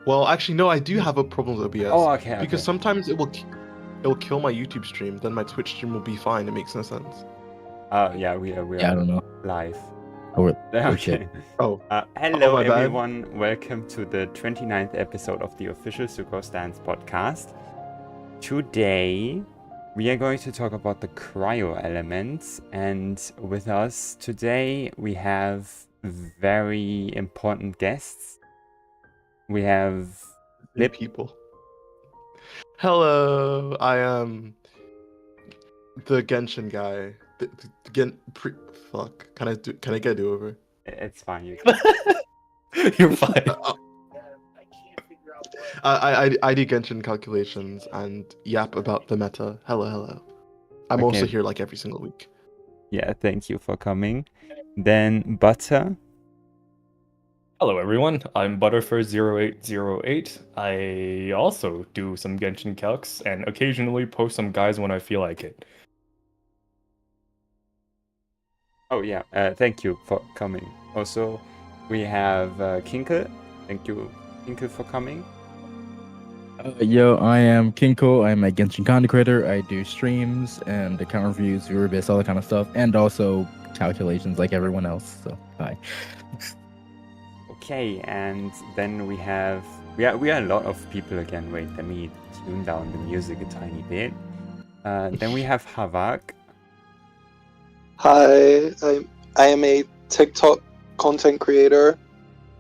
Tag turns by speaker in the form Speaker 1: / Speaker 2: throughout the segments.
Speaker 1: Well, actually, no, I do have a problem with OBS.
Speaker 2: Oh, okay.
Speaker 1: Because sometimes it will kill my YouTube stream. Then my Twitch stream will be fine. It makes no sense.
Speaker 2: Yeah, we are
Speaker 3: I don't know.
Speaker 2: live.
Speaker 3: Oh
Speaker 2: Okay.
Speaker 3: shit.
Speaker 1: Oh.
Speaker 2: Hello,
Speaker 1: my bad.
Speaker 2: everyone. Welcome to the 29th episode of the official Sucrose Stans Podcast. Today, we are going to talk about the cryo elements. And with us today, we have very important guests. We have Lip.
Speaker 1: People. Hello, I am the Genshin guy. Fuck. Can I get a do-over?
Speaker 2: It's fine.
Speaker 3: You're fine.
Speaker 1: I do Genshin calculations and yap about the meta. Hello. I'm also here like every single week.
Speaker 2: Yeah, thank you for coming. Then Butter.
Speaker 4: Hello everyone, I'm Butterfer0808. I also do some Genshin calcs and occasionally post some guys when I feel like it.
Speaker 2: Oh yeah, thank you for coming. Also, we have Kinkle. Thank you, Kinkle, for coming.
Speaker 3: Yo, I am Kinkle. I'm a Genshin content creator. I do streams and account reviews, viewer base, all that kind of stuff, and also calculations like everyone else. So, hi.
Speaker 2: Okay, and then we are a lot of people again. Wait, let me tune down the music a tiny bit. Then we have Havak.
Speaker 5: Hi, I am a TikTok content creator,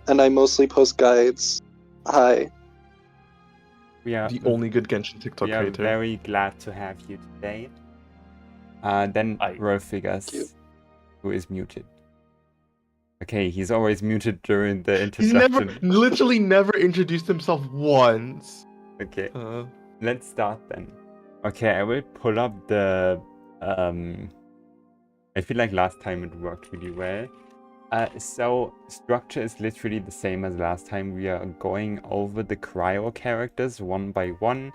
Speaker 5: and I mostly post guides. Hi.
Speaker 2: We are
Speaker 1: The only good Genshin TikTok
Speaker 2: we are
Speaker 1: creator.
Speaker 2: very glad to have you today. Then
Speaker 4: Hi.
Speaker 2: Raulfigas, who is muted. Okay, he's always muted during the
Speaker 1: He's
Speaker 2: interception.
Speaker 1: literally never introduced himself once.
Speaker 2: Okay, let's start then. Okay, I will pull up the I feel like last time it worked really well. So structure is literally the same as last time. We are going over the cryo characters one by one,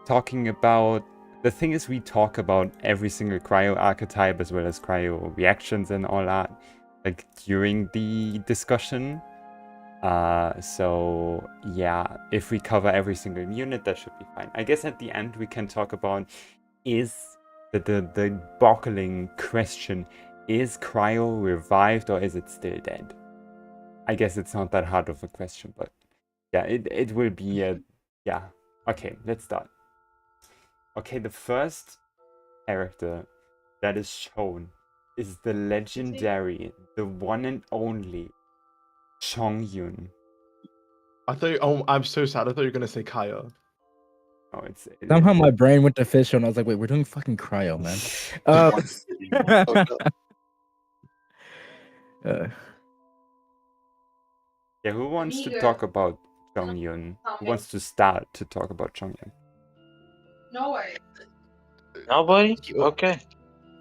Speaker 2: talking about the thing is we talk about every single cryo archetype as well as cryo reactions and all that, like during the discussion. So yeah, if we cover every single unit, that should be fine. I guess at the end we can talk about is the boggling question: is cryo revived or is it still dead? I guess it's not that hard of a question, but yeah, it will be a yeah. Okay, let's start. Okay, the first character that is shown is the legendary, the one and only Chongyun.
Speaker 1: I'm so sad. I thought you were gonna say Kaeya.
Speaker 2: Oh, it's
Speaker 3: Somehow my brain went to fish and I was like, wait, we're doing fucking cryo, man.
Speaker 2: Yeah, who wants to talk about Chongyun? Who wants to start to talk about Chongyun?
Speaker 6: No way.
Speaker 7: Nobody? Okay.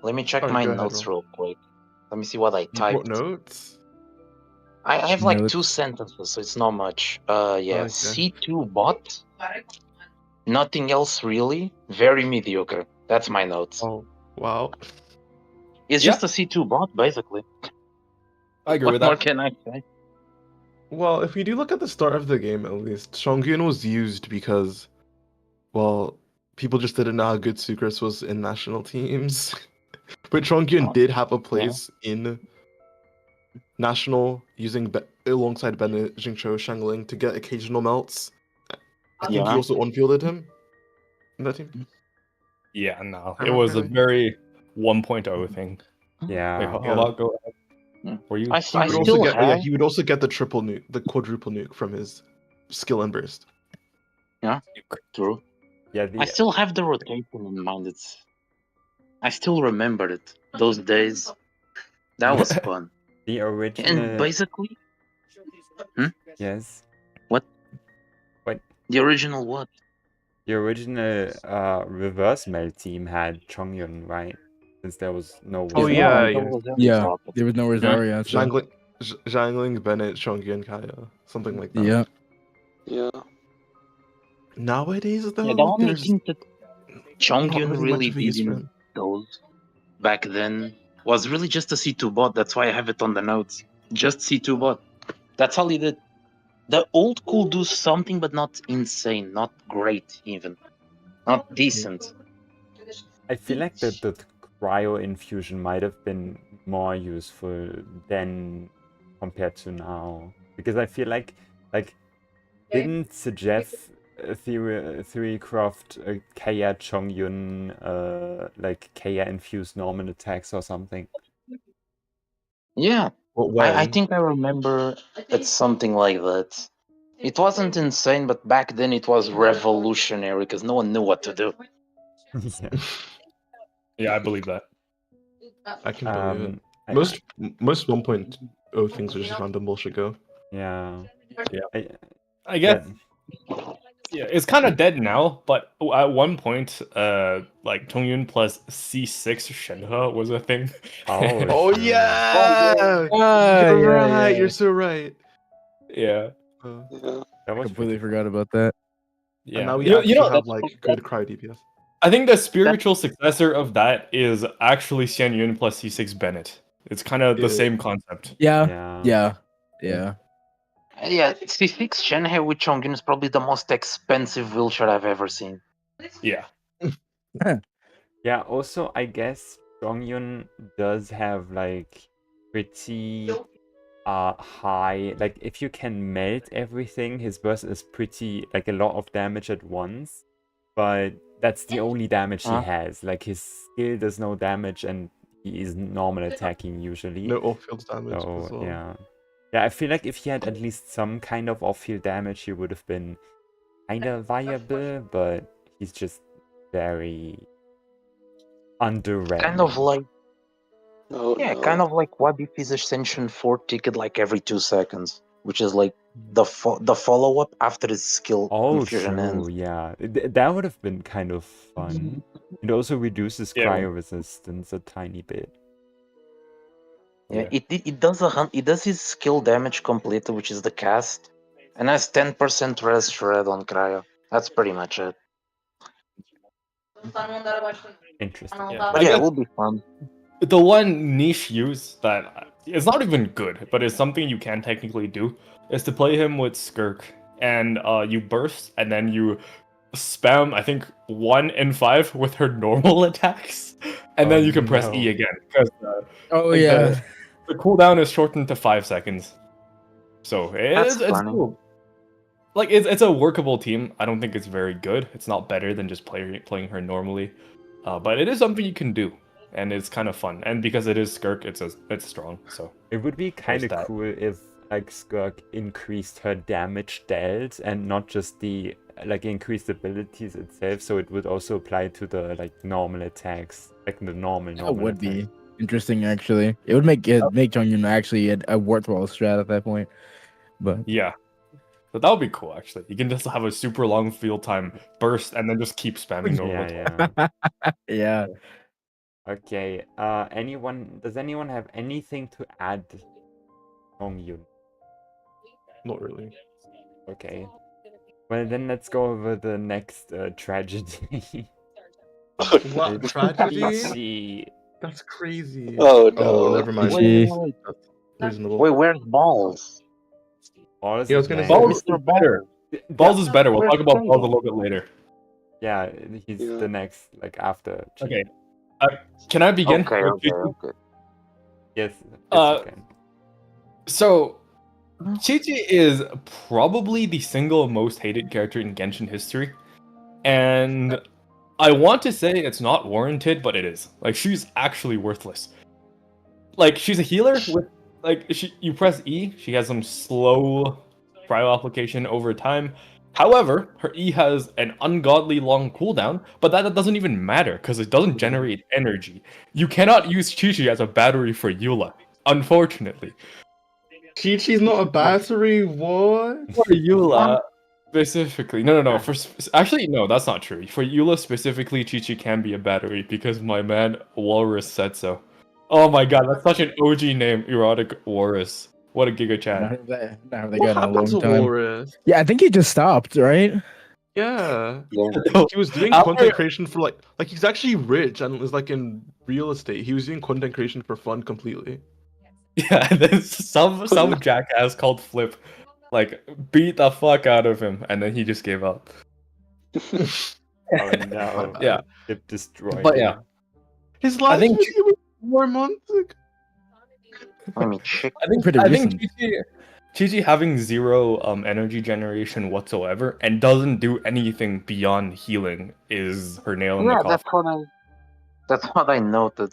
Speaker 7: Let me check
Speaker 1: Oh,
Speaker 7: my
Speaker 1: go ahead,
Speaker 7: notes
Speaker 1: Ro.
Speaker 7: real quick. Let me see what I
Speaker 1: You
Speaker 7: typed.
Speaker 1: wrote notes?
Speaker 7: I have like
Speaker 3: Notes.
Speaker 7: 2 sentences, so it's not much. Yeah,
Speaker 1: Okay.
Speaker 7: C2 bot. Nothing else really. Very mediocre. That's my notes.
Speaker 1: Oh, wow.
Speaker 7: It's just a C2 bot, basically.
Speaker 4: I agree
Speaker 7: What
Speaker 4: with
Speaker 7: more
Speaker 4: that.
Speaker 7: can I say?
Speaker 1: Well, if we do look at the start of the game, at least, Chongyun was used because, well, people just didn't know how good Sucrose was in national teams. But Chongyun did have a place in national, using alongside Bennett, Jingcho, Shangling to get occasional melts. I think he
Speaker 7: Yeah.
Speaker 1: also on-fielded him in that team.
Speaker 4: Yeah, no,
Speaker 1: I
Speaker 4: it was a
Speaker 1: remember.
Speaker 4: very 1.0 thing.
Speaker 2: Yeah.
Speaker 4: Wait, how
Speaker 1: Yeah.
Speaker 4: about go ahead? Were you?
Speaker 7: I
Speaker 1: He would also
Speaker 7: still
Speaker 1: get,
Speaker 7: have.
Speaker 1: he would also get the triple nuke, the quadruple nuke from his skill and burst.
Speaker 7: True.
Speaker 2: Yeah,
Speaker 7: I still have the rotation in mind. I still remember it. Those days. That was fun.
Speaker 2: the original.
Speaker 7: And basically,
Speaker 2: Yes.
Speaker 7: the original what?
Speaker 2: The original reverse melt team had Chongyun, right? Since there was no.
Speaker 1: Oh,
Speaker 2: Wizard.
Speaker 1: yeah,
Speaker 3: Yeah, there was no Rosaria. So.
Speaker 1: Zhangling, Bennett, Chongyun, Kaeya, something like that.
Speaker 3: Yeah.
Speaker 5: Yeah.
Speaker 1: Nowadays, though,
Speaker 7: Yeah, the only
Speaker 1: there's
Speaker 7: thing that
Speaker 1: not
Speaker 7: Chongyun
Speaker 1: really
Speaker 7: really
Speaker 1: much of a use
Speaker 7: did
Speaker 1: for
Speaker 7: in
Speaker 1: him.
Speaker 7: those back then was really just a C2 bot. That's why I have it on the notes. Just C2 bot. That's all he did. the ult could do something, but not insane, not great even, not decent.
Speaker 2: I feel like the cryo infusion might have been more useful than compared to now, because I feel like didn't suggest theorycraft Kaeya Chongyun like Kaeya infused normal attacks or something.
Speaker 7: Yeah,
Speaker 1: What, when?
Speaker 7: I think I remember it's something like that. It wasn't insane, but back then it was revolutionary because no one knew what to do.
Speaker 2: Yeah.
Speaker 4: Yeah, I believe that.
Speaker 1: I can believe it.
Speaker 2: I-
Speaker 1: Most 1.0 things are just random bullshit go.
Speaker 2: yeah.
Speaker 4: Yeah.
Speaker 2: I
Speaker 4: I guess. Yeah, it's kind of dead now, but at one point, like Chongyun plus C6 Shenhe was a thing.
Speaker 2: Oh,
Speaker 1: Oh
Speaker 2: sure.
Speaker 1: yeah!
Speaker 3: yeah,
Speaker 1: You're right.
Speaker 3: yeah.
Speaker 1: You're so right.
Speaker 4: Yeah,
Speaker 1: Uh,
Speaker 5: Yeah.
Speaker 2: That was
Speaker 3: Completely
Speaker 2: pretty
Speaker 3: forgot about that.
Speaker 4: yeah.
Speaker 1: And now we
Speaker 4: You
Speaker 1: actually
Speaker 4: know,
Speaker 1: have like good cryo DPS.
Speaker 4: I think the spiritual successor of that is actually Xianyun plus C6 Bennett. It's kind of the
Speaker 1: Yeah.
Speaker 4: same concept.
Speaker 2: Yeah.
Speaker 3: Yeah.
Speaker 7: Yeah, C6 Shenhe with Chongyun is probably the most expensive wheelchair I've ever seen.
Speaker 4: Yeah.
Speaker 2: Yeah, also I guess Chongyun does have like pretty high, like if you can melt everything, his burst is pretty like a lot of damage at once, but that's the only damage he has. Like his skill does no damage and he is normal attacking usually.
Speaker 1: No off-field damage
Speaker 2: So
Speaker 1: as well.
Speaker 2: yeah, I feel like if he had at least some kind of off-field damage, he would have been kind of viable, but he's just very underrated.
Speaker 7: Kind of like
Speaker 5: Oh,
Speaker 7: yeah,
Speaker 5: no.
Speaker 7: kind of like what if his Ascension 4 ticket like every 2 seconds, which is like the follow-up after his skill
Speaker 2: Oh,
Speaker 7: infusion
Speaker 2: true,
Speaker 7: ends.
Speaker 2: yeah. That would have been kind of fun. It also reduces
Speaker 4: Yeah.
Speaker 2: cryo resistance a tiny bit.
Speaker 7: Yeah, it does his skill damage completely, which is the cast, and has 10% res shred on Cryo. That's pretty much it.
Speaker 2: Interesting.
Speaker 4: Yeah.
Speaker 7: But
Speaker 4: I
Speaker 7: yeah,
Speaker 4: guess-
Speaker 7: it will be fun.
Speaker 4: The one niche use that it's not even good, but it's something you can technically do, is to play him with Skirk, and you burst, and then you spam, I think, 1 and 5 with her normal attacks, and then
Speaker 2: Oh,
Speaker 4: you can press
Speaker 2: no.
Speaker 4: E again, because
Speaker 3: Oh
Speaker 4: Like
Speaker 3: yeah.
Speaker 4: the cooldown is shortened to 5 seconds. So
Speaker 7: That's
Speaker 4: it's
Speaker 7: funny.
Speaker 4: cool. Like it's a workable team. I don't think it's very good. It's not better than just playing her normally, but it is something you can do, and it's kind of fun. And because it is Skirk, it's strong. So
Speaker 2: It would be kind of
Speaker 4: that.
Speaker 2: cool if like Skirk increased her damage dealt and not just the like increased abilities itself, so it would also apply to the like normal attacks, like the normal
Speaker 3: That would
Speaker 2: attacks.
Speaker 3: be interesting actually. It would make Chongyun actually a worthwhile strat at that point. But
Speaker 4: yeah, but that would be cool. Actually, you can just have a super long field time burst, and then just keep spamming normal.
Speaker 2: Yeah.
Speaker 3: yeah.
Speaker 2: Okay. Does anyone have anything to add? Chongyun.
Speaker 1: Not really.
Speaker 2: Okay. Well, then let's go over the next tragedy.
Speaker 1: What
Speaker 2: It's
Speaker 1: tragedy?
Speaker 2: Qiqi.
Speaker 1: That's crazy.
Speaker 5: Oh, no.
Speaker 1: Oh, never mind.
Speaker 3: Qiqi.
Speaker 1: That's reasonable.
Speaker 7: Wait, where's Balls?
Speaker 2: Balls
Speaker 1: Yeah, I was
Speaker 2: is
Speaker 1: gonna
Speaker 2: nice.
Speaker 1: say-
Speaker 4: Balls is better. Balls is better. We'll talk about Balls a little bit later.
Speaker 2: Yeah, he's
Speaker 5: Yeah.
Speaker 2: the next, like after. Qiqi.
Speaker 4: Okay. Can I begin?
Speaker 7: Okay,
Speaker 4: with
Speaker 7: okay,
Speaker 4: Qiqi?
Speaker 7: okay.
Speaker 2: Yes.
Speaker 4: Uh,
Speaker 2: okay.
Speaker 4: So, Qiqi is probably the single most hated character in Genshin history, and I want to say it's not warranted, but it is. Like, she's actually worthless. Like, she's a healer with, like, you press E, she has some slow cryo application over time. However, her E has an ungodly long cooldown, but that doesn't even matter because it doesn't generate energy. You cannot use Qiqi as a battery for Eula, unfortunately.
Speaker 1: Qiqi's not a battery. What?
Speaker 4: For Eula specifically, no. Actually, no, that's not true. For Eula specifically, Qiqi can be a battery because my man Walrus said so. Oh my god, that's such an OG name, Erotic Walrus. What a giga chat.
Speaker 3: Now they
Speaker 1: What
Speaker 3: got a
Speaker 1: happened to
Speaker 3: long time.
Speaker 1: Walrus?
Speaker 3: Yeah, I think he just stopped, right?
Speaker 1: Yeah.
Speaker 7: Yeah.
Speaker 1: He was doing
Speaker 4: After-
Speaker 1: content creation for like he's actually rich and is like in real estate. He was doing content creation for fun completely.
Speaker 4: Yeah, there's some jackass called Flip like beat the fuck out of him, and then he just gave up.
Speaker 2: Oh no.
Speaker 4: Yeah.
Speaker 2: Get destroyed.
Speaker 4: But yeah,
Speaker 1: His last
Speaker 4: think-
Speaker 1: video was 4 months ago.
Speaker 7: Let me check.
Speaker 4: I think
Speaker 3: Pretty recent.
Speaker 4: Qiqi having zero energy generation whatsoever and doesn't do anything beyond healing is her nail in the
Speaker 7: Yeah,
Speaker 4: coffin.
Speaker 7: that's what I noted.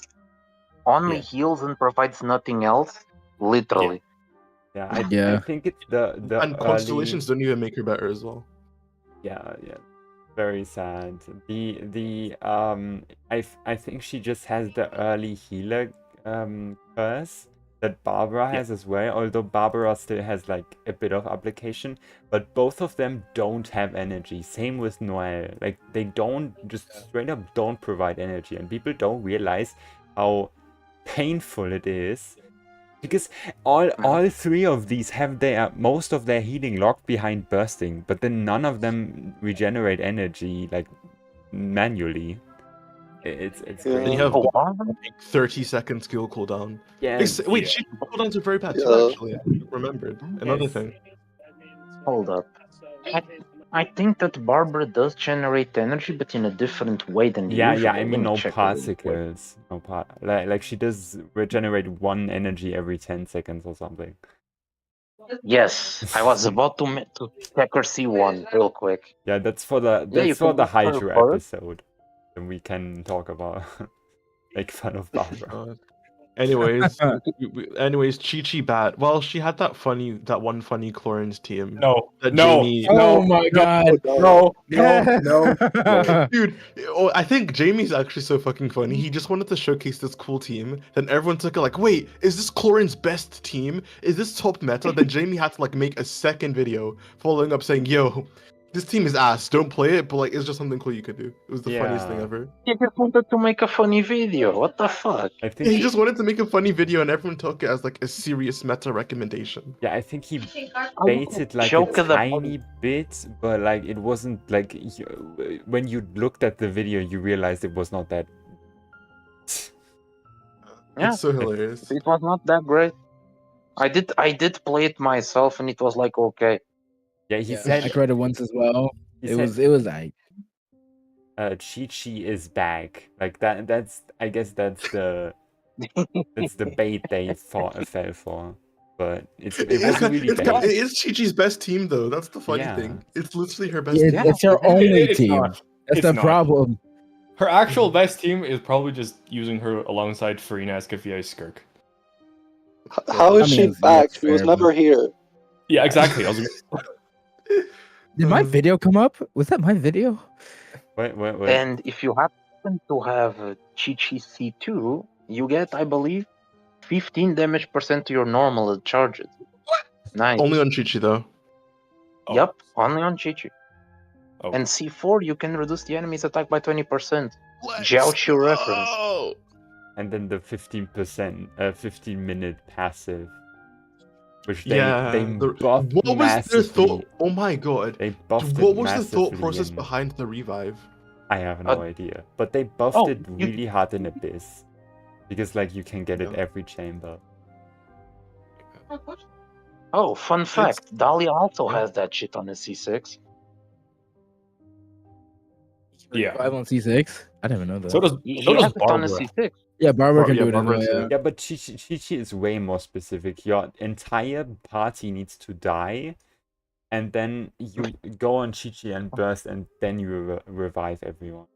Speaker 7: Only
Speaker 4: Yeah.
Speaker 7: heals and provides nothing else. Literally.
Speaker 2: Yeah, I
Speaker 3: Yeah.
Speaker 2: think it's the
Speaker 1: And
Speaker 2: early-
Speaker 1: constellations don't even make her better as well.
Speaker 2: Yeah, very sad. I think she just has the early healer curse that Barbara has as well, although Barbara still has like a bit of application, but both of them don't have energy. Same with Noelle. Like they don't just straight up don't provide energy, and people don't realize how painful it is. Because all three of these have most of their healing locked behind bursting, but then none of them regenerate energy like manually. It's
Speaker 5: Yeah.
Speaker 2: crazy.
Speaker 1: And you have
Speaker 7: Oh, one of them?
Speaker 1: 30-second skill cooldown.
Speaker 2: Yeah,
Speaker 1: Wait,
Speaker 4: Yeah.
Speaker 1: she cooldowns are very bad too,
Speaker 5: Yeah.
Speaker 1: actually. I remembered. Another
Speaker 2: Yes.
Speaker 1: thing.
Speaker 7: Hold up. I think that Barbara does generate energy, but in a different way than
Speaker 2: yeah.
Speaker 7: usual.
Speaker 2: I
Speaker 7: Let
Speaker 2: mean,
Speaker 7: me
Speaker 2: no
Speaker 7: check really quick.
Speaker 2: particles, like she does regenerate 1 energy every 10 seconds or something.
Speaker 7: Yes, I was about to check her C1 real quick.
Speaker 2: Yeah, that's for the
Speaker 7: Yeah, you
Speaker 2: that's for
Speaker 7: can
Speaker 2: the
Speaker 7: look for
Speaker 2: Hydra
Speaker 7: it.
Speaker 2: episode, and we can talk about make fun of Barbara.
Speaker 1: Anyways, Qiqi bad. Well, she had that one funny Chlorines team.
Speaker 4: No,
Speaker 1: That
Speaker 4: no,
Speaker 1: Jamie-
Speaker 3: Oh my god.
Speaker 4: no, no.
Speaker 1: Dude, I think Jamie's actually so fucking funny. He just wanted to showcase this cool team. Then everyone took it like, wait, is this Chlorine's best team? Is this top meta? Then Jamie had to like make a second video following up saying, yo, this team is ass. Don't play it, but like it's just something cool you could do. It was the funniest thing
Speaker 2: Yeah.
Speaker 1: ever.
Speaker 7: He just wanted to make a funny video. What the fuck?
Speaker 2: I think
Speaker 1: He just wanted to make a funny video and everyone took it as like a serious meta recommendation.
Speaker 2: yeah, I think he
Speaker 7: I
Speaker 2: baited like a
Speaker 7: joke at the
Speaker 2: tiny bit, but like it wasn't like when you looked at the video, you realized it was not that.
Speaker 7: Yeah.
Speaker 1: It's so hilarious.
Speaker 7: It was not that great. I did play it myself, and it was like okay.
Speaker 2: Yeah, he
Speaker 3: Yeah,
Speaker 2: said
Speaker 3: I cried it once as well.
Speaker 2: he
Speaker 3: It
Speaker 2: said,
Speaker 3: was like
Speaker 2: Qiqi is back. Like that's I guess that's the bait they fell for. But it wasn't really bait.
Speaker 1: It is Qiqi's best team though. That's the funny
Speaker 2: Yeah.
Speaker 1: thing. It's literally her best
Speaker 3: yeah,
Speaker 1: team.
Speaker 3: that's her only
Speaker 4: It's
Speaker 3: team.
Speaker 4: not.
Speaker 3: That's
Speaker 4: It's
Speaker 3: the
Speaker 4: not.
Speaker 3: problem.
Speaker 4: Her actual best team is probably just using her alongside Farina as Kaeya Skirk.
Speaker 5: How is
Speaker 3: I mean,
Speaker 5: she
Speaker 3: it's
Speaker 5: back? She was
Speaker 3: fair,
Speaker 5: never here.
Speaker 4: Yeah, exactly. I was
Speaker 3: Did my video come up? Was that my video?
Speaker 2: Wait.
Speaker 7: And if you happen to have Qiqi C2, you get, I believe, 15 damage percent to your normal charges. Nice.
Speaker 1: Only on Qiqi though.
Speaker 4: Oh.
Speaker 7: Yep, only on Qiqi.
Speaker 4: Oh.
Speaker 7: And C4, you can reduce the enemy's attack by 20%. Jiaoqiu reference.
Speaker 1: Oh.
Speaker 2: And then the 15%, 15-minute passive, which they buffed
Speaker 1: what was their
Speaker 2: massively.
Speaker 1: thought? Oh my god.
Speaker 2: They buffed it
Speaker 1: What was the thought
Speaker 2: massively
Speaker 1: process
Speaker 2: in-
Speaker 1: behind the revive?
Speaker 2: I have no idea, but they buffed
Speaker 7: Oh,
Speaker 2: it really hard in Abyss, because like you can get it
Speaker 1: Yeah.
Speaker 2: every chamber.
Speaker 7: Oh, fun fact. Dahlia also has that shit on the C6.
Speaker 4: Yeah.
Speaker 3: 5 on C6? I didn't even know that.
Speaker 4: So does
Speaker 7: He
Speaker 4: so does
Speaker 7: has it on the
Speaker 4: Barbara.
Speaker 7: C6.
Speaker 3: yeah, Barbara can
Speaker 1: Yeah,
Speaker 3: do it as
Speaker 1: Barbara
Speaker 3: well.
Speaker 1: too.
Speaker 3: Yeah.
Speaker 2: Yeah, but Qiqi is way more specific. Your entire party needs to die, and then you go on Qiqi and burst, and then you revive everyone.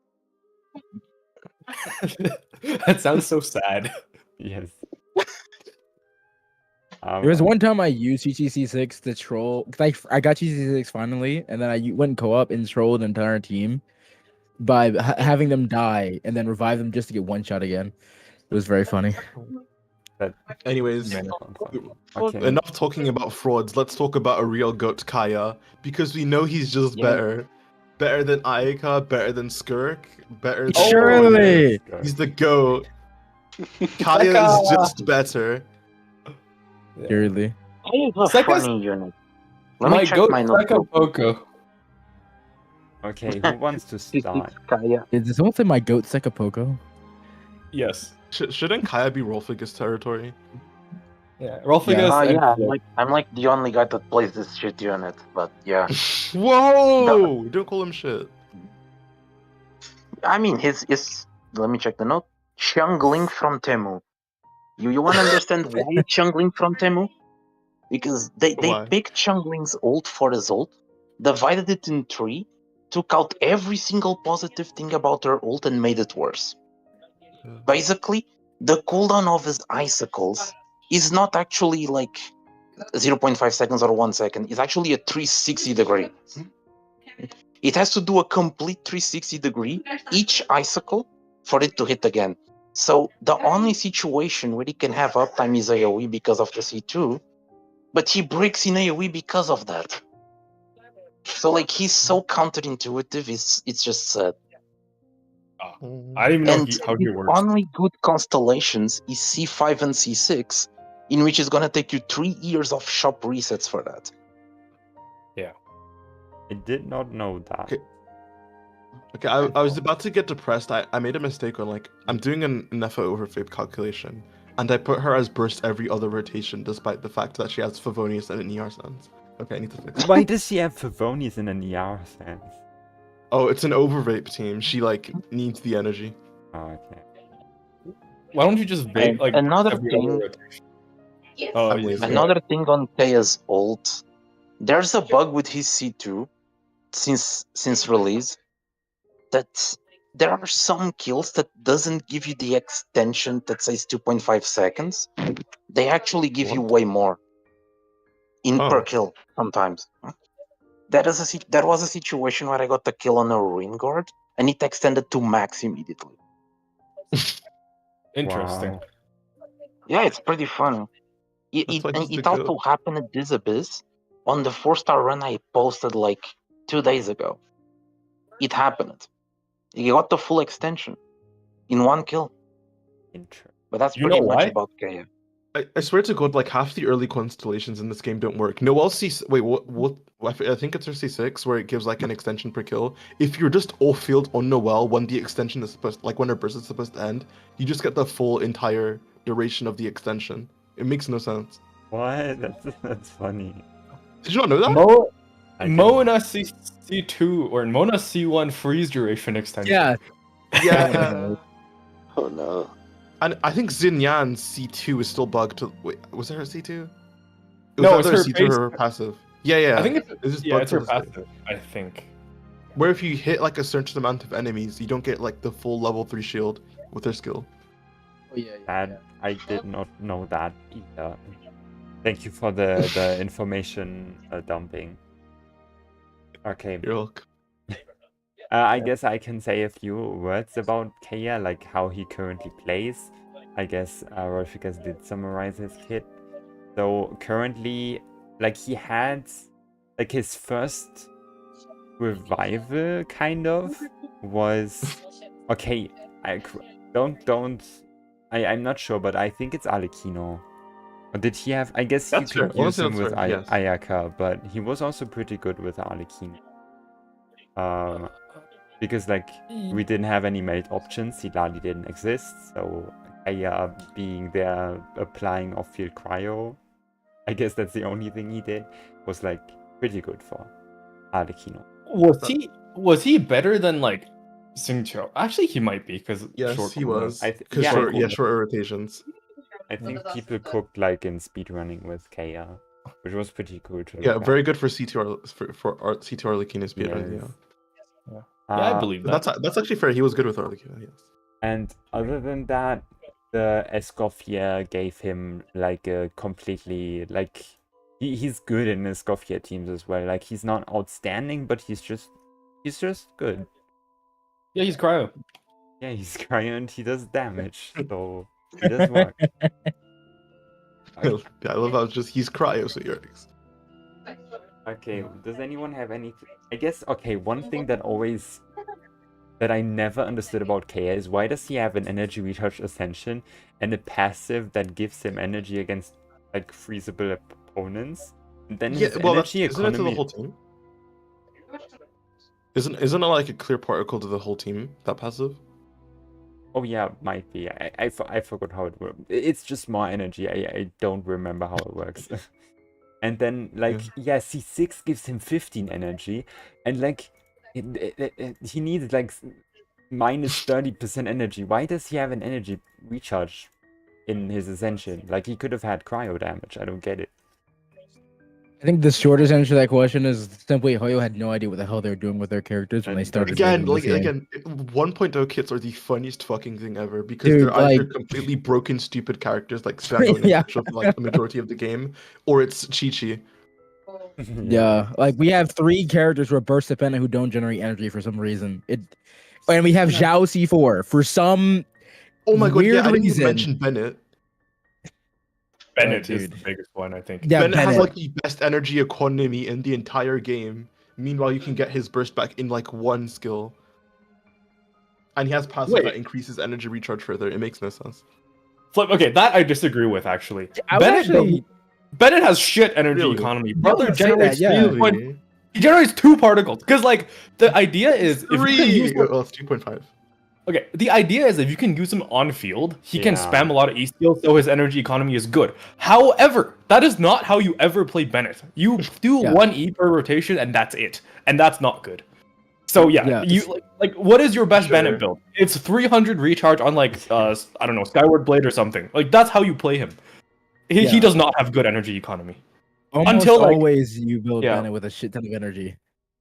Speaker 4: That sounds so sad.
Speaker 2: Yes.
Speaker 3: There was one time I used CC6 to troll. Cause I got CC6 finally, and then I went co-op and trolled the entire team by having them die and then revive them just to get one shot again. It was very funny.
Speaker 1: Anyways,
Speaker 2: Okay.
Speaker 1: enough talking about frauds. Let's talk about a real goat, Kaeya, because we know he's just
Speaker 7: Yeah.
Speaker 1: better. Better than Ayaka, better than Skirk, better than...
Speaker 3: Surely!
Speaker 1: He's the goat. Kaeya is just better.
Speaker 3: Surely.
Speaker 7: He's a
Speaker 4: Second-
Speaker 7: funny unit. Let
Speaker 4: My
Speaker 7: me check
Speaker 4: goat
Speaker 7: my notebook.
Speaker 4: Poco.
Speaker 2: Okay, who wants to start?
Speaker 7: Kaeya.
Speaker 3: Did someone say my goat Sekapoko?
Speaker 4: Yes.
Speaker 1: Shouldn't Kaeya be Roulfigas territory?
Speaker 4: Yeah, Raulfigas.
Speaker 3: Yeah.
Speaker 4: and
Speaker 7: Yeah,
Speaker 4: Flo.
Speaker 7: I'm like the only guy that plays this shit unit, but yeah.
Speaker 1: Whoa! Don't call him shit.
Speaker 7: I mean, his let me check the note. Xiangling from Temu. You want to understand why it's Xiangling from Temu? Because they
Speaker 1: Why?
Speaker 7: picked Xiangling's ult for his ult, divided it in 3, took out every single positive thing about her ult and made it worse. Basically, the cooldown of his icicles is not actually like 0.5 seconds or 1 second. It's actually a 360 degree. It has to do a complete 360 degree each icicle for it to hit again. So the only situation where he can have uptime is AoE because of the C2, but he breaks in AoE because of that. So like he's so counterintuitive, it's just sad.
Speaker 4: I didn't even know
Speaker 7: And
Speaker 4: how he
Speaker 7: his
Speaker 4: works.
Speaker 7: only good constellations is C5 and C6, in which it's gonna take you 3 years of shop resets for that.
Speaker 2: I did not know that.
Speaker 1: Okay, I was about to get depressed. I made a mistake on like I'm doing an Nefa overfit calculation, and I put her as burst every other rotation, despite the fact that she has Favonius and an ER sense. Okay, I need to fix it.
Speaker 2: Why does she have Favonius in an ER sense?
Speaker 1: Oh, it's an overvape team. She like needs the energy.
Speaker 2: Oh, okay.
Speaker 4: Why don't you just vape like
Speaker 7: Another
Speaker 4: every
Speaker 7: thing-
Speaker 4: other rotation? Oh,
Speaker 1: I'm
Speaker 4: yes,
Speaker 1: lazy.
Speaker 4: yeah.
Speaker 7: Another thing on Kaeya's ult, there's a bug with his C2 since release that there are some kills that doesn't give you the extension that says 2.5 seconds. They actually give you way more per
Speaker 1: Oh.
Speaker 7: kill sometimes. There was a situation where I got the kill on a ruin guard and it extended to max immediately.
Speaker 4: Interesting.
Speaker 2: Wow.
Speaker 7: Yeah, it's pretty fun.
Speaker 1: That's why he's the
Speaker 7: It also
Speaker 1: goat.
Speaker 7: happened at this abyss on the 4-star run I posted like 2 days ago. It happened. You got the full extension in 1 kill.
Speaker 2: Interesting.
Speaker 7: But that's
Speaker 4: You
Speaker 7: pretty
Speaker 4: know
Speaker 7: much
Speaker 4: why?
Speaker 7: about Kaeya.
Speaker 1: I swear to God, like half the early constellations in this game don't work. Noelle wait, what? I think it's her C6 where it gives like an extension per kill. If you're just off field on Noelle when the extension is supposed, like when her burst is supposed to end, you just get the full entire duration of the extension. It makes no sense.
Speaker 2: What? That's funny.
Speaker 1: Did you not know that?
Speaker 2: I
Speaker 4: Mona C2 or Mona C1 freeze duration extension.
Speaker 3: Yeah.
Speaker 1: Yeah.
Speaker 5: Oh no.
Speaker 1: And I think Xinyan's C2 is still bugged. Wait, was there a C2?
Speaker 4: No, it's
Speaker 1: either
Speaker 4: her
Speaker 1: C2
Speaker 4: base-
Speaker 1: or her passive. Yeah.
Speaker 4: I think it's
Speaker 1: just
Speaker 4: yeah,
Speaker 1: bugged
Speaker 4: it's
Speaker 1: to
Speaker 4: her
Speaker 1: this day.
Speaker 4: passive. I think.
Speaker 1: Where if you hit like a certain amount of enemies, you don't get like the full level 3 shield with their skill.
Speaker 3: Oh, yeah.
Speaker 2: And I did not know that either. Thank you for the information dumping. Okay.
Speaker 1: You're welcome.
Speaker 2: I guess I can say a few words about Kaeya, like how he currently plays. I guess Roulfigas did summarize his kit. So currently, like he had, like his first revival kind of was okay. I'm not sure, but I think it's Alekino. Or did he have? I guess
Speaker 1: That's
Speaker 2: you could
Speaker 1: fair.
Speaker 2: use him
Speaker 1: Honestly,
Speaker 2: with
Speaker 1: that's fair, yes.
Speaker 2: Ayaka, but he was also pretty good with Alekino. Because like we didn't have any mate options, Silali didn't exist, so Kaeya being there applying off-field cryo, I guess that's the only thing he did, was like pretty good for Alekino.
Speaker 4: Was he better than like Xingqiu? Actually, he might be because
Speaker 1: Yes, he was.
Speaker 2: I
Speaker 1: Because
Speaker 2: yeah,
Speaker 1: short rotations.
Speaker 2: I think people cooked like in speedrunning with Kaeya, which was pretty cool to look
Speaker 1: Yeah,
Speaker 2: at.
Speaker 1: very good for C2 for C2 Arlecchino speedruns.
Speaker 2: Yes.
Speaker 1: Yeah,
Speaker 4: Yeah, I believe that.
Speaker 1: that's actually fair. He was good with Arlecchino. Yes.
Speaker 2: And other than that, the Escoffier gave him like a completely like he's good in Escoffier teams as well. Like he's not outstanding, but he's just good.
Speaker 4: Yeah, he's cryo.
Speaker 2: Yeah, he's Cryo and he does damage, so he does work.
Speaker 1: Yeah, I love how it's just he's cryo, so you're.
Speaker 2: Okay, does anyone have anything? I guess, okay, one thing that I never understood about Kaeya is why does he have an energy recharge ascension and a passive that gives him energy against like freezable opponents? And then his energy
Speaker 1: isn't it to the
Speaker 2: economy.
Speaker 1: whole team? Isn't it like a clear particle to the whole team, that passive?
Speaker 2: Oh yeah, might be. I forgot how it works. It's just more energy. I don't remember how it works. And then like yeah, C6 gives him 15 energy, and like he needs like minus 30% energy. Why does he have an energy recharge in his ascension? Like he could have had cryo damage. I don't get it.
Speaker 3: I think the shortest answer to that question is simply Hoyo had no idea what the hell they were doing with their characters when they started.
Speaker 1: Again,
Speaker 3: making this game.
Speaker 1: 1.0 kits are the funniest fucking thing ever because
Speaker 3: Dude,
Speaker 1: they're either
Speaker 3: like-
Speaker 1: completely broken, stupid characters like Sago and
Speaker 3: Yeah.
Speaker 1: for like the majority of the game, or it's Qiqi.
Speaker 3: Yeah, like we have 3 characters who are burst dependent who don't generate energy for some reason. And we have Zhao C4 for some
Speaker 1: Oh my god,
Speaker 3: weird
Speaker 1: yeah, I didn't
Speaker 3: reason.
Speaker 1: even mention Bennett.
Speaker 4: Bennett is
Speaker 3: dude.
Speaker 4: the biggest one, I think.
Speaker 3: Yeah,
Speaker 1: Bennett has
Speaker 3: Bennett.
Speaker 1: like the best energy economy in the entire game. Meanwhile, you can get his burst back in like 1 skill. And he has passive
Speaker 4: Wait.
Speaker 1: that increases energy recharge further. It makes no sense.
Speaker 4: Flip. Okay, that I disagree with actually.
Speaker 3: I was actually
Speaker 4: Bennett has shit energy
Speaker 1: Really?
Speaker 4: economy.
Speaker 3: I
Speaker 4: Brother
Speaker 3: would say
Speaker 4: generates
Speaker 3: that, yeah.
Speaker 4: 2 he generates 2 particles. Because like the idea is if you can use
Speaker 1: Well, it's 2.5.
Speaker 4: okay, the idea is if you can use him on field, he can
Speaker 2: Yeah.
Speaker 4: spam a lot of E skills, so his energy economy is good. However, that is not how you ever play Bennett. You do
Speaker 3: Yeah.
Speaker 4: 1 E per rotation, and that's it, and that's not good. So yeah,
Speaker 3: Yeah.
Speaker 4: you like what is your best
Speaker 1: Sure.
Speaker 4: Bennett build? It's 300 recharge on like I don't know, Skyward Blade or something. Like that's how you play him. He
Speaker 3: Yeah.
Speaker 4: does not have good energy economy.
Speaker 3: almost
Speaker 4: until, like-
Speaker 3: always you build
Speaker 4: Yeah.
Speaker 3: Bennett with a shit ton of energy.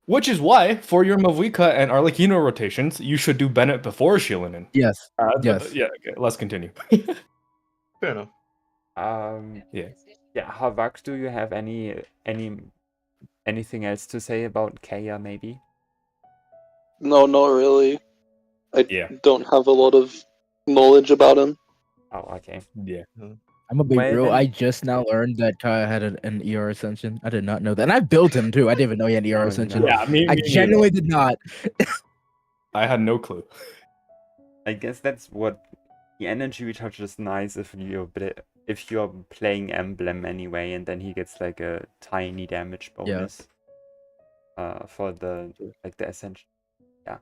Speaker 4: Which is why, for your Mavuika and Arlecchino rotations, you should do Bennett before Shilinin.
Speaker 3: Yes. Yes.
Speaker 4: Yeah, okay, let's continue.
Speaker 1: Fair enough.
Speaker 4: Yeah.
Speaker 2: Yeah, Havak, do you have anything else to say about Kaeya maybe?
Speaker 5: No, not really. I
Speaker 4: Yeah.
Speaker 5: don't have a lot of knowledge about him.
Speaker 2: Oh, okay.
Speaker 4: Yeah.
Speaker 3: I'm a big
Speaker 2: Well,
Speaker 3: real.
Speaker 2: then-
Speaker 3: I just now learned that Kaeya had an ER ascension. I did not know that. And I built him too. I didn't even know he had an ER
Speaker 2: Oh,
Speaker 3: ascension.
Speaker 2: no.
Speaker 4: Yeah, me
Speaker 3: I
Speaker 4: neither.
Speaker 3: genuinely did not.
Speaker 4: I had no clue.
Speaker 2: I guess that's what the energy recharge is nice if you're playing Emblem anyway, and then he gets like a tiny damage bonus. For the ascension. Yeah.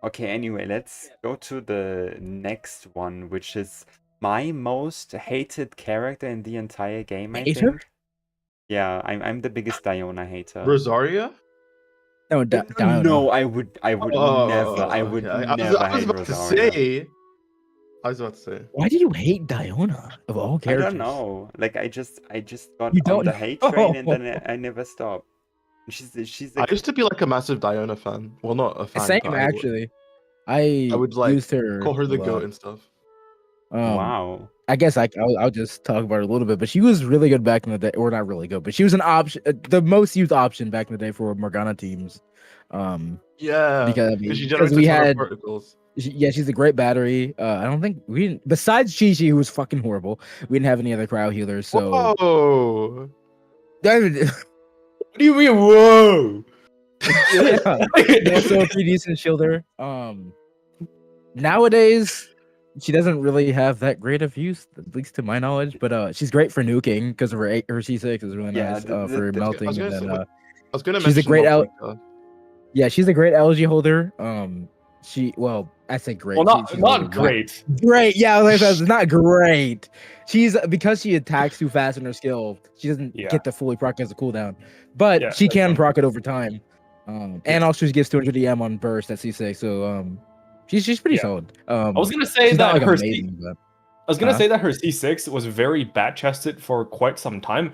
Speaker 2: Okay. Anyway, let's go to the next one, which is my most hated character in the entire game. I
Speaker 3: Hater?
Speaker 2: think. Yeah, I'm the biggest Diona hater.
Speaker 1: Rosaria?
Speaker 3: No, Diona.
Speaker 2: No, I would never. I would
Speaker 1: okay.
Speaker 2: never
Speaker 1: I was
Speaker 2: hate
Speaker 1: about to
Speaker 2: Rosaria.
Speaker 1: say. I was about to say.
Speaker 3: Why do you hate Diona of all
Speaker 2: I
Speaker 3: characters?
Speaker 2: don't know. Like I just got
Speaker 3: You
Speaker 2: on
Speaker 3: don't
Speaker 2: the hate train and then
Speaker 3: know.
Speaker 2: I never stopped. She's
Speaker 1: I used to be like a massive Diona fan. Well, not a fan.
Speaker 3: Same
Speaker 1: but
Speaker 3: actually. I
Speaker 1: would, like,
Speaker 3: used her.
Speaker 1: call her the
Speaker 3: a
Speaker 1: goat
Speaker 3: lot.
Speaker 1: and stuff.
Speaker 2: wow.
Speaker 3: I guess I'll just talk about her a little bit, but she was really good back in the day, or not really good, but she was an option, the most used option back in the day for Morgana teams.
Speaker 1: Yeah.
Speaker 3: Because
Speaker 1: Because she
Speaker 3: because
Speaker 1: generates
Speaker 3: we
Speaker 1: a ton of
Speaker 3: had,
Speaker 1: particles.
Speaker 3: she's a great battery. I don't think we didn't, besides Qiqi, who was fucking horrible, we didn't have any other cryo healers. So
Speaker 1: Whoa.
Speaker 4: What do you mean, whoa?
Speaker 3: yeah, also a pretty decent shielder. Nowadays, she doesn't really have that great of use, at least to my knowledge. But she's great for nuking because of her C6 is really
Speaker 2: Yeah,
Speaker 3: nice
Speaker 2: the-
Speaker 3: for
Speaker 2: the-
Speaker 3: melting.
Speaker 1: I was
Speaker 3: And
Speaker 1: gonna
Speaker 3: then,
Speaker 1: say, I was gonna
Speaker 3: she's a
Speaker 1: mention
Speaker 3: great
Speaker 1: Malphite,
Speaker 3: yeah, she's a great LG holder. I say great.
Speaker 4: Well,
Speaker 3: she's
Speaker 4: not
Speaker 3: really
Speaker 4: great.
Speaker 3: Great, yeah, like I said, it's not great. She's because she attacks too fast in her skill. She doesn't
Speaker 4: Yeah.
Speaker 3: get to fully proc as a cooldown, but
Speaker 4: Yeah,
Speaker 3: she
Speaker 4: that's
Speaker 3: can
Speaker 4: fine.
Speaker 3: proc it over time. And also she gives 200 EM on burst at C6, so she's pretty
Speaker 4: Yeah.
Speaker 3: solid.
Speaker 4: I was gonna say
Speaker 3: she's
Speaker 4: that
Speaker 3: not like
Speaker 4: her
Speaker 3: amazing, but
Speaker 4: I was gonna
Speaker 3: Huh?
Speaker 4: say that her C6 was very bat chested for quite some time.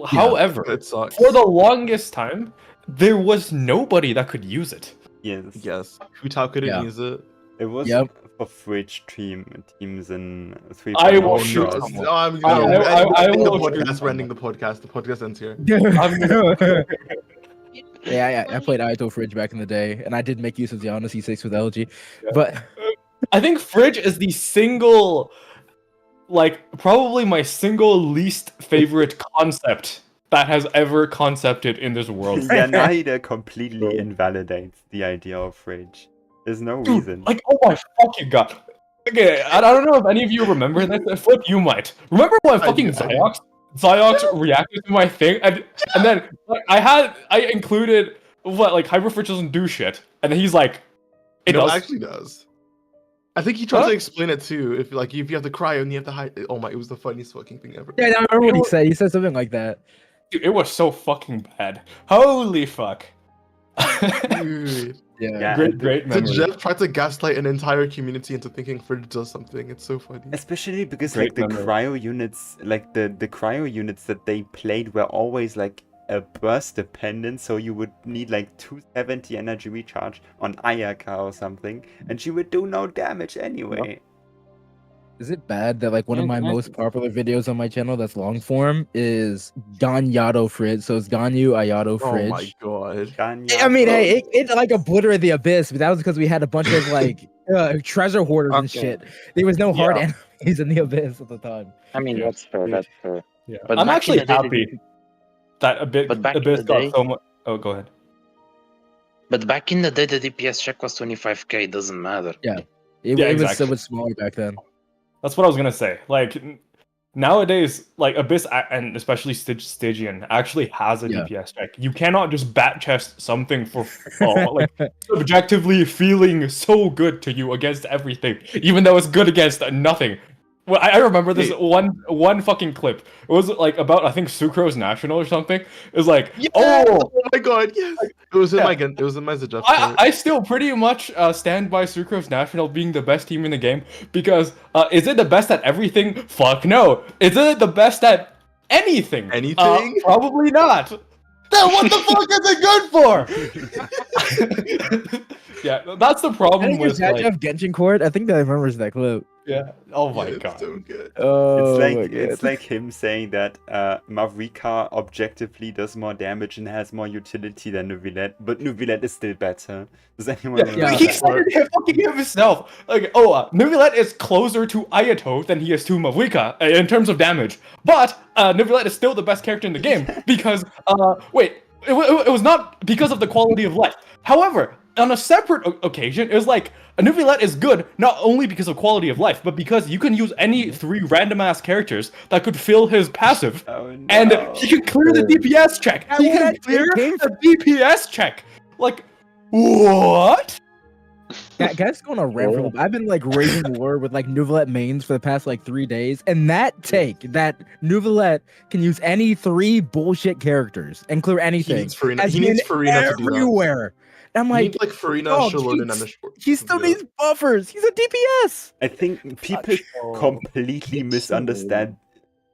Speaker 4: However,
Speaker 1: It sucks.
Speaker 4: for the longest time, there was nobody that could use it.
Speaker 2: Yes.
Speaker 1: Yes. Hutao couldn't
Speaker 3: Yeah.
Speaker 1: use it.
Speaker 2: It was
Speaker 3: Yep.
Speaker 2: for Fridge teams in 3.
Speaker 4: I will
Speaker 1: Oh,
Speaker 4: shoot
Speaker 1: no.
Speaker 4: someone.
Speaker 1: I'm
Speaker 4: I-
Speaker 1: gonna
Speaker 4: I
Speaker 1: end the
Speaker 4: will shoot
Speaker 1: podcast. We're ending the
Speaker 4: someone.
Speaker 1: podcast. The podcast ends here.
Speaker 4: I'm gonna-
Speaker 3: yeah, I played Aito Fridge back in the day, and I did make use of Diona C6 with LG,
Speaker 4: Yeah.
Speaker 3: but
Speaker 4: I think Fridge is the single, like, probably my single least favorite concept that has ever concepted in this world.
Speaker 2: Yanida completely invalidates the idea of Fridge. There's no
Speaker 4: Dude,
Speaker 2: reason.
Speaker 4: like, oh my fucking god. Okay, I don't know if any of you remember this. Flip, you might. Remember when
Speaker 1: I
Speaker 4: fucking
Speaker 1: do.
Speaker 4: Ziox reacted to my thing, and then like, I included what like Hyperfridge doesn't do shit, and then he's like, it
Speaker 1: No,
Speaker 4: does.
Speaker 1: it actually does. I think he tried
Speaker 4: Huh?
Speaker 1: to explain it too. If you have the cryo and you have the high. Oh my! It was the funniest fucking thing ever.
Speaker 3: Yeah, I remember what he said. He said something like that.
Speaker 4: Dude, it was so fucking bad. Holy fuck.
Speaker 1: Dude.
Speaker 3: Yeah.
Speaker 4: Great
Speaker 1: So
Speaker 4: memory.
Speaker 1: Jeff tried to gaslight an entire community into thinking Fridge does something. It's so funny.
Speaker 2: Especially because
Speaker 4: Great
Speaker 2: like the
Speaker 4: memory.
Speaker 2: cryo units, like the cryo units that they played were always like a burst dependent, so you would need like 270 energy recharge on Ayaka or something, and she would do no damage anyway.
Speaker 3: Is it bad that like one of my most popular videos on my channel that's long form is Ganyato Fridge? So it's Ganyu Ayato
Speaker 1: Oh
Speaker 3: Fridge.
Speaker 1: my god.
Speaker 2: Ganyu.
Speaker 3: I mean, hey, it like obliterated the abyss, but that was because we had a bunch of like treasure hoarders and
Speaker 8: Okay.
Speaker 3: shit. There was no hard
Speaker 8: Yeah.
Speaker 3: enemies in the abyss at the time.
Speaker 8: I mean,
Speaker 4: Yeah.
Speaker 8: that's fair.
Speaker 4: Yeah.
Speaker 8: That's fair.
Speaker 4: Yeah.
Speaker 7: But
Speaker 4: I'm
Speaker 7: back
Speaker 4: actually
Speaker 7: in the day,
Speaker 4: happy that
Speaker 7: But back in
Speaker 4: Abyss
Speaker 7: the
Speaker 4: got
Speaker 7: day-
Speaker 4: so much. Oh, go ahead.
Speaker 7: But back in the day, the DPS check was 25k. It doesn't matter.
Speaker 3: It
Speaker 4: Yeah,
Speaker 3: was so
Speaker 4: exactly.
Speaker 3: much smaller back then.
Speaker 4: That's what I was gonna say. Like nowadays, like Abyss and especially Stygian actually has a
Speaker 3: Yeah.
Speaker 4: DPS check. You cannot just bat chest something for like subjectively feeling so good to you against everything, even though it's good against nothing. Well, I remember this one fucking clip. It was like about I think Sucrose National or something. It was like,
Speaker 1: Oh my god! Yes. It was in
Speaker 4: Yeah.
Speaker 1: my it was in my Jeff.
Speaker 4: I still pretty much stand by Sucrose National being the best team in the game because is it the best at everything? Fuck no. Is it the best at anything?
Speaker 1: Anything?
Speaker 4: Probably not. Then what the fuck is it good for? Yeah, that's the
Speaker 3: I
Speaker 4: problem
Speaker 3: think it's
Speaker 4: with
Speaker 3: that
Speaker 4: like,
Speaker 3: Jeff Genshin Court. I think that remembers that clip.
Speaker 4: yeah. Oh my
Speaker 1: Yeah, it's
Speaker 4: god.
Speaker 1: so good.
Speaker 3: Oh,
Speaker 2: It's like him saying that Mavrika objectively does more damage and has more utility than Nuvilette, but Nuvilette is still better. Does anyone remember
Speaker 3: Yeah.
Speaker 4: He
Speaker 2: that?
Speaker 4: said it fucking himself. Like, Nuvilette is closer to Ayato than he is to Mavrika in terms of damage. But Nuvilette is still the best character in the game because, it was not because of the quality of life. However, on a separate occasion, it was like, Nuvilette is good not only because of quality of life, but because you can use any 3 random-ass characters that could fill his passive.
Speaker 2: Oh, no.
Speaker 4: And he can clear the DPS check. He
Speaker 3: Yeah,
Speaker 4: can
Speaker 3: it
Speaker 4: clear
Speaker 3: came
Speaker 4: the DPS check. Like, what?
Speaker 3: Guys going on a rant for a little bit. I've been like raging war with like Nuvilette mains for the past like 3 days, and that Nuvilette can use any 3 bullshit characters and clear
Speaker 1: He
Speaker 3: anything.
Speaker 1: needs Farina.
Speaker 3: Has
Speaker 1: He needs
Speaker 3: been
Speaker 1: Farina to do that.
Speaker 3: everywhere. I'm
Speaker 1: He
Speaker 3: like,
Speaker 1: needs like Farina,
Speaker 3: oh,
Speaker 1: Charlotte, and
Speaker 3: he's-
Speaker 1: Anishwar.
Speaker 3: he still needs buffers. He's a DPS.
Speaker 2: I think people completely misunderstand.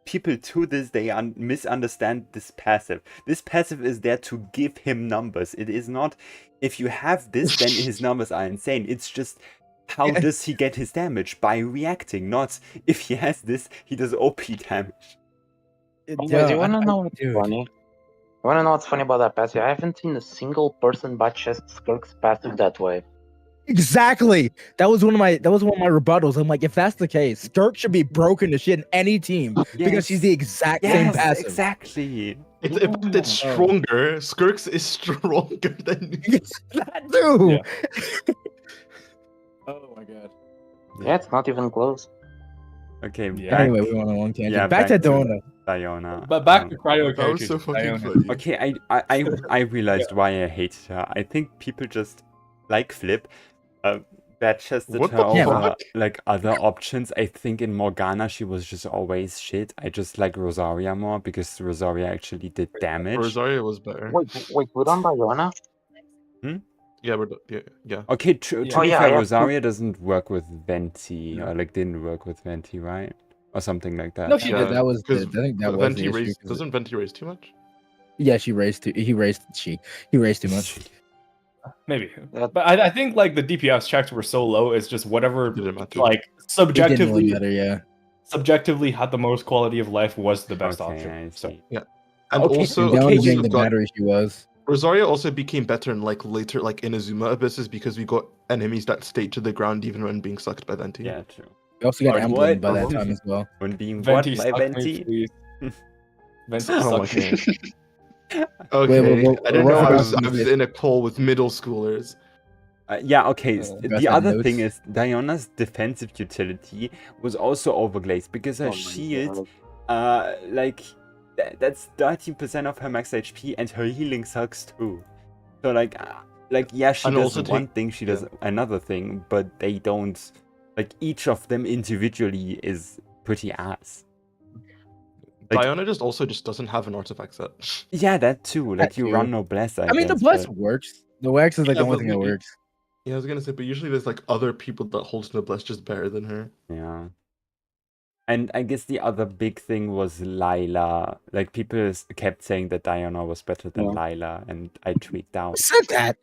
Speaker 2: People to this day misunderstand this passive. This passive is there to give him numbers. It is not, if you have this, then his numbers are insane. It's just, how does he get his damage? By reacting, not if he has this, he does OP damage.
Speaker 8: Do you wanna know what's
Speaker 3: dude.
Speaker 8: funny? You wanna know what's funny about that passive? I haven't seen a single person bat chest Skirk's passive that way.
Speaker 3: Exactly. That was one of my rebuttals. I'm like, if that's the case, Skirk should be broken to shit in any team because she's the exact same
Speaker 2: Yes,
Speaker 3: passive.
Speaker 2: exactly.
Speaker 1: It's stronger. Skirks is stronger than.
Speaker 3: That too.
Speaker 1: Oh my god.
Speaker 8: Yeah, it's not even close.
Speaker 2: Okay,
Speaker 4: Yeah.
Speaker 3: Anyway, we went on a long tangent.
Speaker 2: Yeah,
Speaker 3: back to
Speaker 2: back to-
Speaker 3: Diona.
Speaker 2: Diona.
Speaker 4: But back to Cryo
Speaker 1: That was so fucking
Speaker 4: Diona.
Speaker 1: funny.
Speaker 2: Okay, I realized why I hated her. I think people just like Flip. Bad chested
Speaker 1: What
Speaker 2: her
Speaker 1: the
Speaker 2: over
Speaker 1: fuck?
Speaker 2: like other options. I think in Morgana she was just always shit. I just like Rosaria more because Rosaria actually did damage.
Speaker 1: Rosaria was better.
Speaker 8: Wait, put on Diona?
Speaker 1: Yeah, yeah.
Speaker 2: Okay, to
Speaker 4: Yeah.
Speaker 2: be
Speaker 8: Oh, yeah,
Speaker 2: fair,
Speaker 8: yeah.
Speaker 2: Rosaria doesn't work with Venti, or like didn't work with Venti, right? Or something like that.
Speaker 4: No, she
Speaker 1: Yeah,
Speaker 3: that was the, I
Speaker 1: 'cause
Speaker 3: think that was
Speaker 1: Venti
Speaker 3: the issue.
Speaker 1: raised,
Speaker 3: 'Cause
Speaker 1: doesn't Venti raise too much?
Speaker 3: yeah, he raised too much.
Speaker 4: Maybe.
Speaker 8: That-
Speaker 4: But I think like the DPS checks were so low, it's just whatever
Speaker 1: Didn't matter.
Speaker 4: like
Speaker 3: It didn't
Speaker 4: subjectively
Speaker 3: really matter, yeah.
Speaker 4: subjectively had the most quality of life was the best
Speaker 2: Okay,
Speaker 4: option.
Speaker 2: I
Speaker 4: So
Speaker 2: see.
Speaker 1: And
Speaker 4: Okay,
Speaker 1: also,
Speaker 3: Down
Speaker 4: okay,
Speaker 3: being
Speaker 1: also
Speaker 3: the
Speaker 1: got,
Speaker 3: battery she was.
Speaker 1: Rosaria also became better in like later, like Inazuma abysses because we got enemies that stayed to the ground even when being sucked by Venti.
Speaker 2: Yeah, true.
Speaker 3: We also got
Speaker 4: Like,
Speaker 3: Emblem
Speaker 2: what?
Speaker 3: by that time as well.
Speaker 2: When being
Speaker 4: Venti,
Speaker 2: what by
Speaker 4: suck me,
Speaker 2: Venti?
Speaker 4: please. Venti,
Speaker 1: Oh my
Speaker 4: suck me.
Speaker 1: Okay,
Speaker 3: wait,
Speaker 1: I didn't
Speaker 3: what
Speaker 1: know I
Speaker 3: about
Speaker 1: was
Speaker 3: this?
Speaker 1: in a call with middle schoolers.
Speaker 2: Yeah, okay.
Speaker 3: Got
Speaker 2: The
Speaker 3: that
Speaker 2: other
Speaker 3: notes.
Speaker 2: thing is Diona's defensive utility was also overglazed because her
Speaker 8: Oh my
Speaker 2: shield,
Speaker 8: God.
Speaker 2: like that's 13% of her max HP, and her healing sucks too. So like yeah, she
Speaker 1: And
Speaker 2: does
Speaker 1: also
Speaker 2: one
Speaker 1: take-
Speaker 2: thing, she does another thing, but they don't like each of them individually is pretty ass. Like-
Speaker 1: Diona just doesn't have an artifact set.
Speaker 2: Yeah, that too. Like you
Speaker 3: too.
Speaker 2: run noblesse.
Speaker 3: I mean, the
Speaker 2: guess,
Speaker 3: bless
Speaker 2: but-
Speaker 3: works. The wax is like
Speaker 1: Yeah,
Speaker 3: the only
Speaker 1: but
Speaker 3: thing that
Speaker 1: we-
Speaker 3: works.
Speaker 1: Yeah, I was gonna say, but usually there's like other people that hold noblesse just better than her.
Speaker 2: Yeah. And I guess the other big thing was Lila. Like people kept saying that Diona was better than Lila, and I tweaked out.
Speaker 3: Who said that?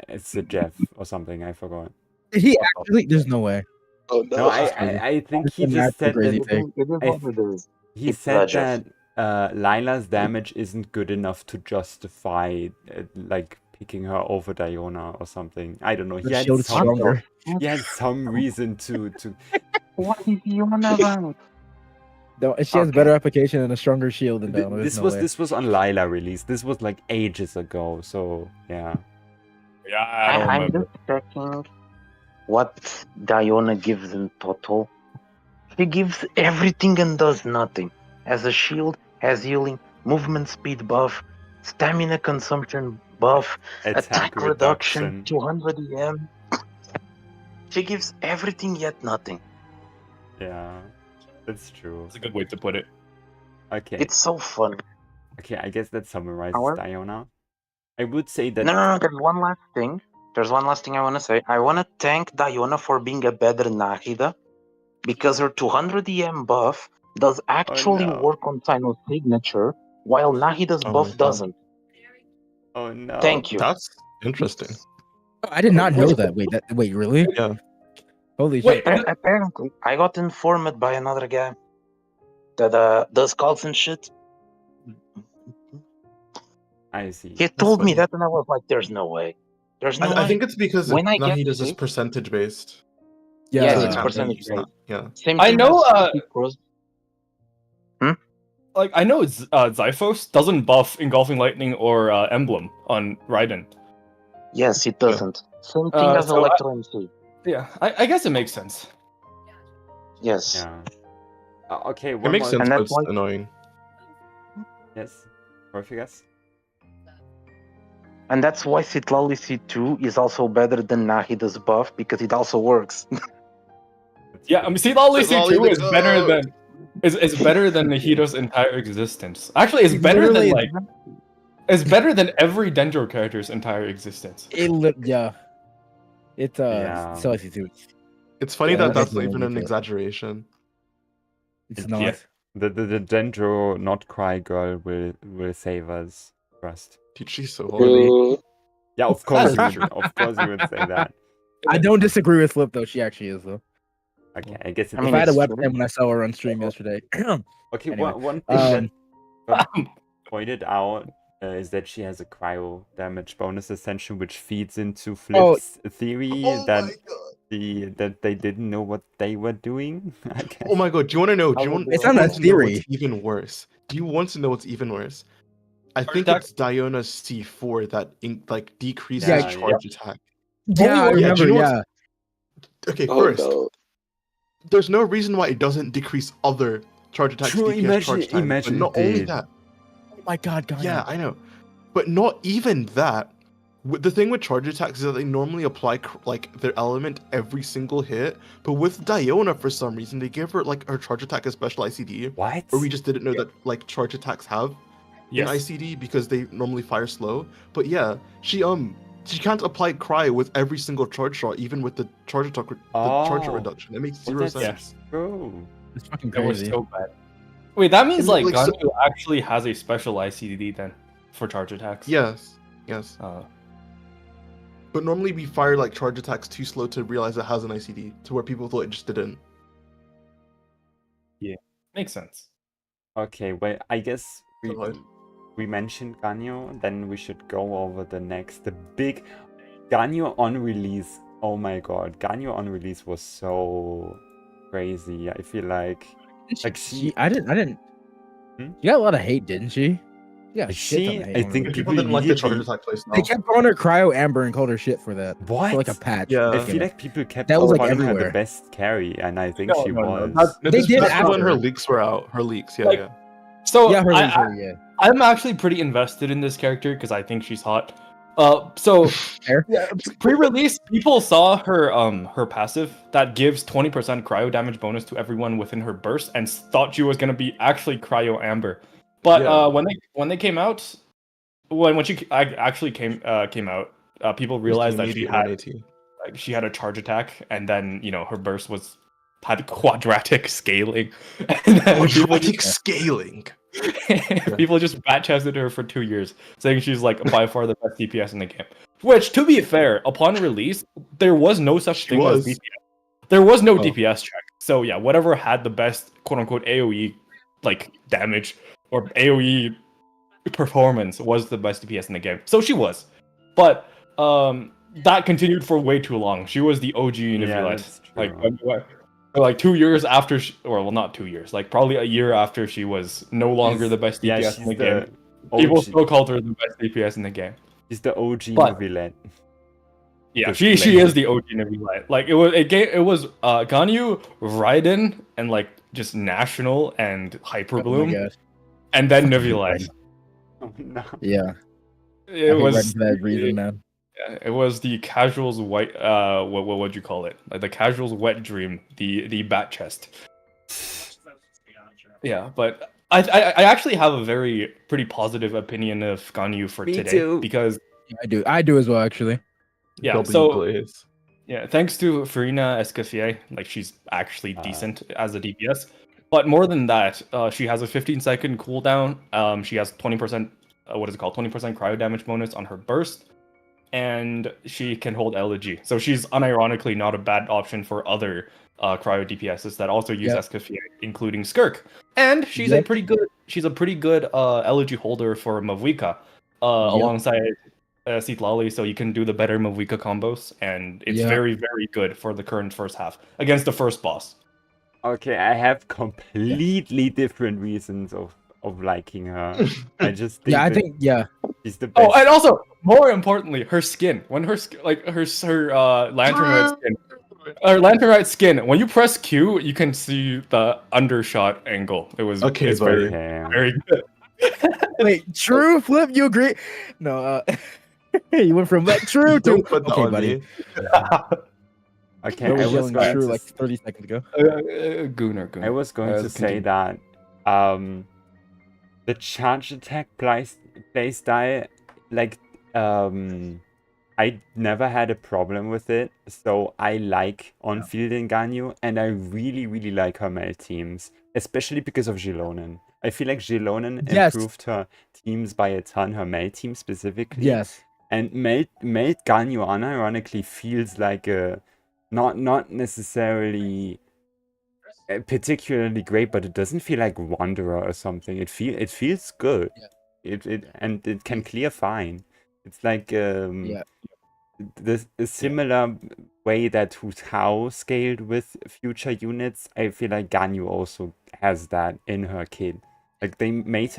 Speaker 2: It's a Jeff or something. I forgot.
Speaker 3: He actually? There's no way.
Speaker 5: Oh no.
Speaker 2: No, I think he just said
Speaker 3: crazy
Speaker 2: that.
Speaker 3: thing.
Speaker 8: It is
Speaker 2: I
Speaker 8: what it is.
Speaker 2: He
Speaker 8: It's
Speaker 2: said
Speaker 8: Jeff.
Speaker 2: that Lila's damage isn't good enough to justify like picking her over Diona or something. I don't know.
Speaker 3: The shield is stronger.
Speaker 2: He had some reason to.
Speaker 8: What is he on about?
Speaker 3: No, she has better application and a stronger shield than Diona.
Speaker 2: This was on Lila release. This was like ages ago. So yeah.
Speaker 4: Yeah, I don't
Speaker 8: I'm
Speaker 4: remember.
Speaker 8: just checking what Diona gives in total. She gives everything and does nothing. Has a shield, has healing, movement speed buff, stamina consumption buff, attack reduction, 200 EM. She gives everything yet nothing.
Speaker 2: Yeah, that's true.
Speaker 4: That's a good way to put it.
Speaker 2: Okay.
Speaker 8: It's so fun.
Speaker 2: Okay, I guess that summarizes
Speaker 8: However-
Speaker 2: Diona. I would say that.
Speaker 8: No, there's one last thing. There's one last thing I want to say. I want to thank Diona for being a better Nahida, because her 200 EM buff does actually
Speaker 2: no.
Speaker 8: work on Sino's signature, while Nahida's
Speaker 1: Oh my
Speaker 8: buff
Speaker 1: God.
Speaker 8: doesn't.
Speaker 2: Oh no.
Speaker 8: Thank you.
Speaker 1: That's interesting.
Speaker 3: Oh, I did not know that. Wait, really?
Speaker 1: Yeah.
Speaker 3: Holy
Speaker 4: Wait,
Speaker 3: shit!
Speaker 8: Apparently, I got informed by another guy that does calls and shit.
Speaker 2: I see.
Speaker 8: He told me
Speaker 1: funny.
Speaker 8: that, and I was like, "There's no way. There's no way."
Speaker 1: I think it's because
Speaker 8: When I get
Speaker 1: Nahida's is
Speaker 8: sick-
Speaker 1: percentage based.
Speaker 3: Yeah,
Speaker 8: Yes,
Speaker 1: So
Speaker 8: it's
Speaker 1: it
Speaker 8: percentage
Speaker 1: happens, not- Yeah.
Speaker 8: Same
Speaker 4: I
Speaker 8: thing
Speaker 4: know,
Speaker 8: as Sucrose.
Speaker 4: Like I know Zyphos doesn't buff Engulfing Lightning or Emblem on Raiden.
Speaker 8: Yes, it doesn't. Same thing as
Speaker 4: so I-
Speaker 8: Electro MC.
Speaker 4: Yeah, I guess it makes sense.
Speaker 8: Yes.
Speaker 2: Yeah. Okay.
Speaker 1: It
Speaker 2: One
Speaker 1: makes
Speaker 2: more-
Speaker 1: sense,
Speaker 8: And
Speaker 1: but
Speaker 8: that's
Speaker 1: it's
Speaker 8: why-
Speaker 1: annoying.
Speaker 2: Yes. Roulfigas?
Speaker 8: And that's why Citlali C2 is also better than Nahida's buff, because it also works.
Speaker 4: Yeah, I mean, see, Lolly
Speaker 1: Lolly
Speaker 4: C2 is
Speaker 1: the
Speaker 4: better
Speaker 1: goat.
Speaker 4: than is better than Nahido's entire existence. Actually, it's better than
Speaker 3: Literally-
Speaker 4: like it's better than every Dendro character's entire existence.
Speaker 3: Yeah. It's
Speaker 2: Yeah.
Speaker 3: so easy too.
Speaker 1: It's funny
Speaker 3: Yeah,
Speaker 1: that
Speaker 3: that
Speaker 1: that's
Speaker 3: makes me
Speaker 1: even
Speaker 3: wanna
Speaker 1: an
Speaker 3: do it.
Speaker 1: exaggeration.
Speaker 3: It's
Speaker 2: Yeah.
Speaker 3: not.
Speaker 2: The Dendro not cry girl will save us trust.
Speaker 1: Dude, she's so horny.
Speaker 5: Ooh.
Speaker 2: Yeah, of course you
Speaker 3: That's
Speaker 2: would. Of course you would say that.
Speaker 3: I don't disagree with Flip though. She actually is though.
Speaker 2: Okay, I guess.
Speaker 8: I
Speaker 2: It's
Speaker 8: mean,
Speaker 3: If I had a
Speaker 8: it's
Speaker 3: webcam when I saw her on stream yesterday.
Speaker 2: okay.
Speaker 3: anyway,
Speaker 2: One thing
Speaker 3: um,
Speaker 2: that got pointed out is that she has a cryo damage bonus ascension, which feeds into Flip's theory that that they didn't know what they were doing. I guess.
Speaker 1: Oh my god, do you want to know? Do you want,
Speaker 3: It's
Speaker 1: do you
Speaker 3: not a
Speaker 1: want to know
Speaker 3: theory.
Speaker 1: what's even worse? Do you want to know what's even worse? I
Speaker 4: Charge
Speaker 1: think
Speaker 4: attack?
Speaker 1: it's Diona's C4 that like decreases
Speaker 3: Yeah,
Speaker 1: charge attack.
Speaker 3: Yeah, I
Speaker 1: yeah, do
Speaker 3: remember.
Speaker 1: you know
Speaker 3: Yeah,
Speaker 1: Okay,
Speaker 5: Oh
Speaker 1: first,
Speaker 5: no.
Speaker 1: there's no reason why it doesn't decrease other charge attacks.
Speaker 2: True,
Speaker 1: DPS charge time,
Speaker 2: imagine
Speaker 1: but not
Speaker 2: it
Speaker 1: only
Speaker 2: did.
Speaker 1: that.
Speaker 3: Oh my god, Ganyu.
Speaker 1: Yeah, I know, but not even that. The thing with charge attacks is that they normally apply like their element every single hit, but with Diona for some reason they give her like her charge attack a special ICD,
Speaker 2: What?
Speaker 1: or we just didn't know that like charge attacks have
Speaker 4: Yes.
Speaker 1: an ICD because they normally fire slow. But yeah, she can't apply Cryo with every single charge shot, even with the charge attack, the charge
Speaker 2: Oh.
Speaker 1: reduction. It makes
Speaker 2: Well,
Speaker 1: zero
Speaker 2: that's
Speaker 1: sense.
Speaker 2: true.
Speaker 3: It's fucking
Speaker 4: That was
Speaker 3: crazy.
Speaker 4: so bad. Wait, that means
Speaker 1: And,
Speaker 4: like,
Speaker 1: like, so-
Speaker 4: Ganyu actually has a special ICD then for charge attacks.
Speaker 1: Yes, yes.
Speaker 2: Oh.
Speaker 1: But normally we fire like charge attacks too slow to realize it has an ICD, to where people thought it just didn't.
Speaker 4: Makes sense.
Speaker 2: Okay, well, I guess
Speaker 1: Right.
Speaker 2: we mentioned Ganyu, then we should go over the next, the big Ganyu on release. Oh my god, Ganyu on release was so crazy. I feel like like she-
Speaker 3: I didn't.
Speaker 2: Hmm?
Speaker 3: She got a lot of hate, didn't she? Yeah,
Speaker 2: she, I think
Speaker 1: People
Speaker 2: people
Speaker 1: didn't like the charge
Speaker 2: immediately-
Speaker 1: attack playstyle.
Speaker 3: they kept calling her Cryo Amber and called her shit for that.
Speaker 2: What?
Speaker 3: For like a patch.
Speaker 1: Yeah.
Speaker 2: I feel like people kept
Speaker 3: That was, like,
Speaker 2: calling her the
Speaker 3: everywhere.
Speaker 2: best carry, and I think
Speaker 4: No,
Speaker 2: she
Speaker 4: no, no,
Speaker 2: was.
Speaker 4: that's-
Speaker 1: No,
Speaker 3: They
Speaker 1: this-
Speaker 3: did
Speaker 1: that's when
Speaker 3: after.
Speaker 1: her leaks were out. Her leaks, yeah,
Speaker 4: Like-
Speaker 1: yeah.
Speaker 4: So
Speaker 3: Yeah, her
Speaker 4: I,
Speaker 3: legs were, yeah.
Speaker 4: I'm actually pretty invested in this character because I think she's hot. So
Speaker 3: Fair.
Speaker 4: yeah, pre-release, people saw her passive that gives 20% cryo damage bonus to everyone within her burst, and thought she was gonna be actually Cryo Amber. But
Speaker 1: Yeah.
Speaker 4: when they came out, when she actually came out, people realized that she had a charge attack, and then her burst had quadratic scaling. And then
Speaker 1: Quadratic scaling.
Speaker 4: people just bat-chested her for 2 years, saying she's like by far the best DPS in the game. Which, to be fair, upon release, there was no such thing as DPS. There was no DPS check. So yeah, whatever had the best quote-unquote AoE like damage or AoE performance was the best DPS in the game. So she was. But that continued for way too long. She was the OG Nivellette. Like 2 years after, not 2 years, like probably a year after she was no longer the best DPS in the game. People still called her the best DPS in the game.
Speaker 2: She's the OG Nivellette.
Speaker 4: Yeah, she is the OG Nivellette. Like it was Ganyu, Raiden, and like just National and Hyper Bloom, and then Nivellette.
Speaker 2: Oh, no.
Speaker 3: Yeah.
Speaker 4: It was
Speaker 3: for that reason, man.
Speaker 4: Yeah, it was the casual's white. What would you call it? Like the casual's wet dream, the bat chest. Yeah, but I actually have a pretty positive opinion of Ganyu for today
Speaker 2: too.
Speaker 4: because
Speaker 3: I do as well, actually.
Speaker 4: Yeah, thanks to Farina Escoffier, like she's actually decent as a DPS. But more than that, she has a 15-second cooldown. She has 20%. 20% cryo damage bonus on her burst. And she can hold elegy, so she's unironically not a bad option for other cryo DPSs that also use Escoffier, including Skirk. And she's a pretty good elegy holder for Mavuika, alongside Citlali, so you can do the better Mavuika combos, and it's very, very good for the current first half against the first boss.
Speaker 2: Okay, I have completely different reasons of liking her. I just think she's the best.
Speaker 4: Oh, and also, more importantly, her skin. When her Lanternite skin, Lanternite skin. When you press Q, you can see the undershot angle. It was very, very good.
Speaker 3: Wait, true flip? You agree? No, you went from true to okay, buddy.
Speaker 2: Okay, I was going
Speaker 3: true like 30 seconds ago.
Speaker 4: Gooner.
Speaker 2: I was going to say that the charge attack playstyle, like I never had a problem with it, so I like on-fielding Ganyu, and I really, really like her male teams, especially because of Xilonen. I feel like Xilonen improved her teams by a ton, her male team specifically.
Speaker 3: Yes.
Speaker 2: And male Ganyu unironically feels like a not necessarily particularly great, but it doesn't feel like Wanderer or something. It feels good. Yeah. It can clear fine. It's like a similar way that Hu Tao scaled with future units. I feel like Ganyu also has that in her kit. Like they made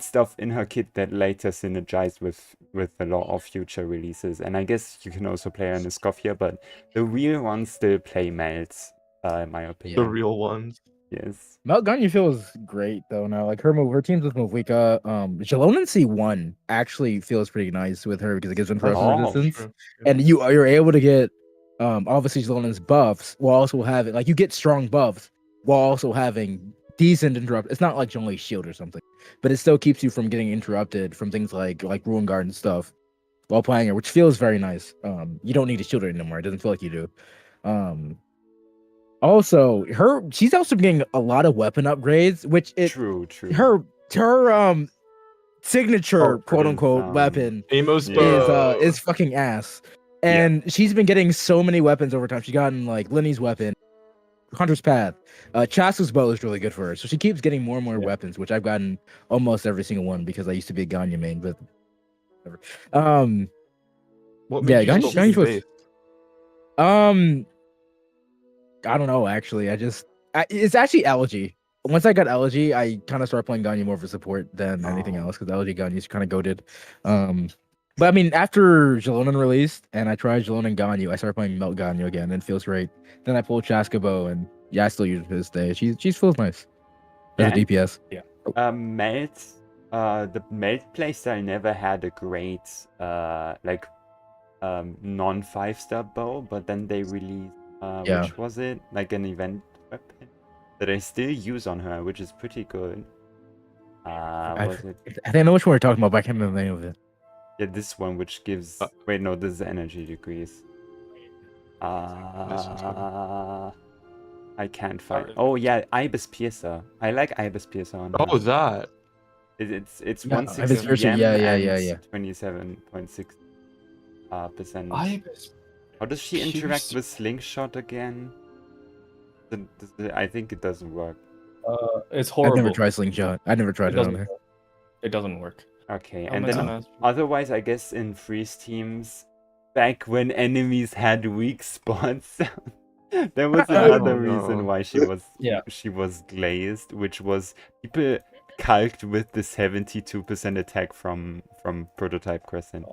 Speaker 2: stuff in her kit that later synergized with a lot of future releases. And I guess you can also play her in Escoffier, but the real ones still play Melts, in my opinion.
Speaker 1: The real ones.
Speaker 2: Yes.
Speaker 3: Melt Ganyu feels great though now. Like her teams with Mavuika, Xilonen C1 actually feels pretty nice with her because it gives them resistance. True. And you're able to get obviously Xilonen's buffs while also having like you get strong buffs while also having decent interrupt. It's not like Zhongli shield or something, but it still keeps you from getting interrupted from things like Ruin Guard and stuff while playing her, which feels very nice. You don't need to shield her anymore. It doesn't feel like you do. Also, she's also getting a lot of weapon upgrades, which
Speaker 2: true.
Speaker 3: Her signature quote unquote weapon is fucking ass. And she's been getting so many weapons over time. She's gotten like Lenny's weapon, Hunter's Path. Chasu's bow is really good for her. So she keeps getting more and more weapons, which I've gotten almost every single one because I used to be a Ganyu main, but whatever. Ganyu was I don't know, actually. It's actually Elegy. Once I got Elegy, I kind of started playing Ganyu more for support than anything else, because Elegy Ganyu's kind of goated. But I mean, after Xilonen released, and I tried Xilonen Ganyu, I started playing Melt Ganyu again, and it feels great. Then I pulled Chaskabo, and I still use it to this day. She feels nice as a DPS.
Speaker 2: Melt the melt playstyle never had a great non 5-star bow, but then they released
Speaker 3: Yeah.
Speaker 2: which was it? Like an event weapon that I still use on her, which is pretty good. Was it?
Speaker 3: I think I know which one we're talking about, but I can't remember the name of it.
Speaker 2: Yeah, this one which gives. Wait, no, this is energy degrees. I can't find. Oh yeah, Ibis Piercer. I like Ibis Piercer on her.
Speaker 1: Oh, that.
Speaker 2: It's
Speaker 3: Yeah,
Speaker 2: 160
Speaker 3: Ibis Piercer, yeah.
Speaker 2: 27.6% percent.
Speaker 4: Ibis
Speaker 2: How does she interact
Speaker 4: Piercer.
Speaker 2: with Slingshot again? I think it doesn't work.
Speaker 4: It's
Speaker 3: I've
Speaker 4: horrible.
Speaker 3: never tried Slingshot. I never tried it on there.
Speaker 4: It doesn't work.
Speaker 2: Okay, and
Speaker 4: Elements
Speaker 2: then
Speaker 4: and
Speaker 2: otherwise, I guess in freeze teams, back when enemies had weak spots, there was another reason why she was glazed, which was people calced with the 72% attack from prototype Crescent.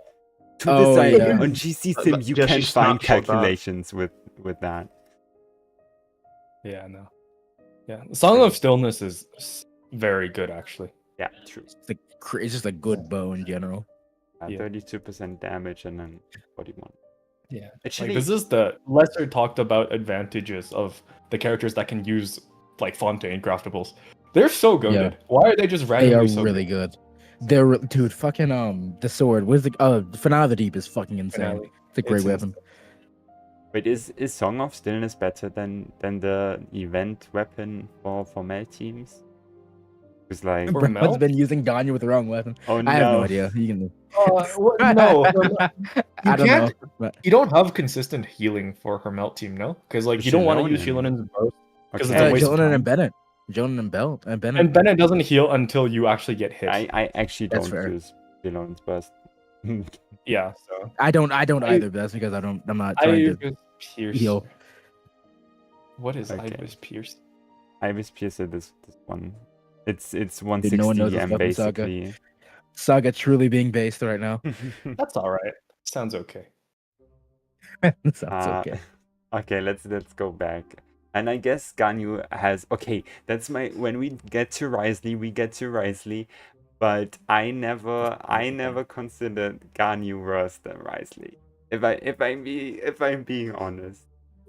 Speaker 2: To
Speaker 3: Oh,
Speaker 2: this side,
Speaker 3: yeah.
Speaker 2: on GC Sim, you
Speaker 1: Yeah,
Speaker 2: can
Speaker 1: she
Speaker 2: find
Speaker 1: snapshot that.
Speaker 2: calculations with that.
Speaker 4: Yeah, no. Yeah, Song of Stillness is very good actually.
Speaker 2: Yeah, true.
Speaker 3: It's just a good bow in general.
Speaker 4: Yeah.
Speaker 2: 32% damage and then 41.
Speaker 4: Yeah.
Speaker 2: Actually,
Speaker 4: Like this is the lesser talked about advantages of the characters that can use like Fontaine craftables. They're so good.
Speaker 3: Yeah.
Speaker 4: Why are they just
Speaker 3: They
Speaker 4: randomly
Speaker 3: are
Speaker 4: so
Speaker 3: really
Speaker 4: good?
Speaker 3: good. Dude, fucking the sword. What is the Finale of the Deep is fucking insane.
Speaker 4: Finale.
Speaker 3: It's a great
Speaker 4: It's
Speaker 3: weapon.
Speaker 2: wait, is Song of Stillness better than the event weapon for melt teams? It's like,
Speaker 4: For
Speaker 3: Brown's
Speaker 4: melt?
Speaker 3: been using Ganyu with the wrong weapon.
Speaker 2: oh no.
Speaker 3: I have no idea. You can.
Speaker 4: No,
Speaker 3: I don't know.
Speaker 4: can't-
Speaker 3: But
Speaker 4: you don't have consistent healing for her melt team, no? Because like you don't want to use
Speaker 2: Shilonen.
Speaker 4: Shilonin's burst. Because
Speaker 2: Okay.
Speaker 4: it's a waste of
Speaker 3: Jonan
Speaker 4: time.
Speaker 3: and Bennett. Jonan and Belt and Bennett.
Speaker 4: And Bennett doesn't heal until you actually get hit.
Speaker 2: I actually
Speaker 3: That's
Speaker 2: don't
Speaker 3: fair.
Speaker 2: use Dylan's burst.
Speaker 4: Yeah, so
Speaker 3: I don't
Speaker 4: I-
Speaker 3: either. But that's because I'm not
Speaker 4: I
Speaker 3: trying
Speaker 4: use
Speaker 3: to
Speaker 4: Pierce.
Speaker 3: heal.
Speaker 4: What is
Speaker 2: Okay.
Speaker 4: Ibis Pierce?
Speaker 2: Ibis Piercer this one. It's
Speaker 3: Dude, no one knows
Speaker 2: 160
Speaker 3: this
Speaker 2: and
Speaker 3: weapon, Saga.
Speaker 2: basically.
Speaker 3: Saga truly being based right now.
Speaker 4: That's all right. Sounds okay.
Speaker 3: Sounds
Speaker 2: Uh,
Speaker 3: okay.
Speaker 2: Okay, let's go back. And I guess Ganyu has okay, that's my when we get to Wriothesley, we get to Wriothesley, but I never considered Ganyu worse than Wriothesley. If I'm being honest.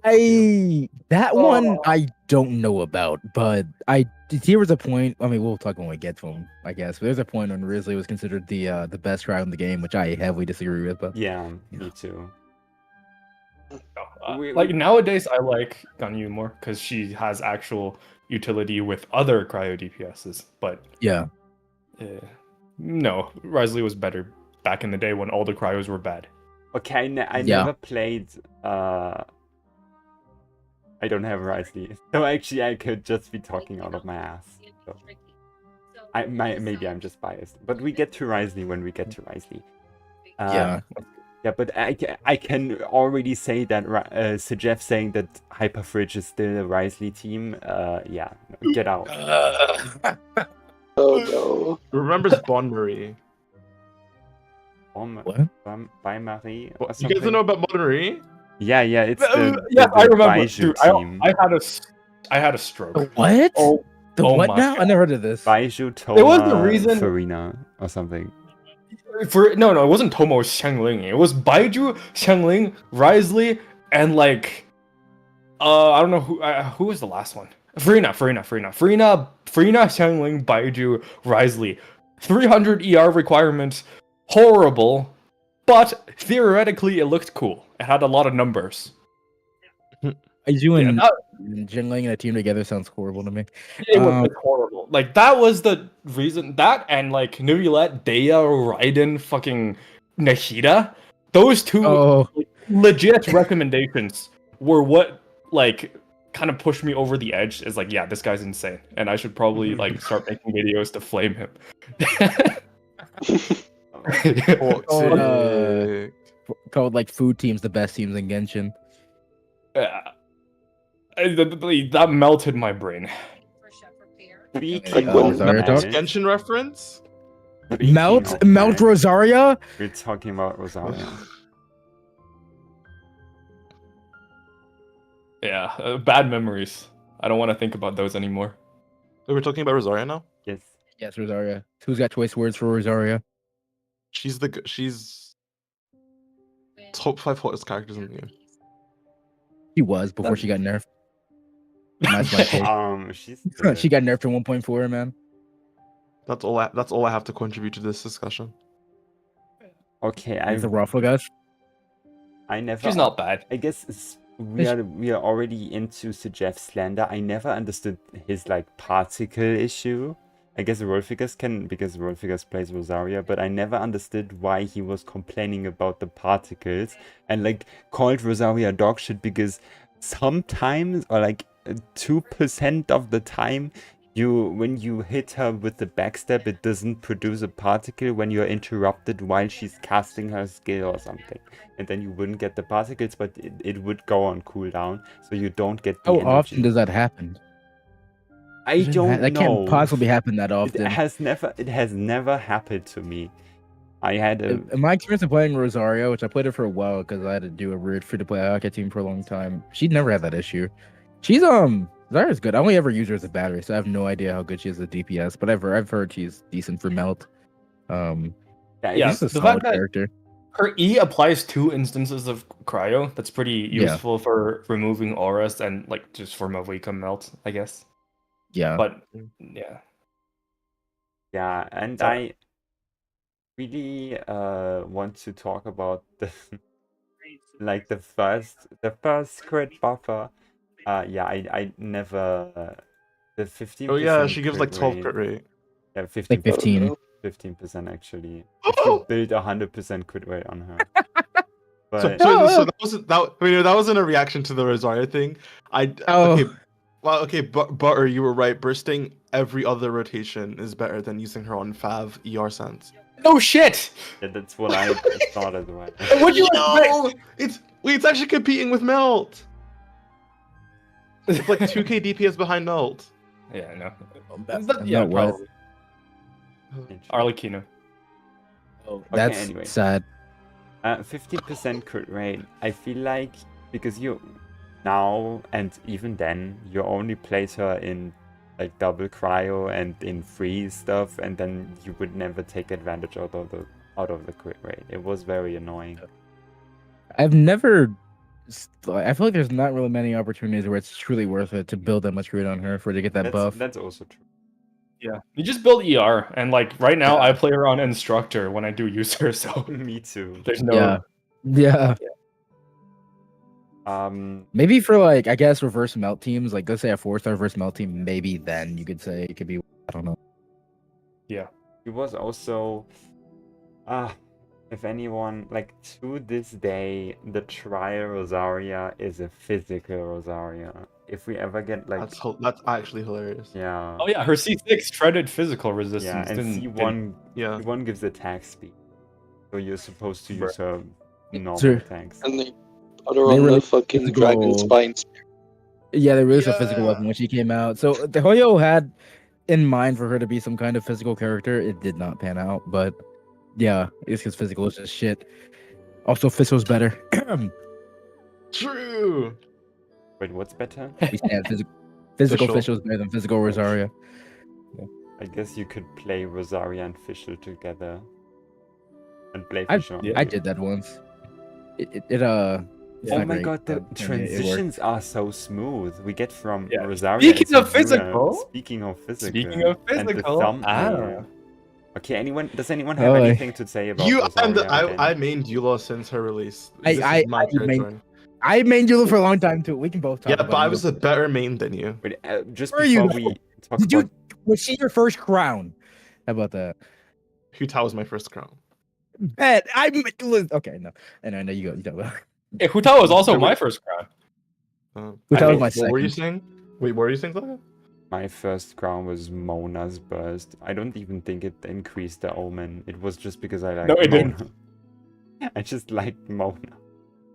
Speaker 3: That one I don't know about, but there was a point. I mean, we'll talk when we get to him, I guess. But there's a point when Wriothesley was considered the best crowd in the game, which I heavily disagree with. But
Speaker 2: Yeah, me too. We-
Speaker 4: Like nowadays, I like Ganyu more because she has actual utility with other cryo DPSs. But
Speaker 3: yeah,
Speaker 4: no, Wriothesley was better back in the day when all the cryos were bad.
Speaker 2: Okay, I
Speaker 3: Yeah.
Speaker 2: never played I don't have Wriothesley. So actually I could just be talking out of my ass. So. Maybe I'm just biased. But we get to Wriothesley when we get to Wriothesley.
Speaker 3: yeah.
Speaker 2: Yeah, but I can already say that Jeff saying that Hyperfridge is still a Wriothesley team. Yeah, get out.
Speaker 5: Oh no.
Speaker 1: Remembers Bon Marie.
Speaker 3: What?
Speaker 2: By Marie or
Speaker 1: You guys
Speaker 2: something?
Speaker 1: don't know about Bon Marie?
Speaker 2: Yeah, it's the,
Speaker 4: Yeah,
Speaker 2: the
Speaker 4: I remember.
Speaker 2: Baiju
Speaker 4: Dude,
Speaker 2: team.
Speaker 4: I had a stroke.
Speaker 3: The what?
Speaker 4: Oh,
Speaker 3: The
Speaker 4: oh
Speaker 3: what
Speaker 4: my
Speaker 3: now? I never heard of this.
Speaker 2: Baiju Toma
Speaker 4: It was the reason-
Speaker 2: Farina or something.
Speaker 4: No, it wasn't Tomo Xiangling. It was Baiju, Xiangling, Wriothesley, and like, I don't know who was the last one. Farina, Xiangling, Baiju, Wriothesley. 300 ER requirements, horrible, but theoretically it looked cool. It had a lot of numbers.
Speaker 3: You and
Speaker 4: that-
Speaker 3: Jingling and a team together sounds horrible to me.
Speaker 4: It was horrible. Like that was the reason. That and like Nuvulette, Deya, Raiden, fucking Nahida. Those two
Speaker 3: Oh,
Speaker 4: legit recommendations were what like kind of pushed me over the edge. Is like, yeah, this guy's insane, and I should probably like start making videos to flame him.
Speaker 1: Toxic.
Speaker 3: called like food teams the best teams in Genshin.
Speaker 4: That melted my brain.
Speaker 2: Speaking
Speaker 3: Like,
Speaker 2: of
Speaker 3: Rosaria talk?
Speaker 2: that,
Speaker 1: Genshin reference?
Speaker 2: speaking
Speaker 3: Melt
Speaker 2: of that,
Speaker 3: Rosaria.
Speaker 2: We're talking about Rosaria.
Speaker 4: Yeah, bad memories. I don't want to think about those anymore.
Speaker 1: We're talking about Rosaria now?
Speaker 2: Yes.
Speaker 3: Yes, Rosaria. Who's got choice words for Rosaria?
Speaker 1: She's top 5 hottest characters in the game.
Speaker 3: She was before she got nerfed. That's my take.
Speaker 2: She's
Speaker 3: She got nerfed to 1.4, man.
Speaker 1: That's all I have to contribute to this discussion.
Speaker 2: okay.
Speaker 3: The Raulfigas.
Speaker 2: I never.
Speaker 4: She's not bad.
Speaker 2: I guess we are already into Sejeff's slander. I never understood his like particle issue. I guess Raulfigas can because Raulfigas plays Rosaria, but I never understood why he was complaining about the particles and like called Rosaria dog shit because sometimes or like 2% of the time when you hit her with the backstab it doesn't produce a particle when you're interrupted while she's casting her skill or something, and then you wouldn't get the particles but it would go on cooldown so you don't get the
Speaker 3: How
Speaker 2: energy.
Speaker 3: often does that happen?
Speaker 2: I don't know.
Speaker 3: That can't possibly happen that often.
Speaker 2: It has never happened to me. I had a
Speaker 3: In my experience of playing Rosario, which I played it for a while because I had to do a weird free-to-play Ayaka team for a long time. She'd never had that issue. She's Zara's good. I only ever use her as a battery, so I have no idea how good she is at DPS. But I've heard she's decent for melt.
Speaker 4: Yeah,
Speaker 3: she's a
Speaker 4: the
Speaker 3: solid
Speaker 4: fact that
Speaker 3: character.
Speaker 4: her E applies 2 instances of cryo. That's pretty useful for removing auras and like just for Mavika melt, I guess.
Speaker 3: Yeah.
Speaker 4: But yeah.
Speaker 2: Yeah, and
Speaker 4: Sorry.
Speaker 2: I really want to talk about the like the first crit buffer. Yeah, I never the 15%.
Speaker 1: Oh yeah, she gives
Speaker 2: crit
Speaker 1: like 12
Speaker 2: rate.
Speaker 1: crit rate.
Speaker 2: Yeah, 15%.
Speaker 3: Like 15.
Speaker 2: 15% actually. If you build 100% crit rate on her. But
Speaker 1: So that wasn't a reaction to the Rosaria thing. Okay, Butter, you were right. Bursting every other rotation is better than using her on Fav ER sense.
Speaker 4: No shit!
Speaker 2: yeah, that's what I thought as well.
Speaker 4: Would you
Speaker 1: No, it's actually competing with Melt. It's like 2k DPS behind Melt.
Speaker 4: Yeah, no.
Speaker 3: Yeah, what?
Speaker 4: probably. Arlecchino.
Speaker 3: That's
Speaker 2: anyway.
Speaker 3: sad.
Speaker 2: 50% crit rate. I feel like because you now and even then you only place her in like double cryo and in free stuff, and then you would never take advantage out of the crit rate. It was very annoying.
Speaker 3: I've never. I feel like there's not really many opportunities where it's truly worth it to build that much crit on her for her to get that buff.
Speaker 2: That's also true.
Speaker 4: Yeah, you just build ER, and like right now I play her on Instructor when I do use her, so
Speaker 2: Me too.
Speaker 4: there's no.
Speaker 3: Yeah. Maybe for like I guess reverse melt teams, like let's say a 4-star reverse melt team, maybe then you could say it could be. I don't know.
Speaker 4: Yeah.
Speaker 2: It was also if anyone like to this day the trial Rosaria is a physical Rosaria. If we ever get like
Speaker 1: That's actually hilarious.
Speaker 2: yeah.
Speaker 4: Oh yeah, her C6 shredded physical resistance.
Speaker 2: Yeah, and C1 gives attack speed. So you're supposed to use her normal attacks.
Speaker 5: And they put her on the fucking dragon spine.
Speaker 3: Yeah, they released a physical weapon when she came out. So the Hoyo had in mind for her to be some kind of physical character. It did not pan out, but yeah, it's because physical is just shit. Also, Fisso's better.
Speaker 1: True.
Speaker 2: Wait, what's better?
Speaker 3: Physical Fisho is better than physical Rosaria.
Speaker 2: I guess you could play Rosaria and Fischl together. And play
Speaker 3: I
Speaker 2: Fischl.
Speaker 3: did that once.
Speaker 2: Oh my god, the transitions are so smooth. We get from Rosaria.
Speaker 4: Speaking of physical.
Speaker 2: Speaking of physical.
Speaker 4: Speaking of
Speaker 2: And the
Speaker 4: physical.
Speaker 2: thumbnail. Okay, does anyone have anything to say about Rosaria?
Speaker 1: I mained Eula since her release.
Speaker 3: I mained Eula for a long time too. We can both talk about
Speaker 1: but I
Speaker 3: Eula.
Speaker 1: was a better main than you.
Speaker 2: Wait, just
Speaker 3: Were
Speaker 2: before
Speaker 3: you?
Speaker 2: we talk about...
Speaker 3: Was she your first crown? How about that?
Speaker 1: Hu-Tao was my first crown.
Speaker 3: Bet okay, no. And I know you go. You don't.
Speaker 4: Yeah, Hu-Tao was also my first crown.
Speaker 3: Hu-Tao was my
Speaker 1: What
Speaker 3: second.
Speaker 1: were you saying? Wait, what were you saying, Zaka?
Speaker 2: My first crown was Mona's burst. I don't even think it increased the omen. It was just because I like
Speaker 4: No, it
Speaker 2: Mona.
Speaker 4: didn't.
Speaker 2: I just liked Mona.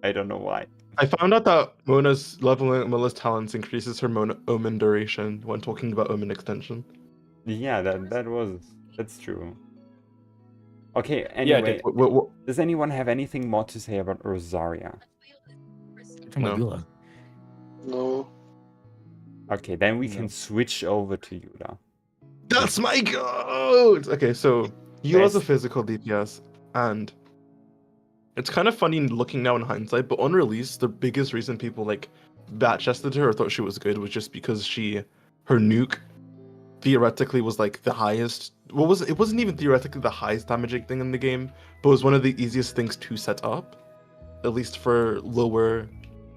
Speaker 2: I don't know why.
Speaker 1: I found out that Mona's leveling Milla's talents increases her omen duration when talking about omen extension.
Speaker 2: Yeah, that's true. Okay, anyway, does anyone have anything more to say about Rosaria?
Speaker 1: No.
Speaker 5: No.
Speaker 2: Okay, then we can switch over to Eula.
Speaker 1: That's my goat! Okay, so Eula's a physical DPS, and it's kind of funny looking now in hindsight, but on release, the biggest reason people like bat-chested her or thought she was good was just because her nuke theoretically was like the highest. It wasn't even theoretically the highest damaging thing in the game, but it was one of the easiest things to set up, at least for lower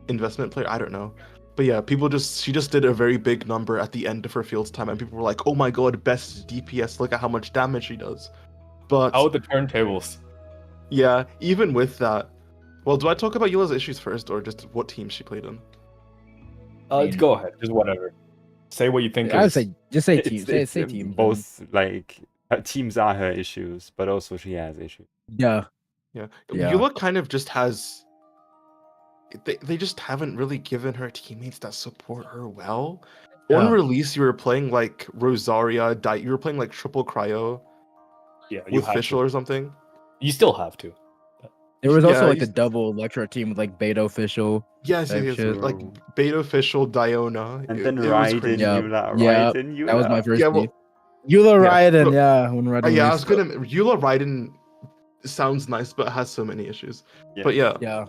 Speaker 1: investment player. I don't know. But yeah, she just did a very big number at the end of her field's time, and people were like, "Oh my god, best DPS! Look at how much damage she does." But
Speaker 4: How the turntables?
Speaker 1: yeah, even with that, well, do I talk about Eula's issues first, or just what team she played in?
Speaker 4: Go ahead, just whatever. Say what you think.
Speaker 3: I would
Speaker 4: is...
Speaker 3: say just say team.
Speaker 2: It's
Speaker 3: Say team.
Speaker 2: both like her teams are her issues, but also she has issues.
Speaker 3: Yeah.
Speaker 1: Yeah,
Speaker 3: Yeah.
Speaker 1: Eula kind of just has. They just haven't really given her teammates that support her well. On
Speaker 3: Yeah.
Speaker 1: release, you were playing like Rosaria, you were playing like triple Cryo
Speaker 4: Yeah, you
Speaker 1: with
Speaker 4: have
Speaker 1: Fischl
Speaker 4: to.
Speaker 1: or something.
Speaker 4: You still have to.
Speaker 3: There was also
Speaker 1: Yeah,
Speaker 3: like the double Electro team with like Beto official.
Speaker 1: Yes,
Speaker 3: Type
Speaker 1: yes,
Speaker 3: shit.
Speaker 1: like Beta Fischl, Diona.
Speaker 2: And
Speaker 1: it-
Speaker 2: then
Speaker 1: it was
Speaker 2: Raiden,
Speaker 1: crazy.
Speaker 3: Yeah.
Speaker 2: Eula,
Speaker 3: Yeah,
Speaker 2: Raiden, Eula.
Speaker 3: That was my first
Speaker 1: Yeah,
Speaker 3: team.
Speaker 1: well,
Speaker 3: Eula
Speaker 1: yeah,
Speaker 3: Raiden,
Speaker 1: but-
Speaker 3: yeah, when Raiden
Speaker 1: Yeah, I was
Speaker 3: released.
Speaker 1: gonna. Eula Raiden sounds nice, but has so many issues.
Speaker 2: Yeah.
Speaker 1: But yeah,
Speaker 3: Yeah.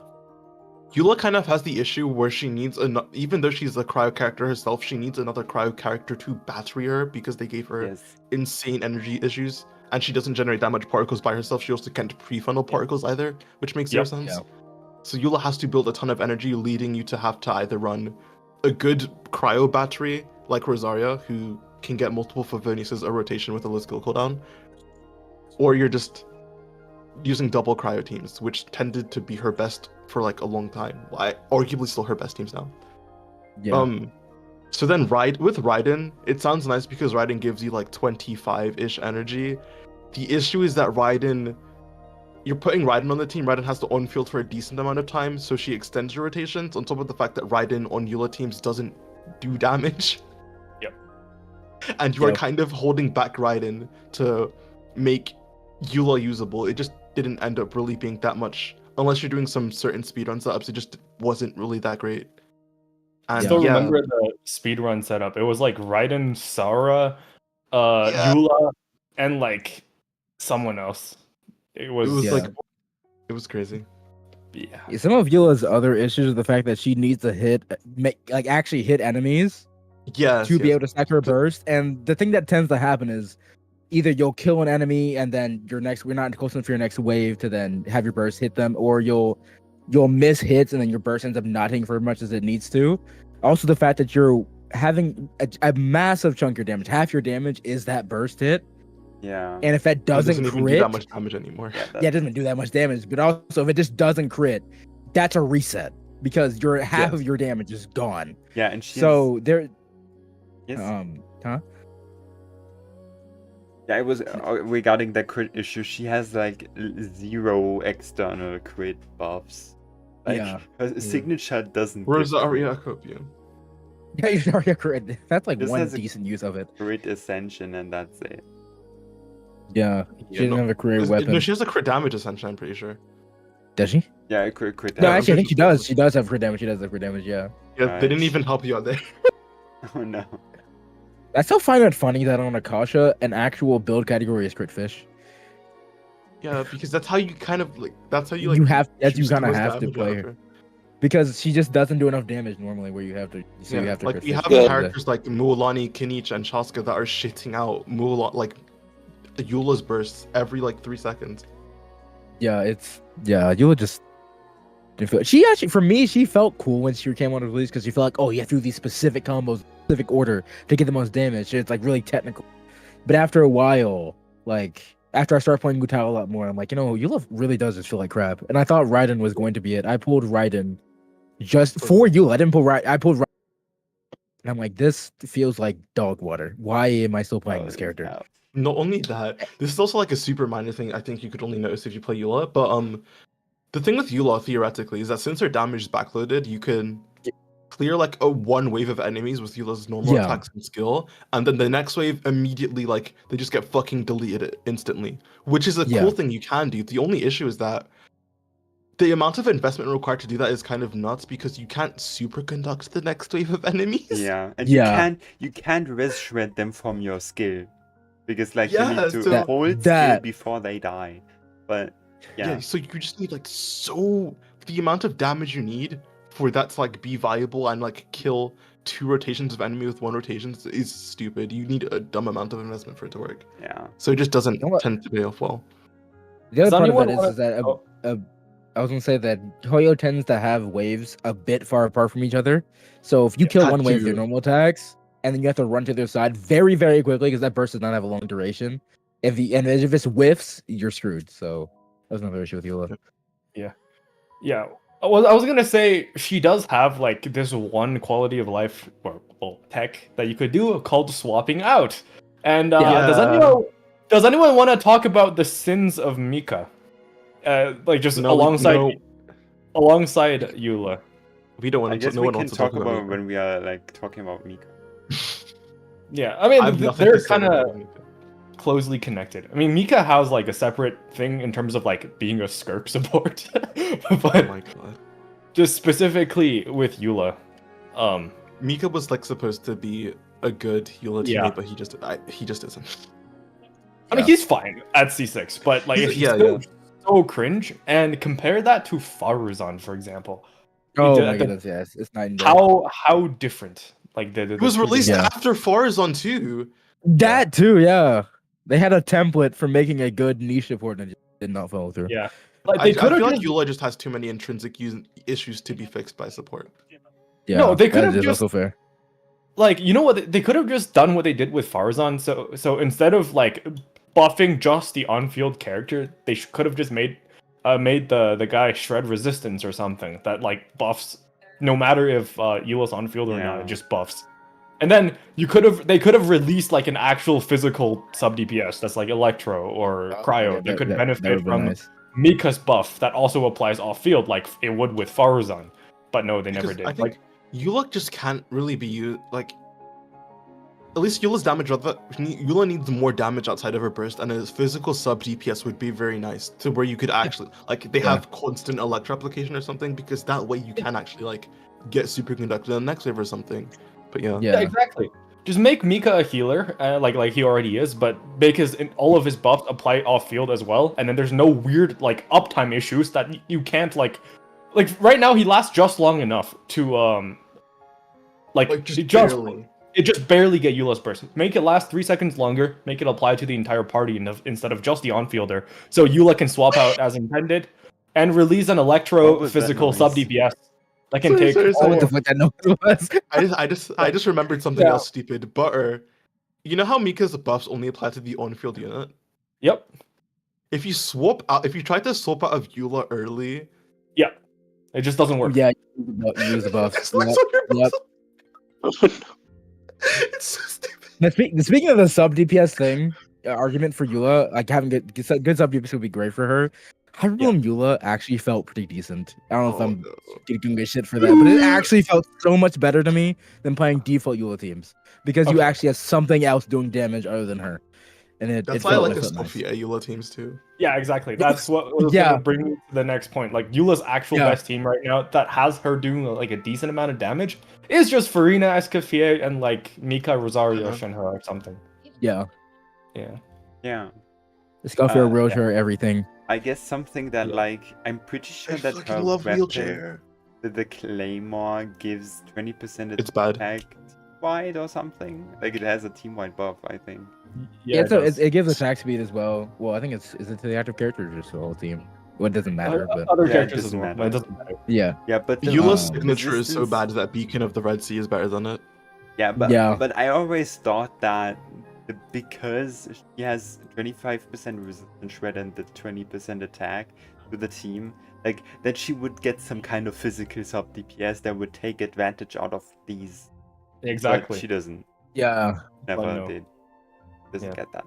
Speaker 1: Eula kind of has the issue where she needs even though she's a cryo character herself, she needs another cryo character to battery her because they gave her
Speaker 2: Yes.
Speaker 1: insane energy issues, and she doesn't generate that much particles by herself. She also can't pre-funnel particles either, which makes zero
Speaker 4: Yep.
Speaker 1: sense.
Speaker 3: Yeah.
Speaker 1: So Eula has to build a ton of energy, leading you to have to either run a good cryo battery like Rosaria, who can get multiple Favonius a rotation with a low skill cooldown, or you're just using double cryo teams, which tended to be her best for like a long time. Arguably still her best teams now.
Speaker 3: Yeah.
Speaker 1: So then with Raiden, it sounds nice because Raiden gives you like 25-ish energy. The issue is that you're putting Raiden on the team. Raiden has to on-field for a decent amount of time, so she extends your rotations, on top of the fact that Raiden on Eula teams doesn't do damage.
Speaker 4: Yep.
Speaker 1: And you are
Speaker 3: Yep.
Speaker 1: kind of holding back Raiden to make Eula usable. It just didn't end up really being that much, unless you're doing some certain speedrun setups. It just wasn't really that great.
Speaker 4: I
Speaker 1: And
Speaker 4: still
Speaker 1: yeah,
Speaker 4: remember the speedrun setup. It was like Raiden, Sara,
Speaker 1: Yeah.
Speaker 4: Eula, and like someone else. It
Speaker 1: it
Speaker 4: was,
Speaker 1: was
Speaker 3: Yeah.
Speaker 1: like, it was crazy.
Speaker 4: yeah.
Speaker 3: Some of Eula's other issues are the fact that she needs to actually hit enemies
Speaker 1: Yes,
Speaker 3: to be
Speaker 1: yes.
Speaker 3: able to stack her burst. And the thing that tends to happen is either you'll kill an enemy and then we're not close enough for your next wave to then have your burst hit them, or you'll miss hits and then your burst ends up not hitting for as much as it needs to. Also, the fact that you're having a massive chunk of your damage, half your damage is that burst hit,
Speaker 2: Yeah.
Speaker 3: and if that
Speaker 1: It
Speaker 3: doesn't
Speaker 1: even
Speaker 3: crit,
Speaker 1: do that much damage anymore.
Speaker 3: yeah, it doesn't do that much damage. But also, if it just doesn't crit, that's a reset because your half of your damage is gone.
Speaker 2: Yeah, and she
Speaker 3: So there,
Speaker 2: yes.
Speaker 3: huh?
Speaker 2: Yeah, it was regarding the crit issue. She has like 0 external crit buffs. Like
Speaker 3: Yeah.
Speaker 2: her signature doesn't give
Speaker 1: Rosaria Copium.
Speaker 3: Yeah, you already crit. That's like
Speaker 2: This
Speaker 3: one
Speaker 2: has a-
Speaker 3: decent use of it.
Speaker 2: crit ascension, and that's it.
Speaker 3: Yeah, she doesn't have a career weapon.
Speaker 1: No, she has a crit damage ascension, I'm pretty sure.
Speaker 3: Does she?
Speaker 2: Yeah, crit.
Speaker 3: No,
Speaker 1: I'm
Speaker 3: actually, I
Speaker 1: pretty
Speaker 3: think she
Speaker 1: sure
Speaker 3: does. She does have crit damage. She does have crit damage. Yeah.
Speaker 1: Yeah, they didn't
Speaker 2: Nice.
Speaker 1: even help you out there.
Speaker 2: Oh no.
Speaker 3: I still find it funny that on Akasha, an actual build category is crit fish.
Speaker 1: Yeah, because that's how you kind of like. That's how you
Speaker 3: You
Speaker 1: like.
Speaker 3: have- that's
Speaker 1: choose
Speaker 3: you kinda
Speaker 1: the most
Speaker 3: have to
Speaker 1: damage
Speaker 3: play
Speaker 1: out
Speaker 3: her.
Speaker 1: of
Speaker 3: Because she just doesn't do enough damage normally, where you have to. So you have to
Speaker 1: like
Speaker 3: crit
Speaker 1: we
Speaker 3: fish
Speaker 1: have
Speaker 3: to do
Speaker 1: characters like Mulan, Kinich, and Shaska that are shitting out Mulan like Eula's bursts every like 3 seconds.
Speaker 3: Yeah, Eula just. Didn't feel, she actually, for me, she felt cool when she came on release because she felt like, oh, you have to do these specific combos, specific order to get the most damage. It's like really technical. But after a while, like after I started playing Gutao a lot more, I'm like, Eula really does just feel like crap. And I thought Raiden was going to be it. I pulled Raiden just for Eula. I didn't pull Raiden. I pulled Raiden. And I'm like, this feels like dog water. Why am I still playing this character?
Speaker 2: Yeah.
Speaker 1: Not only that, this is also like a super minor thing I think you could only notice if you play Eula, but the thing with Eula theoretically is that since her damage is backloaded, you can clear like a one wave of enemies with Eula's normal
Speaker 3: Yeah.
Speaker 1: attacks and skill, and then the next wave immediately like they just get fucking deleted instantly, which is a
Speaker 3: Yeah.
Speaker 1: cool thing you can do. The only issue is that the amount of investment required to do that is kind of nuts because you can't superconduct the next wave of enemies.
Speaker 2: Yeah, and
Speaker 3: Yeah.
Speaker 2: you can't res shred them from your skill. because like you
Speaker 1: Yeah,
Speaker 2: need to
Speaker 1: so-
Speaker 2: hold skill
Speaker 3: that-
Speaker 2: before they die. But
Speaker 1: Yeah. So you just need like the amount of damage you need for that to like be viable and like kill 2 rotations of enemy with 1 rotation is stupid. You need a dumb amount of investment for it to work.
Speaker 2: yeah,
Speaker 1: So it just doesn't
Speaker 3: You know what?
Speaker 1: tend to pay off well.
Speaker 3: The other
Speaker 4: Does
Speaker 3: part of
Speaker 4: anyone
Speaker 3: that
Speaker 4: wanna-
Speaker 3: is that
Speaker 4: oh.
Speaker 3: I was gonna say that Hoyo tends to have waves a bit far apart from each other. So if you kill
Speaker 1: that
Speaker 3: one wave with your
Speaker 1: too.
Speaker 3: normal attacks, and then you have to run to their side very, very quickly because that burst does not have a long duration. If it's whiffs, you're screwed. So that was another issue with Eula.
Speaker 4: Yeah. I was gonna say she does have like this one quality of life or well, tech that you could do called swapping out. And
Speaker 1: Yeah.
Speaker 4: does anyone want to talk about the sins of Mika? Like just
Speaker 1: No,
Speaker 4: alongside Eula.
Speaker 1: we don't want
Speaker 2: I
Speaker 1: to.
Speaker 2: guess
Speaker 1: No
Speaker 2: we
Speaker 1: one
Speaker 2: can
Speaker 1: wants to
Speaker 2: talk
Speaker 1: talk
Speaker 2: about
Speaker 1: about
Speaker 2: when we are like talking about Mika.
Speaker 4: Yeah, I mean
Speaker 1: I have nothing
Speaker 4: they're
Speaker 1: to say
Speaker 4: kind of
Speaker 1: about Mika.
Speaker 4: closely connected. I mean Mika has like a separate thing in terms of like being a Skirk support,
Speaker 1: Oh
Speaker 4: but
Speaker 1: my god.
Speaker 4: just specifically with Eula.
Speaker 1: Mika was like supposed to be a good Eula teammate,
Speaker 4: Yeah.
Speaker 1: but he just isn't.
Speaker 4: I mean, he's fine at C6, but like,
Speaker 1: He's-
Speaker 4: he's
Speaker 1: yeah,
Speaker 4: still so cringe. And compare that to Faruzan, for example.
Speaker 3: Oh
Speaker 4: did-
Speaker 3: my
Speaker 4: the-
Speaker 3: goodness, yes, it's night and day.
Speaker 4: How different? Like the
Speaker 1: It was
Speaker 4: two
Speaker 1: released
Speaker 3: Yeah.
Speaker 1: after Farazan too.
Speaker 3: That too, yeah. They had a template for making a good niche support and it just did not follow through.
Speaker 4: Yeah. Like
Speaker 1: I
Speaker 4: they
Speaker 1: feel
Speaker 4: could have
Speaker 1: like
Speaker 4: just
Speaker 1: Eula just has too many intrinsic issues to be fixed by support.
Speaker 3: Yeah,
Speaker 4: No, they
Speaker 3: that
Speaker 4: could've
Speaker 3: is
Speaker 4: just-
Speaker 3: also fair.
Speaker 4: like you know what they could have just done what they did with Farazan. So instead of like buffing just the on-field character, they could have just made the guy shred resistance or something that like buffs no matter if Eula's on field or not,
Speaker 2: Yeah.
Speaker 4: it just buffs. And then they could have released like an actual physical sub DPS that's like Electro or Cryo
Speaker 3: Yeah,
Speaker 4: that could
Speaker 3: would've
Speaker 4: benefit
Speaker 3: been
Speaker 4: from
Speaker 3: nice.
Speaker 4: Mika's buff that also applies off field like it would with Faruzan. But no, they never
Speaker 1: Because
Speaker 4: did.
Speaker 1: I think Eula just can't really be used like. At least Eula's damage Eula needs more damage outside of her burst, and a physical sub DPS would be very nice to where you could actually like they have constant electro application or something, because that way you can actually like get superconductor in the next wave or something. But yeah.
Speaker 4: Yeah, exactly. Just make Mika a healer, like he already is, but make all of his buffs apply off field as well, and then there's no weird like uptime issues that you can't like right now he lasts just long enough to
Speaker 1: Like just
Speaker 4: it just barely get Eula's burst. Make it last 3 seconds longer. Make it apply to the entire party instead of just the on-fielder, so Eula can swap out as intended, and release an
Speaker 2: What
Speaker 4: Electro
Speaker 2: was that
Speaker 4: physical sub
Speaker 2: noise?
Speaker 4: DPS that can
Speaker 1: Sorry,
Speaker 4: take.
Speaker 1: sorry,
Speaker 3: Oh,
Speaker 1: sorry.
Speaker 3: what the fuck that noise was?
Speaker 1: I just remembered something
Speaker 4: Yeah.
Speaker 1: else stupid. Butter. You know how Mika's buffs only apply to the on-field unit?
Speaker 4: Yep.
Speaker 1: If you try to swap out of Eula early,
Speaker 4: It just doesn't work.
Speaker 3: Yeah, use the buffs.
Speaker 1: it's like
Speaker 3: Yep,
Speaker 1: so your
Speaker 3: yep.
Speaker 1: buffs- it's so stupid.
Speaker 3: Now, speaking of the sub DPS thing, argument for Eula, like having good sub DPS would be great for her. Hyrule Eula actually felt pretty decent. I don't know if
Speaker 1: Oh,
Speaker 3: I'm
Speaker 1: no.
Speaker 3: getting good shit for that, but it actually felt so much better to me than playing default Eula teams, because you
Speaker 4: Okay.
Speaker 3: actually have something else doing damage other than her, and
Speaker 1: That's why I
Speaker 3: felt-
Speaker 1: like
Speaker 3: it
Speaker 1: the
Speaker 3: felt nice.
Speaker 1: Sophia Eula teams too.
Speaker 4: Yeah, exactly. That's what was
Speaker 3: Yeah.
Speaker 4: gonna bring me to the next point. Like Eula's actual
Speaker 3: Yeah.
Speaker 4: best team right now that has her doing like a decent amount of damage is just Farina, Escoffier, and like Mika, Rosaria,
Speaker 1: Uh-huh.
Speaker 4: Shenhe or something.
Speaker 3: Yeah,
Speaker 4: Yeah.
Speaker 2: Yeah.
Speaker 3: Scofier,
Speaker 4: yeah.
Speaker 3: wheelchair, everything.
Speaker 2: I guess something that
Speaker 4: Yeah.
Speaker 2: like I'm pretty sure
Speaker 1: I
Speaker 2: that
Speaker 1: fucking
Speaker 2: her
Speaker 1: love
Speaker 2: weapon,
Speaker 1: wheelchair.
Speaker 2: the claymore gives 20%
Speaker 1: It's bad.
Speaker 2: attack wide or something. Like it has a team-wide buff, I think.
Speaker 3: Yeah, so
Speaker 4: does.
Speaker 3: it gives attack speed as well. Well, I think is it to the active character or just the whole team? Well, it doesn't matter, but
Speaker 4: Other
Speaker 2: Yeah, it
Speaker 4: characters as
Speaker 2: doesn't
Speaker 4: well.
Speaker 2: matter.
Speaker 4: But it doesn't matter.
Speaker 3: yeah.
Speaker 2: Yeah, but the
Speaker 1: Eula's
Speaker 3: um,
Speaker 1: signature is so
Speaker 2: resistance-
Speaker 1: bad that Beacon of the Red Sea is better than it.
Speaker 2: Yeah, but I always thought that because she has 25% resistance shred and the 20% attack to the team, like that she would get some kind of physical sub DPS that would take advantage out of these.
Speaker 4: Exactly.
Speaker 2: But she doesn't.
Speaker 3: Yeah.
Speaker 2: Never
Speaker 4: no.
Speaker 2: did. Doesn't
Speaker 4: Yeah.
Speaker 2: get that.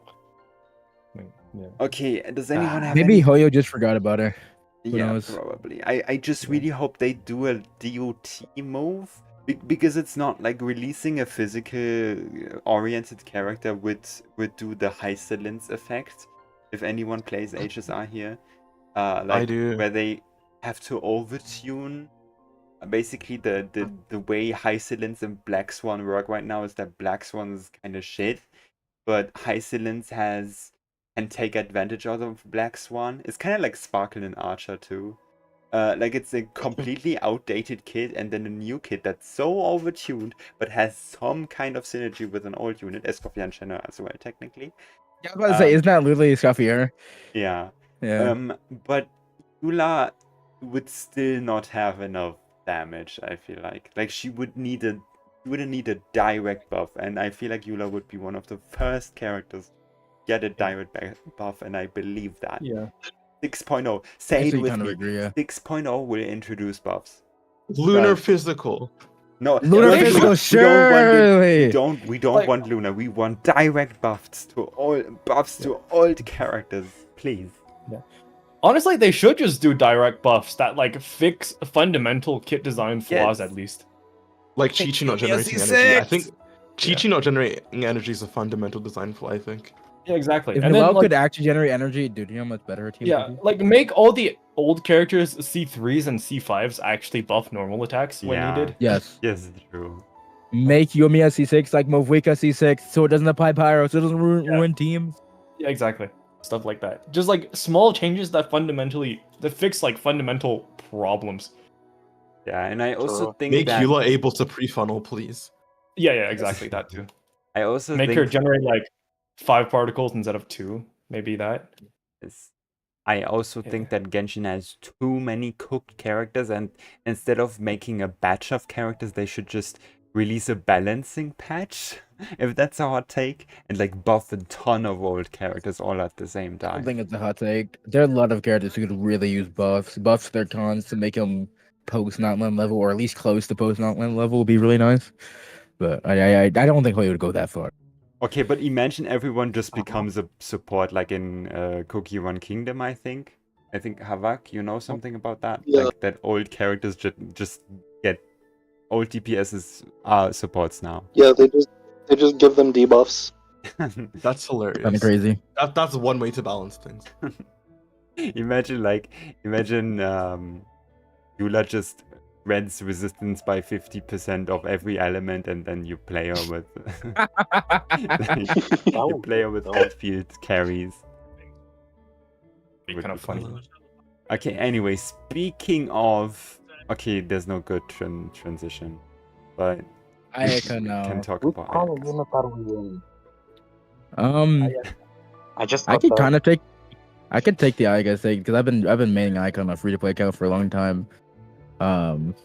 Speaker 4: Yeah.
Speaker 2: Okay, does anyone have
Speaker 3: Maybe
Speaker 2: any...
Speaker 3: Hoyo just forgot about her. Who
Speaker 2: Yeah,
Speaker 3: knows?
Speaker 2: probably. I just really hope they do a DOT move, because it's not like releasing a physical oriented character would do the high silence effect. If anyone plays HSR here, like
Speaker 1: do.
Speaker 2: where they have to overtune. Basically, the way high silence and Black Swan work right now is that Black Swan is kind of shit, but Hysilence can take advantage of Black Swan. It's kind of like Sparkle and Archer too. Like it's a completely outdated kit and then a new kit that's so overtuned but has some kind of synergy with an old unit, as Scorpion Shenhe as well, technically.
Speaker 3: Yeah, I was about to say, isn't that literally Scuffier?
Speaker 2: Yeah.
Speaker 3: Yeah.
Speaker 2: But Eula would still not have enough damage, I feel like. Like she wouldn't need a direct buff, and I feel like Eula would be one of the first characters to get a direct buff, and I believe that.
Speaker 4: Yeah.
Speaker 2: 6.0. Say it
Speaker 3: Actually,
Speaker 2: with
Speaker 3: kind of
Speaker 2: me.
Speaker 3: agree, yeah.
Speaker 2: 6.0 will introduce buffs.
Speaker 1: Lunar
Speaker 2: Right.
Speaker 1: physical.
Speaker 2: No,
Speaker 3: Lunar
Speaker 2: we-
Speaker 3: physical,
Speaker 2: we
Speaker 3: surely.
Speaker 2: don't
Speaker 4: Like-
Speaker 2: want Lunar. We want direct buffs to all characters, please.
Speaker 4: Honestly, they should just do direct buffs that like fix fundamental kit design flaws
Speaker 2: Yes.
Speaker 4: at least.
Speaker 1: Like Qiqi not generating
Speaker 3: Yes,
Speaker 1: energy. I
Speaker 3: C6!
Speaker 1: think Qiqi not generating energy is a fundamental design flaw, I think.
Speaker 4: Yeah, exactly.
Speaker 3: If
Speaker 4: And then
Speaker 3: Noelle
Speaker 4: like,
Speaker 3: could actually generate energy, dude, you know how much better her team
Speaker 4: yeah,
Speaker 3: would be?
Speaker 4: like make all the old characters C3s and C5s actually buff normal attacks when
Speaker 2: Yeah.
Speaker 4: needed.
Speaker 3: Yes.
Speaker 2: Yes, true.
Speaker 3: Make Yoimiya C6 like Movwika C6 so it doesn't apply pyro, so it doesn't ruin teams.
Speaker 4: Yeah, exactly. Stuff like that. Just like small changes that fix like fundamental problems.
Speaker 2: Yeah, and I also think
Speaker 1: Make
Speaker 2: that
Speaker 1: Eula able to pre-funnel, please.
Speaker 4: Yeah, exactly that too.
Speaker 2: I also
Speaker 4: Make
Speaker 2: think
Speaker 4: her generate like 5 particles instead of 2. Maybe that.
Speaker 2: I also think that Genshin has too many cooked characters, and instead of making a batch of characters, they should just release a balancing patch, if that's a hot take, and like buff a ton of old characters all at the same
Speaker 3: I don't
Speaker 2: time.
Speaker 3: think it's a hot take. There are a lot of characters who could really use buffs their cons to make them post Natlan level, or at least close to post Natlan level would be really nice. But I don't think he would go that far.
Speaker 2: Okay, but imagine everyone just becomes a support, like in Cookie Run Kingdom, I think. I think Havak, you know something about that?
Speaker 5: Yeah.
Speaker 2: Like that old characters just get old DPSs are supports now.
Speaker 5: Yeah, they just give them debuffs.
Speaker 1: That's hilarious.
Speaker 3: Kind of crazy.
Speaker 1: That's one way to balance things.
Speaker 2: imagine Eula just rents resistance by 50% of every element, and then you play her with you play her with outfield carries.
Speaker 4: Be
Speaker 2: Would
Speaker 4: kind of
Speaker 2: be
Speaker 4: funny.
Speaker 2: fun. Okay, anyway, speaking of there's no good transition, but
Speaker 3: Ayaka
Speaker 2: we can
Speaker 3: now.
Speaker 2: talk
Speaker 8: Which
Speaker 2: about
Speaker 8: kind of
Speaker 2: Ayaka.
Speaker 8: unit are we in? I just
Speaker 3: I
Speaker 8: got
Speaker 3: could
Speaker 8: the-
Speaker 3: kind of take. I could take the Ayaka thing because I've been maining Ayaka on a free to play account for a long time.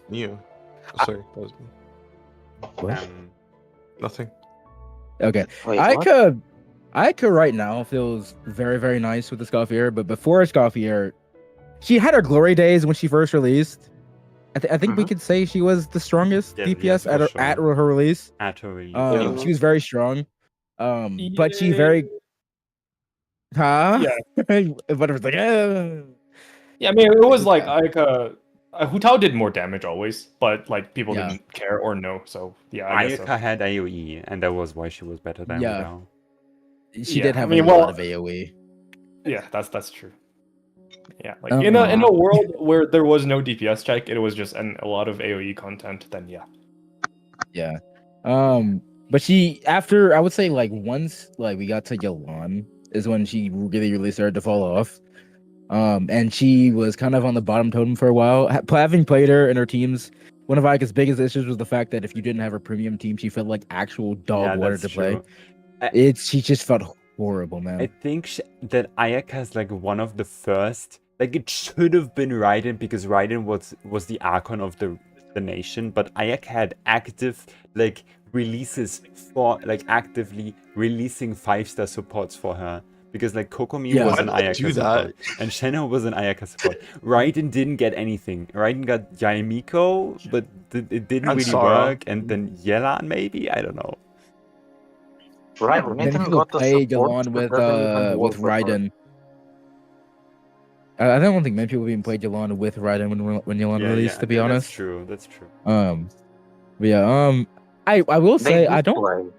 Speaker 1: You. Sorry, that was me.
Speaker 3: What?
Speaker 1: Nothing.
Speaker 3: Okay.
Speaker 8: Wait, what?
Speaker 3: Ayaka right now feels very, very nice with the Scoffier, but before Scoffier, she had her glory days when she first released. I think we could say she was the strongest
Speaker 2: Yeah,
Speaker 3: DPS
Speaker 2: yes,
Speaker 3: at
Speaker 2: for
Speaker 3: her
Speaker 2: sure.
Speaker 3: release.
Speaker 2: At her release.
Speaker 5: Yeah.
Speaker 3: She was very strong. But she very
Speaker 4: Yeah.
Speaker 3: Butterfer's like,
Speaker 4: Yeah, I mean, it was like Hu Tao did more damage always, but like people
Speaker 3: Yeah.
Speaker 4: didn't care or know. So yeah, I guess so.
Speaker 2: Ayaka had AoE, and that was why she was better than
Speaker 3: Yeah.
Speaker 2: Hu
Speaker 3: she
Speaker 4: Yeah,
Speaker 3: did
Speaker 4: I
Speaker 3: have
Speaker 4: mean,
Speaker 3: a
Speaker 4: well-
Speaker 3: lot of AoE.
Speaker 4: Yeah, that's true. Yeah, like in a world where there was no DPS check, it was just a lot of AoE content. Then yeah,
Speaker 3: Yeah. But she after I would say like once like we got to Yalan is when she really started to fall off. And she was kind of on the bottom totem for a while. Having played her in her teams, one of Ayaka's biggest issues was the fact that if you didn't have a premium team, she felt like actual dog water to play. She just felt horrible, man.
Speaker 2: I think that Ayaka is like one of the first. Like it should have been Raiden, because Raiden was the Archon of the nation, but Ayaka had active like releases for like actively releasing 5-star supports for her. Because like Kokomi
Speaker 3: Yeah.
Speaker 2: was
Speaker 1: Why
Speaker 2: an
Speaker 1: did they
Speaker 2: Ayaka
Speaker 1: do
Speaker 2: support,
Speaker 1: that?
Speaker 2: and Shenhe was an Ayaka support. Raiden didn't get anything. Raiden got Yaemiko, but it didn't
Speaker 1: And
Speaker 2: really
Speaker 1: Sara.
Speaker 2: work. And then Yelan maybe, I don't know.
Speaker 8: Right,
Speaker 3: Then
Speaker 8: Nathan
Speaker 3: people
Speaker 8: got the
Speaker 3: play
Speaker 8: support
Speaker 3: Yalan
Speaker 8: that
Speaker 3: with
Speaker 8: doesn't even work for her.
Speaker 3: Raiden. I don't think many people even played Yalan with Raiden when Yalan released, to be honest.
Speaker 2: That's true. That's true.
Speaker 3: But yeah, I will say
Speaker 8: They
Speaker 3: I
Speaker 8: do
Speaker 3: don't.
Speaker 8: play.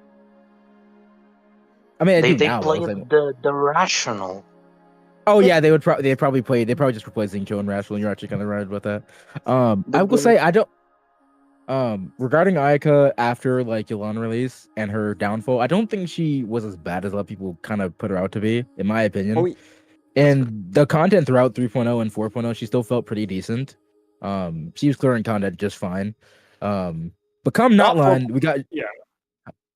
Speaker 3: I mean, I
Speaker 8: They
Speaker 3: do now.
Speaker 8: play
Speaker 3: I was like,
Speaker 8: the rational.
Speaker 3: oh yeah, they probably play. They probably just replaced Xingqiu and Rational. You're actually kind of right about that. I will say I don't. Regarding Ayaka after like Yolanda release and her downfall, I don't think she was as bad as a lot of people kind of put her out to be, in my opinion.
Speaker 2: Oh,
Speaker 3: And the content throughout 3.0 and 4.0, she still felt pretty decent. She was clearing content just fine. But come
Speaker 4: Not
Speaker 3: Natlan, we got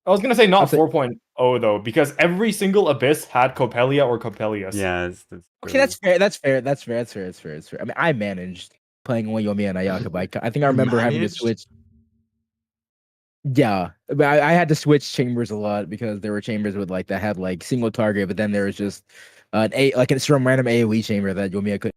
Speaker 4: I was gonna say not
Speaker 3: I'll say-
Speaker 4: 4.0 though, because every single abyss had Copelia or Copelius.
Speaker 2: yes. That's
Speaker 3: okay. That's fair. I mean, I managed playing Yomi and Ayaka, but I think I remember having to
Speaker 1: managed?
Speaker 3: switch. Yeah, but I had to switch chambers a lot because there were chambers with like that had like single target, but then there was just some random AOE chamber that Yomi could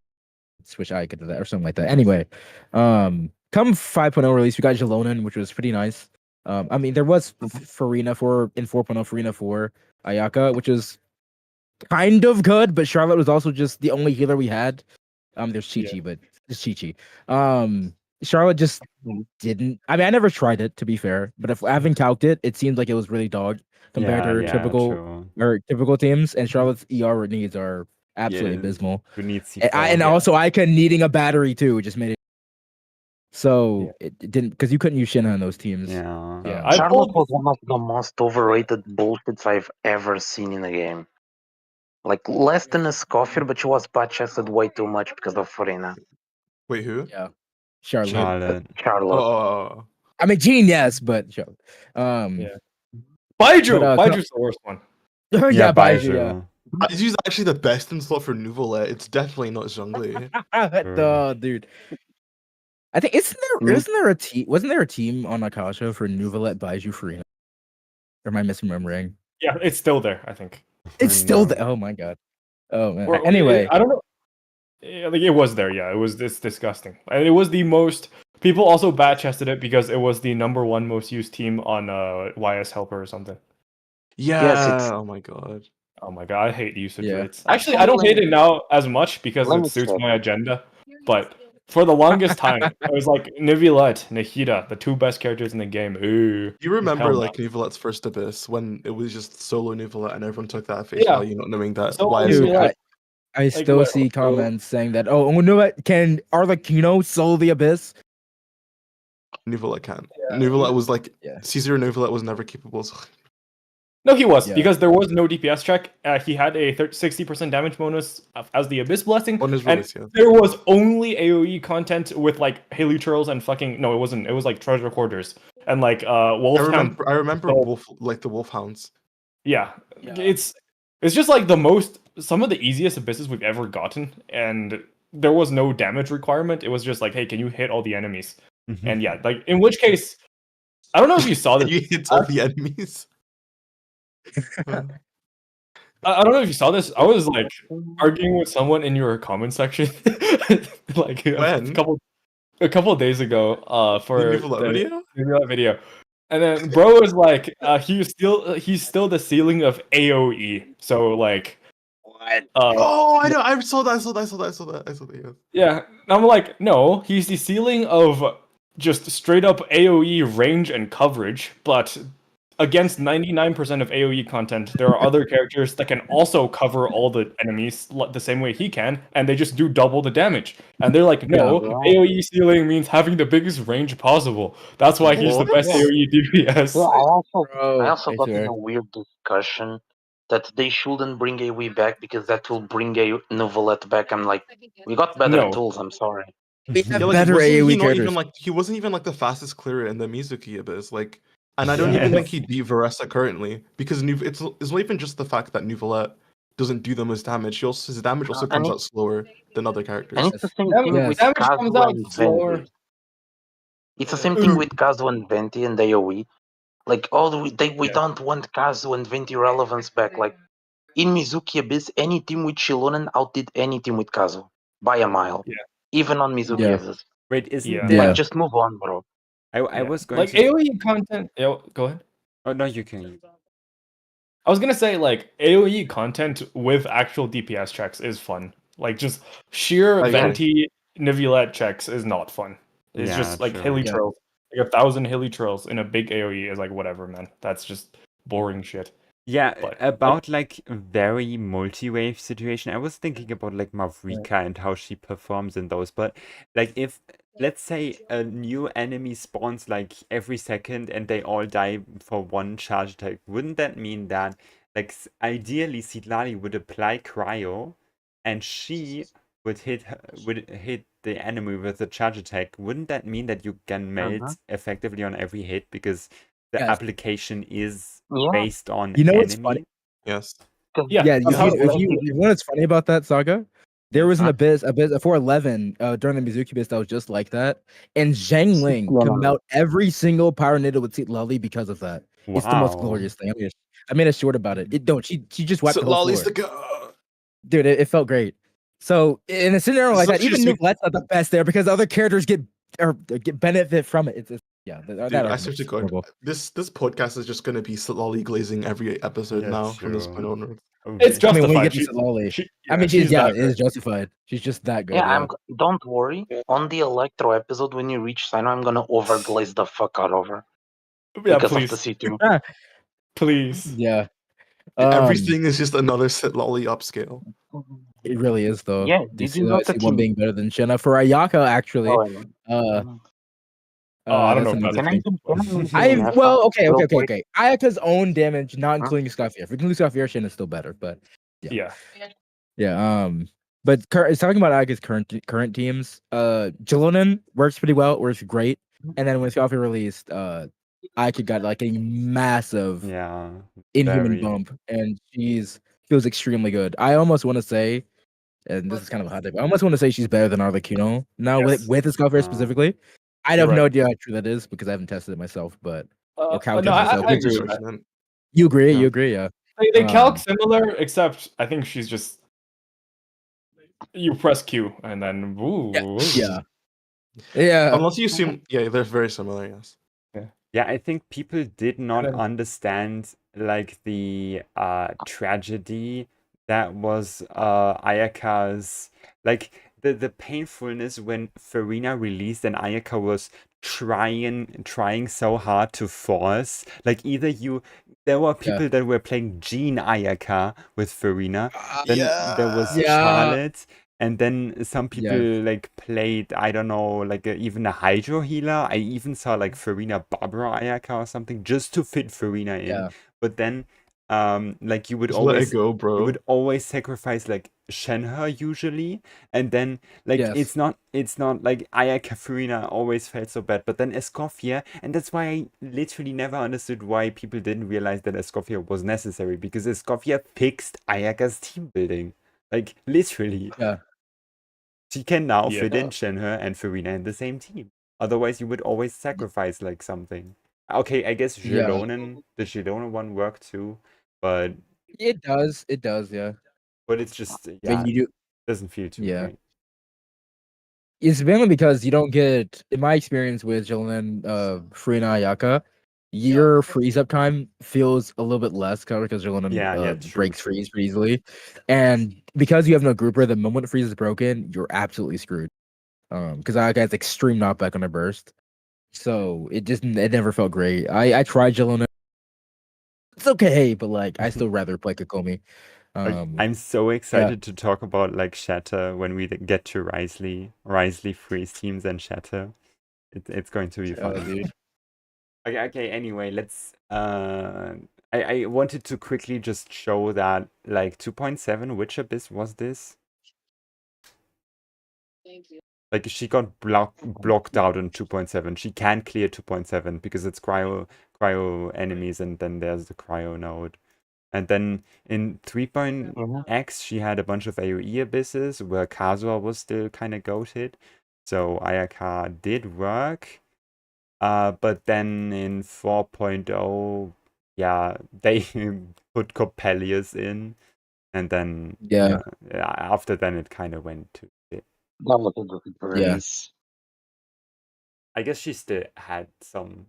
Speaker 3: switch Ayaka to that or something like that. Anyway, come 5.0 release, we got Jalonen, which was pretty nice. I mean, there was Farina in 4.0 Farina for Ayaka, which is kind of good, but Charlotte was also just the only healer we had. There's Qiqi, but it's Qiqi. Charlotte just didn't. I mean, I never tried it to be fair, but if I haven't calced it, it seemed like it was really dog compared to her typical teams. And Charlotte's ER needs are absolutely abysmal.
Speaker 2: Who needs
Speaker 3: And also, Ayaka needing a battery too just made it. So it didn't because you couldn't use Shenhe on those teams.
Speaker 4: I
Speaker 8: Charlotte
Speaker 4: pulled-
Speaker 8: was one of the most overrated bullshits I've ever seen in a game. Like less than a Scoffer, but she was patch-tested way too much because of Farina.
Speaker 1: Wait, who?
Speaker 3: Yeah, Charlotte.
Speaker 2: Charlotte.
Speaker 8: Charlotte.
Speaker 1: Oh.
Speaker 3: I mean, Jean, yes, but Charlotte.
Speaker 4: Baiju!
Speaker 3: But,
Speaker 4: Baiju's the worst one.
Speaker 3: yeah, Baiju. Yeah.
Speaker 1: Baiju's actually the best in slot for Nouvelle. It's definitely not Zhongli.
Speaker 3: Dude. I think wasn't there a team on Akasha for Nouvelle Baiju Farina? Or am I misremembering?
Speaker 4: Yeah, it's still there, I think.
Speaker 3: It's still there. Oh my god. Oh man.
Speaker 4: Or-
Speaker 3: Anyway,
Speaker 4: I don't know. Yeah, like it was there, yeah. It was disgusting. And it was the most people also batch tested it because it was the #1 most used team on YS Helper or something.
Speaker 1: Yeah.
Speaker 8: Yes, it's-
Speaker 1: Oh my god.
Speaker 4: Oh my god, I hate usage
Speaker 3: Yeah.
Speaker 4: rates. Actually, I don't hate it now as much because
Speaker 8: Let
Speaker 4: it
Speaker 8: me
Speaker 4: suits
Speaker 8: check.
Speaker 4: my agenda. But for the longest time, I was like Nivilet, Nahida, the two best characters in the game. Ooh.
Speaker 1: You remember
Speaker 4: Hell no.
Speaker 1: like Nouvellet's first abyss when it was just solo Nouvellette and everyone took that at face
Speaker 4: Yeah.
Speaker 1: value, not knowing that
Speaker 4: So
Speaker 1: why
Speaker 4: Dude,
Speaker 3: dude,
Speaker 4: Nouvelle-
Speaker 3: I still
Speaker 4: what-
Speaker 3: see
Speaker 4: what-
Speaker 3: comments saying that can Arlecchino solo the Abyss?
Speaker 1: Nouvellette can't. Nouvellette was like
Speaker 3: Yeah.
Speaker 1: Caesar Nouvellette was never capable. So
Speaker 4: No, he was
Speaker 3: Yeah.
Speaker 4: because there was no DPS check. He had a 60% damage bonus as the Abyss Blessing,
Speaker 1: on his
Speaker 4: and
Speaker 1: release, yeah.
Speaker 4: there was only AOE content with like Haley Churls and fucking no, it wasn't. It was like Treasure Quarters and like Wolfhound.
Speaker 1: I remember
Speaker 4: So-
Speaker 1: Wolf like the Wolfhounds.
Speaker 4: Yeah,
Speaker 3: Yeah.
Speaker 4: it's just like some of the easiest abysses we've ever gotten, and there was no damage requirement. It was just like, hey, can you hit all the enemies? And yeah, like in which case, I don't know if you saw this.
Speaker 1: You hit all the enemies.
Speaker 4: I don't know if you saw this. I was like arguing with someone in your comment section, like
Speaker 1: When?
Speaker 4: a couple of days ago. For
Speaker 1: The Nouvellette video?
Speaker 4: Nouvellette video, and then bro was like, he's still the ceiling of AOE. So like, what?
Speaker 1: Oh, I know. I saw that. Yeah.
Speaker 4: Yeah, and I'm like, no, he's the ceiling of just straight up AOE range and coverage, but against 99% of AOE content, there are other characters that can also cover all the enemies the same way he can, and they just do double the damage. And they're like, no,
Speaker 8: Yeah.
Speaker 4: AOE ceiling means having the biggest range possible. That's why he's the best
Speaker 8: What?
Speaker 4: AOE DPS.
Speaker 8: Well,
Speaker 3: Bro,
Speaker 8: I also
Speaker 3: I
Speaker 8: got in
Speaker 3: swear.
Speaker 8: a weird discussion that they shouldn't bring AoE back because that will bring a Novelette back. I'm like, we got better
Speaker 4: No.
Speaker 8: tools. I'm sorry.
Speaker 3: We have
Speaker 1: Yeah, like,
Speaker 3: better
Speaker 1: wasn't he
Speaker 3: AoE
Speaker 1: not
Speaker 3: characters.
Speaker 1: even like he wasn't even like the fastest clearer in the Mizuki abyss. Like, and I don't even think he'd beat Varessa currently because it's not even just the fact that Nouvellette doesn't do the most damage. His damage also
Speaker 8: And
Speaker 1: comes
Speaker 8: it-
Speaker 1: out slower than other characters.
Speaker 8: And it's the same
Speaker 4: Damage-
Speaker 8: thing
Speaker 3: Yes.
Speaker 8: with
Speaker 4: damage comes
Speaker 8: Kazuha
Speaker 4: out
Speaker 8: and
Speaker 4: slower.
Speaker 8: Venti. It's the same thing with Kazuha and Venti and AoE. Like, we don't want Kazuha and Venti relevance back. Like, in Mizuki Abyss, any team with Shilonen outdid any team with Kazuha by a mile.
Speaker 4: Yeah.
Speaker 8: Even on Mizuki
Speaker 3: Yeah.
Speaker 8: Abyss.
Speaker 2: Wait, isn't
Speaker 4: Yeah.
Speaker 3: Yeah.
Speaker 8: Like, just move on, bro.
Speaker 2: I
Speaker 4: Yeah.
Speaker 2: was going
Speaker 4: like
Speaker 2: to.
Speaker 4: AOE content. Yeah, go ahead.
Speaker 2: Oh no, you can.
Speaker 4: I was gonna say like AOE content with actual DPS checks is fun. Like just sheer
Speaker 1: I agree.
Speaker 4: Venti Nivelette checks is not fun. It's
Speaker 2: Yeah,
Speaker 4: just like
Speaker 2: true.
Speaker 4: hilly
Speaker 3: Yeah.
Speaker 4: trills. Like 1,000 hilly trills in a big AOE is like whatever, man. That's just boring shit.
Speaker 2: Yeah,
Speaker 4: But-
Speaker 2: about like very multi-wave situation. I was thinking about like Mavrika and how she performs in those, but like if let's say a new enemy spawns like every second and they all die for one charge attack. Wouldn't that mean that, like, ideally Citlali would apply Cryo and she would hit the enemy with a charge attack? Wouldn't that mean that you can melt effectively on every hit because the
Speaker 3: Yes.
Speaker 2: application is
Speaker 8: Yeah.
Speaker 2: based on
Speaker 3: You know what's
Speaker 2: enemy?
Speaker 3: funny?
Speaker 1: Yes.
Speaker 4: Yeah,
Speaker 3: Yeah,
Speaker 4: that's how it works.
Speaker 3: if you know what's funny about that saga, there was an abyss 411 during the Mizuki abyss that was just like that, and Zhang Ling
Speaker 8: Yeah.
Speaker 3: could melt every single power knitted with Citlali because of that. It's the most
Speaker 2: Wow.
Speaker 3: glorious thing. I made a short about it. It don't. She just wiped
Speaker 1: So
Speaker 3: the whole
Speaker 1: Lolly's
Speaker 3: floor.
Speaker 1: the god.
Speaker 3: Dude, it felt great. So in a scenario like
Speaker 1: So
Speaker 3: that, even
Speaker 1: she's-
Speaker 3: Nooblette's not the best there because other characters get benefit from it. It's yeah.
Speaker 1: Dude,
Speaker 3: That
Speaker 1: I
Speaker 3: argument's
Speaker 1: swear to God,
Speaker 3: horrible.
Speaker 1: this podcast is just gonna be Lolly glazing every episode
Speaker 2: Yeah,
Speaker 1: now from this
Speaker 2: true.
Speaker 1: point onwards.
Speaker 4: It's
Speaker 3: I mean, when you
Speaker 4: justified.
Speaker 3: get to
Speaker 4: She-
Speaker 3: Citlali,
Speaker 4: she-
Speaker 3: I mean, she's
Speaker 4: that
Speaker 3: it is
Speaker 4: good.
Speaker 3: justified. She's just that good.
Speaker 8: Yeah,
Speaker 3: Yeah.
Speaker 8: don't worry.
Speaker 5: Yeah.
Speaker 8: On the Electro episode, when you reach Sino, I'm gonna overglaze the fuck out of her
Speaker 4: Yeah,
Speaker 8: because
Speaker 4: please,
Speaker 8: of the C2.
Speaker 4: please.
Speaker 3: Yeah.
Speaker 1: Everything is just another Lolly upscale.
Speaker 3: It really is though.
Speaker 8: Yeah,
Speaker 3: Do you
Speaker 8: did
Speaker 3: see
Speaker 8: you
Speaker 3: that?
Speaker 8: not
Speaker 3: I see
Speaker 8: that
Speaker 3: one
Speaker 8: you-
Speaker 3: being better than Shenhe for Ayaka actually.
Speaker 8: Oh, I know.
Speaker 4: I don't
Speaker 3: that's
Speaker 4: know if
Speaker 3: another
Speaker 8: Can I
Speaker 3: thing.
Speaker 8: do?
Speaker 3: Okay.
Speaker 8: real quick?
Speaker 3: Ayaka's own damage, not
Speaker 8: Huh?
Speaker 3: including Scoffia. If we can lose Scoffia, Shen is still better. But
Speaker 4: Yeah.
Speaker 3: yeah, but it's talking about Ayaka's current teams. Jalonen works pretty well, works great. And then when Scoffia released, Ayaka got like a massive
Speaker 2: Yeah.
Speaker 3: inhuman
Speaker 2: very.
Speaker 3: bump, and feels extremely good. I almost want to say, and this is kind of a hot take, I almost want to say she's better than Arlecchino now
Speaker 4: Yes.
Speaker 3: with the Scoffia
Speaker 2: Ah.
Speaker 3: specifically. I
Speaker 4: You're
Speaker 3: have no
Speaker 4: right.
Speaker 3: idea how true that is because I haven't tested it myself, but or calculated
Speaker 4: no,
Speaker 3: myself.
Speaker 4: I agree with that.
Speaker 1: Judgment.
Speaker 3: You agree?
Speaker 1: Yeah.
Speaker 3: You agree? Yeah.
Speaker 4: They calc
Speaker 3: Um,
Speaker 4: similar, except I think she's just you press Q and then woo.
Speaker 3: Yeah. Yeah.
Speaker 1: Unless you assume, yeah, they're very similar. Yes.
Speaker 2: Yeah, I think people did not
Speaker 4: then-
Speaker 2: understand like the tragedy that was Ayaka's, like the painfulness when Farina released and Ayaka was trying so hard to force. Like either there were people that were playing Jean Ayaka with Farina, then there was
Speaker 3: Yeah.
Speaker 2: Charlotte. And then some people like played, I don't know, like even a Hydro healer. I even saw like Farina Barbara Ayaka or something just to fit Farina in.
Speaker 3: Yeah.
Speaker 2: But then, like you would
Speaker 1: Just let
Speaker 2: always
Speaker 1: it go, bro.
Speaker 2: you would always sacrifice like Shenhe usually, and then like
Speaker 3: Yes.
Speaker 2: it's not like Ayaka Farina always felt so bad. But then Escoffia, and that's why I literally never understood why people didn't realize that Escoffia was necessary, because Escoffia fixed Ayaka's team building. Like literally.
Speaker 3: Yeah.
Speaker 2: She can now
Speaker 4: Yeah.
Speaker 2: fit in Shenhe and Farina in the same team. Otherwise, you would always sacrifice like something. Okay, I guess
Speaker 3: Yeah.
Speaker 2: the Jilonen one worked too, but
Speaker 3: It does. Yeah.
Speaker 2: it's just
Speaker 3: But
Speaker 2: yeah,
Speaker 3: you do.
Speaker 2: doesn't feel too
Speaker 3: Yeah.
Speaker 2: great.
Speaker 3: It's mainly because you don't get, in my experience with Jalen, Farina, Ayaka, your freeze up time feels a little bit less because Jalen
Speaker 2: True,
Speaker 3: breaks
Speaker 2: true.
Speaker 3: freeze pretty easily, and because you have no grouper, the moment freeze is broken, you're absolutely screwed. Because Ayaka has extreme knockback on a burst, so it never felt great. I tried Jalen. It's okay, but like I still rather play Kokomi.
Speaker 2: I'm so excited to talk about like Shatter when we get to Wriothesley freeze teams and Shatter. It's going to be fun.
Speaker 3: Dude.
Speaker 2: Okay, anyway, let's I wanted to quickly just show that like 2.7, which abyss was this? Like she got blocked out on 2.7. She can clear 2.7 because it's cryo enemies, and then there's the cryo node. And then in 3.x she had a bunch of AoE abysses where Kazuha was still kind of goated. So Ayaka did work. But then in 4.0, yeah, they put Coppelius in, and then after then it kind of went to shit.
Speaker 8: That was a good race.
Speaker 2: I guess she still had some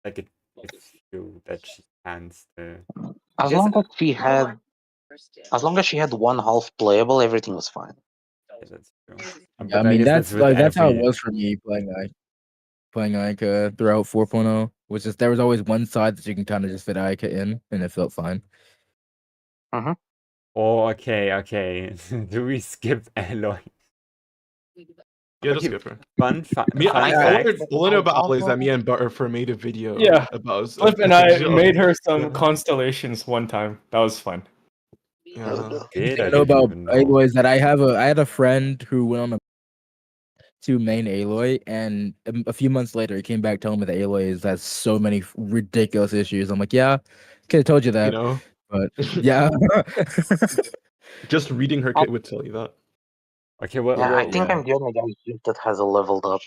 Speaker 2: like a issue that she can still.
Speaker 8: As long as she had one half playable, everything was fine.
Speaker 2: Yeah, that's true.
Speaker 3: I
Speaker 2: But
Speaker 3: mean,
Speaker 2: guess
Speaker 3: that's how it
Speaker 2: every-
Speaker 3: was for me playing Ayaka throughout 4.0, which is there was always one side that you can kind of just fit Ayaka in, and it felt fine.
Speaker 2: Oh, okay. Do we skip Aloy?
Speaker 1: Yeah, just
Speaker 2: Okay,
Speaker 1: skip her.
Speaker 2: Fun fact.
Speaker 1: Me, I
Speaker 2: fact.
Speaker 1: all I know about Aloy is that me and Butterfer made a video.
Speaker 4: Yeah,
Speaker 1: about
Speaker 4: Flip and
Speaker 1: a
Speaker 4: I
Speaker 1: video of-
Speaker 4: made her some
Speaker 1: yeah.
Speaker 4: constellations one time. That was fun.
Speaker 1: Yeah.
Speaker 2: Did
Speaker 3: I
Speaker 2: I
Speaker 3: know
Speaker 2: didn't
Speaker 3: about
Speaker 2: even know.
Speaker 3: Aloy is that I had a friend who went on to main Aloy, and a few months later he came back telling me that Aloy has so many ridiculous issues. I'm like, yeah, could have told you
Speaker 1: You
Speaker 3: that,
Speaker 1: know,
Speaker 3: but yeah.
Speaker 1: just reading her kit would tell you that.
Speaker 2: Okay, well,
Speaker 8: Yeah, I
Speaker 2: well,
Speaker 8: think
Speaker 2: yeah.
Speaker 8: I'm the only guy here that has a leveled up.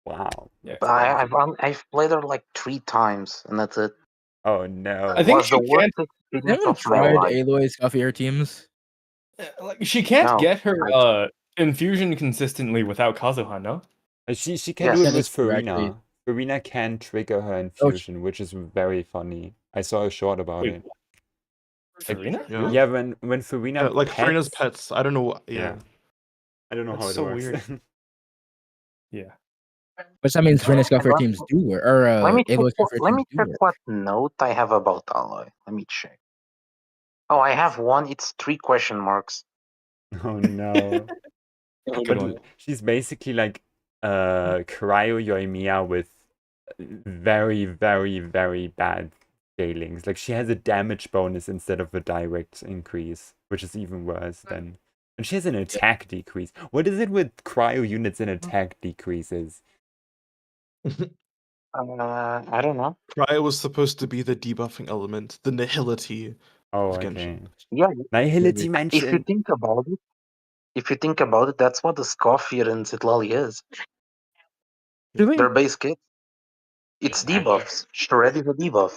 Speaker 2: Wow.
Speaker 4: Yeah.
Speaker 8: But I've played her like 3 times, and that's it.
Speaker 2: Oh no.
Speaker 4: I think
Speaker 8: Was the
Speaker 4: she
Speaker 8: worst
Speaker 4: can't.
Speaker 8: experience
Speaker 3: Anyone
Speaker 8: of my
Speaker 3: tried
Speaker 8: life.
Speaker 3: Aloy's coffee air teams?
Speaker 4: Like, she can't
Speaker 8: No,
Speaker 4: get her infusion consistently without Kazuha, no?
Speaker 2: She can
Speaker 8: Yes.
Speaker 2: do it
Speaker 3: That
Speaker 2: with
Speaker 3: is true, actually.
Speaker 2: Farina. Farina can trigger her
Speaker 3: Oh,
Speaker 2: infusion, which is very funny. I saw a short about
Speaker 4: Wait,
Speaker 2: it.
Speaker 4: Farina?
Speaker 1: Yeah.
Speaker 2: Yeah, when Farina
Speaker 1: Yeah, like Farina's
Speaker 2: pets.
Speaker 1: pets. I don't know.
Speaker 2: Yeah.
Speaker 1: Yeah.
Speaker 2: I don't know
Speaker 4: That's
Speaker 2: how it
Speaker 4: so
Speaker 2: works.
Speaker 4: weird. Yeah.
Speaker 3: Which that means Venus coffee air teams do work, or
Speaker 8: Let me check.
Speaker 3: Aloy's coffee air
Speaker 8: Let
Speaker 3: teams
Speaker 8: me
Speaker 3: do
Speaker 8: check
Speaker 3: work.
Speaker 8: what note I have about Aloy. Let me check. Oh, I have one. It's 3 question marks.
Speaker 2: Oh no.
Speaker 4: Good one.
Speaker 2: She's basically like Cryo Yoimiya with very, very, very bad scalings. Like she has a damage bonus instead of a direct increase, which is even worse than. And she has an attack decrease. What is it with cryo units and attack decreases?
Speaker 8: I don't know.
Speaker 1: Cryo was supposed to be the debuffing element, the nihility.
Speaker 2: Oh,
Speaker 1: Of
Speaker 2: okay.
Speaker 1: Genshin.
Speaker 8: Yeah,
Speaker 2: Nihility
Speaker 8: if you
Speaker 2: mention.
Speaker 8: think about it, that's what the Scoffir and Zitlali is.
Speaker 3: Really?
Speaker 8: Their base kit. It's debuffs. Shred is a debuff.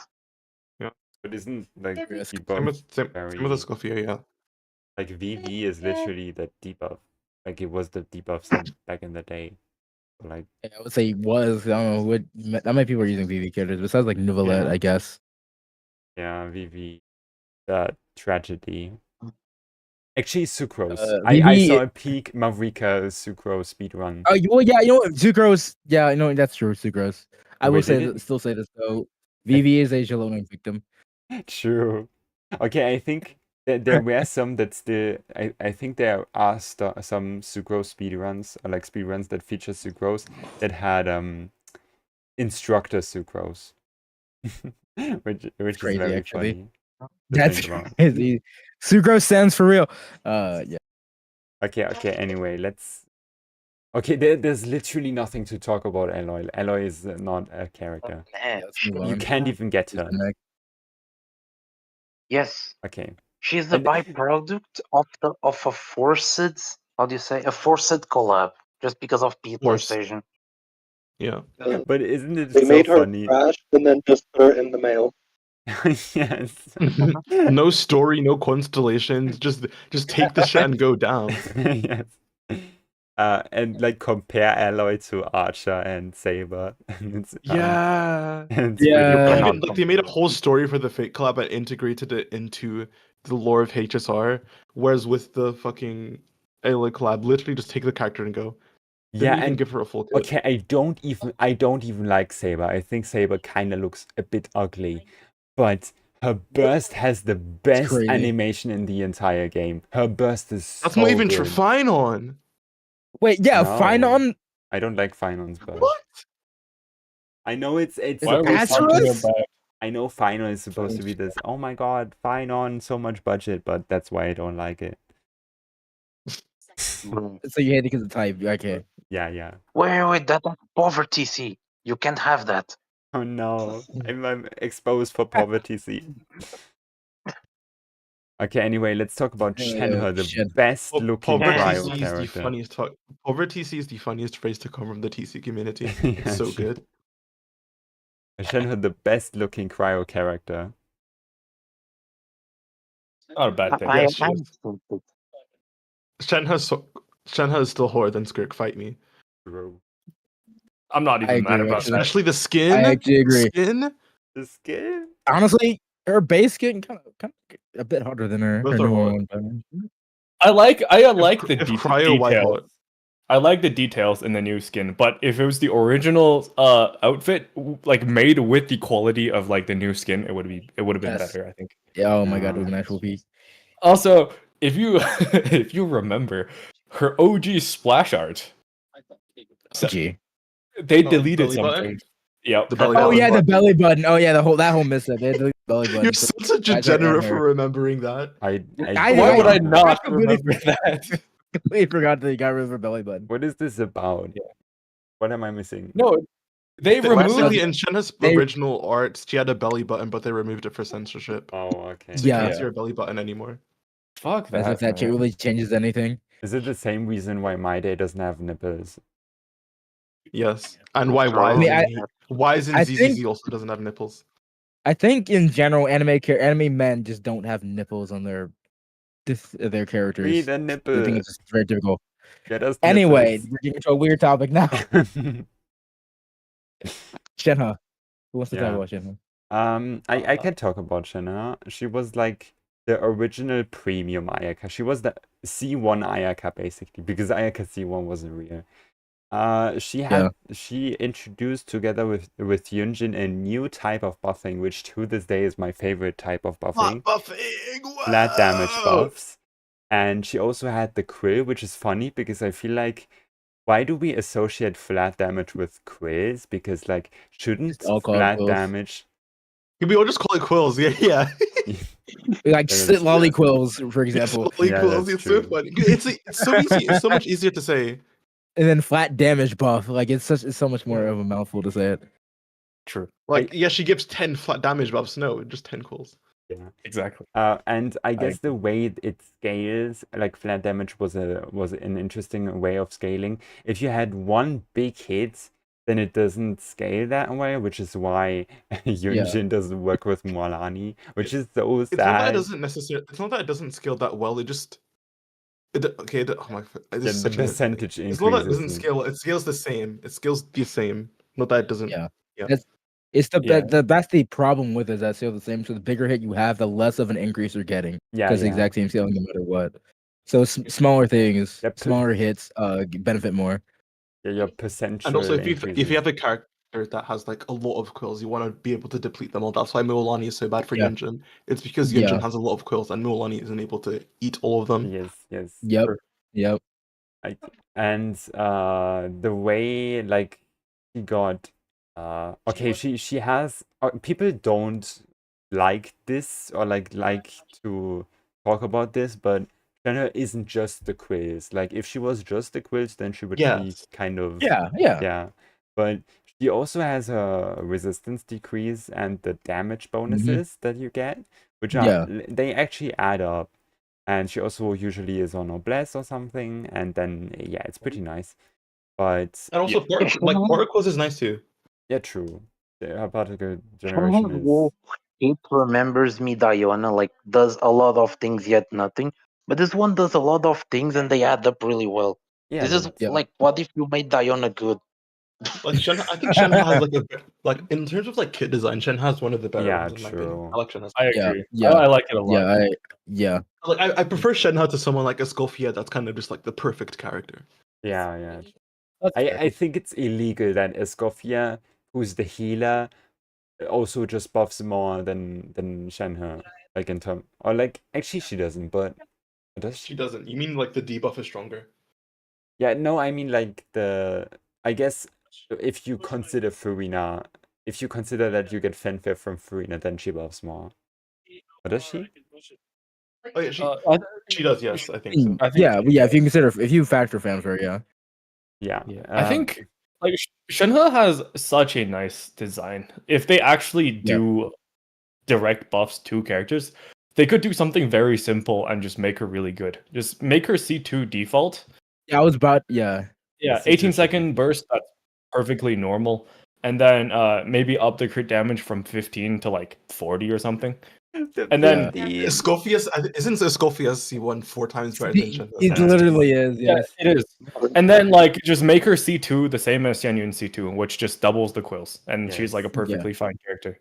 Speaker 2: But isn't like
Speaker 3: Risk.
Speaker 1: Same
Speaker 2: debuff
Speaker 1: with same
Speaker 2: very
Speaker 1: with the Scoffia, yeah.
Speaker 2: like VV is literally the debuff. Like it was the debuff set back in the day. So, like
Speaker 3: I would say was. I don't know what that many people are using VV characters. Besides like Nouvellette,
Speaker 1: Yeah.
Speaker 3: I guess.
Speaker 2: yeah, VV tragedy. Actually, Sucrose.
Speaker 3: VV
Speaker 2: I saw a peak Mavrika Sucrose speedrun.
Speaker 3: Oh, well, yeah, you know what? Sucrose. Yeah, you know that's true. Sucrose. I will
Speaker 2: Wait,
Speaker 3: say
Speaker 2: did it?
Speaker 3: still say this though. VV is a Jalonian victim.
Speaker 2: True. Okay, I think that there were some that's the I think there are some Sucrose speedruns or like speedruns that feature Sucrose that had instructor Sucrose. which is
Speaker 3: crazy,
Speaker 2: very
Speaker 3: actually.
Speaker 2: funny. to
Speaker 3: That's
Speaker 2: think about.
Speaker 3: crazy. Sucrose stands for real. Yeah.
Speaker 2: Okay, anyway, let's okay, there's literally nothing to talk about Aloy. Aloy is not a character.
Speaker 8: Man,
Speaker 3: Let's move
Speaker 2: You
Speaker 3: on.
Speaker 2: can't even get her.
Speaker 8: yes,
Speaker 2: Okay.
Speaker 8: she's the
Speaker 2: And-
Speaker 8: byproduct of a forced, how do you say, a forced collab, just because of Peter
Speaker 1: Forced.
Speaker 8: Station.
Speaker 1: Yeah.
Speaker 2: But isn't it
Speaker 5: They
Speaker 2: so
Speaker 5: made her
Speaker 2: funny?
Speaker 5: crash and then just put her in the mail.
Speaker 2: Yes.
Speaker 1: No story, no constellations. Just take the shit and go down.
Speaker 2: Yes. And like compare Aloy to Archer and Saber. It's,
Speaker 1: Yeah.
Speaker 2: it's
Speaker 3: Yeah.
Speaker 2: pretty
Speaker 1: Even
Speaker 2: funny.
Speaker 1: like they made a whole story for the Fate Collab and integrated it into the lore of HSR. Whereas with the fucking Aloy collab, literally just take the character and go. Didn't
Speaker 2: Yeah,
Speaker 1: even
Speaker 2: and
Speaker 1: give her a full kit.
Speaker 2: okay, I don't even like Saber. I think Saber kind of looks a bit ugly, but her burst has the best
Speaker 3: crazy.
Speaker 2: animation in the entire game. Her burst is
Speaker 1: That's
Speaker 2: so
Speaker 1: not even
Speaker 2: good.
Speaker 1: Trifinon.
Speaker 3: Wait, yeah,
Speaker 2: No.
Speaker 3: Finon.
Speaker 2: I don't like Finon's burst.
Speaker 1: What?
Speaker 2: I know it's
Speaker 4: Why are we
Speaker 3: Azurus?
Speaker 4: talking about
Speaker 2: I know Finon is supposed to be this. Oh my god, Finon, so much budget, but that's why I don't like it.
Speaker 8: Boom.
Speaker 3: So you hate it because of type. Okay.
Speaker 2: Yeah.
Speaker 8: Wait, that's poverty, see. You can't have that.
Speaker 2: Oh no, I'm exposed for poverty. See. Okay, anyway, let's talk about Shenhe, the
Speaker 3: Shen.
Speaker 2: best looking
Speaker 1: Poverty
Speaker 2: cryo
Speaker 1: is the
Speaker 2: character.
Speaker 1: funniest. Poverty is the funniest phrase to come from the TC community.
Speaker 2: Yeah,
Speaker 1: It's so
Speaker 2: true.
Speaker 1: good.
Speaker 2: Shenhe, the best looking cryo character.
Speaker 4: not a bad thing?
Speaker 8: I,
Speaker 1: Yes, she
Speaker 8: I'm
Speaker 1: is.
Speaker 8: stupid.
Speaker 1: Shenhe is still Horde than Skirk. Fight me.
Speaker 2: Bro.
Speaker 4: I'm not
Speaker 3: I
Speaker 4: even mad
Speaker 3: agree,
Speaker 4: about
Speaker 3: actually.
Speaker 4: that.
Speaker 1: Especially the skin.
Speaker 3: I actually agree.
Speaker 1: Skin.
Speaker 2: The skin?
Speaker 3: Honestly, her base getting kind of a bit harder than her
Speaker 1: Both are
Speaker 3: normal
Speaker 1: hard.
Speaker 3: one.
Speaker 4: I like the
Speaker 1: If Cryo white
Speaker 4: details.
Speaker 1: hot.
Speaker 4: I like the details in the new skin, but if it was the original outfit, like made with the quality of like the new skin, it would have been
Speaker 3: Yes.
Speaker 4: better, I think.
Speaker 3: Yeah, oh my god, it
Speaker 2: Yeah.
Speaker 3: was an actual piece.
Speaker 4: Also, if you if you remember her OG splash art,
Speaker 3: Qiqi.
Speaker 4: They
Speaker 1: Oh,
Speaker 4: deleted
Speaker 1: belly button?
Speaker 4: something. Yep.
Speaker 1: The belly
Speaker 3: Oh
Speaker 1: button.
Speaker 3: yeah, the belly button. Oh yeah, that whole missive. They deleted the belly button.
Speaker 1: You're
Speaker 3: So
Speaker 1: such a
Speaker 3: guys are
Speaker 1: degenerate
Speaker 3: in
Speaker 1: for
Speaker 3: there.
Speaker 1: remembering that.
Speaker 4: Why would I not
Speaker 3: completely
Speaker 4: remember that?
Speaker 3: completely forgot that you got rid of her belly button.
Speaker 2: What is this about?
Speaker 4: Yeah.
Speaker 2: What am I missing?
Speaker 4: No, they removed.
Speaker 1: Basically, in Shenhe's
Speaker 3: they-
Speaker 1: original art, she had a belly button, but they removed it for censorship.
Speaker 2: Oh, okay.
Speaker 1: So you
Speaker 3: Yeah.
Speaker 1: can't see her belly button anymore.
Speaker 4: Fuck
Speaker 3: As
Speaker 4: that.
Speaker 3: if that
Speaker 4: man.
Speaker 3: really changes anything.
Speaker 2: Is it the same reason why My Day doesn't have nipples?
Speaker 1: Yes. And why
Speaker 8: I
Speaker 3: mean,
Speaker 1: Wise in
Speaker 3: I
Speaker 1: ZZZ
Speaker 3: think-
Speaker 1: also doesn't have nipples.
Speaker 3: I think in general, anime men just don't have nipples on their characters.
Speaker 2: Read the
Speaker 3: I think
Speaker 2: nipple.
Speaker 3: it's just very typical.
Speaker 2: Get us
Speaker 3: Anyway,
Speaker 2: nipples.
Speaker 3: we're getting into a weird topic now. Shenhe. Who wants to talk
Speaker 2: Yeah.
Speaker 3: about Shenhe?
Speaker 2: I can talk about Shenhe. She was like the original premium Ayaka. She was the C1 Ayaka basically, because Ayaka C1 wasn't real. She introduced together with Yunjin a new type of buffing, which to this day is my favorite type of buffing. Flat damage buffs. And she also had the Krill, which is funny because I feel like, why do we associate flat damage with quills? Because like, shouldn't
Speaker 3: all called
Speaker 2: flat
Speaker 3: quills.
Speaker 2: damage?
Speaker 1: We all just call it quills. Yeah.
Speaker 3: Like
Speaker 2: That is-
Speaker 3: lollyquills, for example.
Speaker 2: Yeah,
Speaker 1: Quills.
Speaker 2: that's
Speaker 1: It's so
Speaker 2: true.
Speaker 1: funny. It's so easy. It's so much easier to say.
Speaker 3: And then flat damage buff. Like it's so much more of a mouthful to say it.
Speaker 4: True.
Speaker 1: Like, yeah, she gives 10 flat damage buffs. No, just 10 quills.
Speaker 2: Yeah.
Speaker 4: Exactly.
Speaker 2: And I guess the way it scales, like flat damage was an interesting way of scaling. If you had one big hit, then it doesn't scale that way, which is why Yunjin doesn't work with Mualani, which is so
Speaker 1: It's not that it
Speaker 2: sad.
Speaker 1: doesn't necessarily. It's not that it doesn't scale that well. It just. Oh my. This
Speaker 2: The
Speaker 1: is such a nitpick.
Speaker 2: percentage
Speaker 1: It's not that it doesn't
Speaker 2: increases.
Speaker 1: scale. It scales the same. It scales the same. Not that it doesn't.
Speaker 3: Yeah.
Speaker 1: Yeah.
Speaker 3: It's
Speaker 2: Yeah.
Speaker 3: that's the problem with it, is that still the same. So the bigger hit you have, the less of an increase you're getting.
Speaker 2: Yeah,
Speaker 3: Because the
Speaker 2: yeah.
Speaker 3: exact same scaling no matter what. So smaller things,
Speaker 2: Yep.
Speaker 3: smaller hits, benefit more.
Speaker 2: Yeah, your percentage.
Speaker 1: And also, if you have a character that has like a lot of quills, you want to be able to deplete them all. That's why Mualani is so bad for
Speaker 3: Yeah.
Speaker 1: Yunjin. It's because
Speaker 3: Yeah.
Speaker 1: Yunjin has a lot of quills, and Mualani isn't able to eat all of them.
Speaker 2: Yes.
Speaker 3: Yep.
Speaker 1: Sure.
Speaker 3: Yep.
Speaker 2: And the way like she got okay, she has people don't like this or like to talk about this, but Shenhe isn't just the quiz. Like if she was just the quiz, then she would be
Speaker 1: Yes.
Speaker 2: kind of
Speaker 3: Yeah.
Speaker 2: But she also has a resistance decrease and the damage bonuses that you get, which are they actually add up. And she also usually is on Noblesse or something, and then yeah, it's pretty nice. But
Speaker 1: And also, Porticles is nice too.
Speaker 2: yeah, true. Her particle generation is
Speaker 8: Who it remembers me, Diona, like does a lot of things yet nothing. But this one does a lot of things and they add up really well.
Speaker 2: yeah.
Speaker 8: This is
Speaker 3: Yeah.
Speaker 8: like, what if you made Diona good?
Speaker 1: Like Shenhe, I think Shenhe has like in terms of like kit design, Shenhe has one of the better
Speaker 2: Yeah,
Speaker 1: ones in my
Speaker 2: true.
Speaker 1: opinion. I like Shenhe's.
Speaker 4: I
Speaker 3: Yeah,
Speaker 4: agree.
Speaker 3: yeah.
Speaker 4: I like it a lot.
Speaker 3: Yeah.
Speaker 1: Like I prefer Shenhe to someone like Escoffier that's kind of just like the perfect character.
Speaker 2: Yeah.
Speaker 4: That's fair.
Speaker 2: I think it's illegal that Escoffier, who's the healer, also just buffs more than Shenhe. Like in term, or like actually she doesn't, but does
Speaker 1: She
Speaker 2: she?
Speaker 1: doesn't. You mean like the debuff is stronger?
Speaker 2: Yeah, no, I mean like I guess if you consider Furina, if you consider that you get fanfare from Furina, then she buffs more. Or does she?
Speaker 1: Oh yeah, she does. Yes, I think so.
Speaker 4: I think-
Speaker 3: If you factor fanfare, yeah.
Speaker 2: Yeah.
Speaker 4: I think like Shenhe has such a nice design. If they actually do direct buffs to characters, they could do something very simple and just make her really good. Just make her C2 default.
Speaker 3: Yeah, I was about yeah.
Speaker 4: Yeah,
Speaker 2: C2
Speaker 4: 18-second burst, that's perfectly normal. And then maybe up the crit damage from 15 to like 40 or something. And then
Speaker 1: Escoffier isn't Escoffier C1 4 times better than Shenhe?
Speaker 3: It literally is,
Speaker 4: yeah,
Speaker 3: yes.
Speaker 4: it is. And then like just make her C2 the same as Xianyun C2, which just doubles the quills, and she's like a
Speaker 2: Yes.
Speaker 4: perfectly fine character.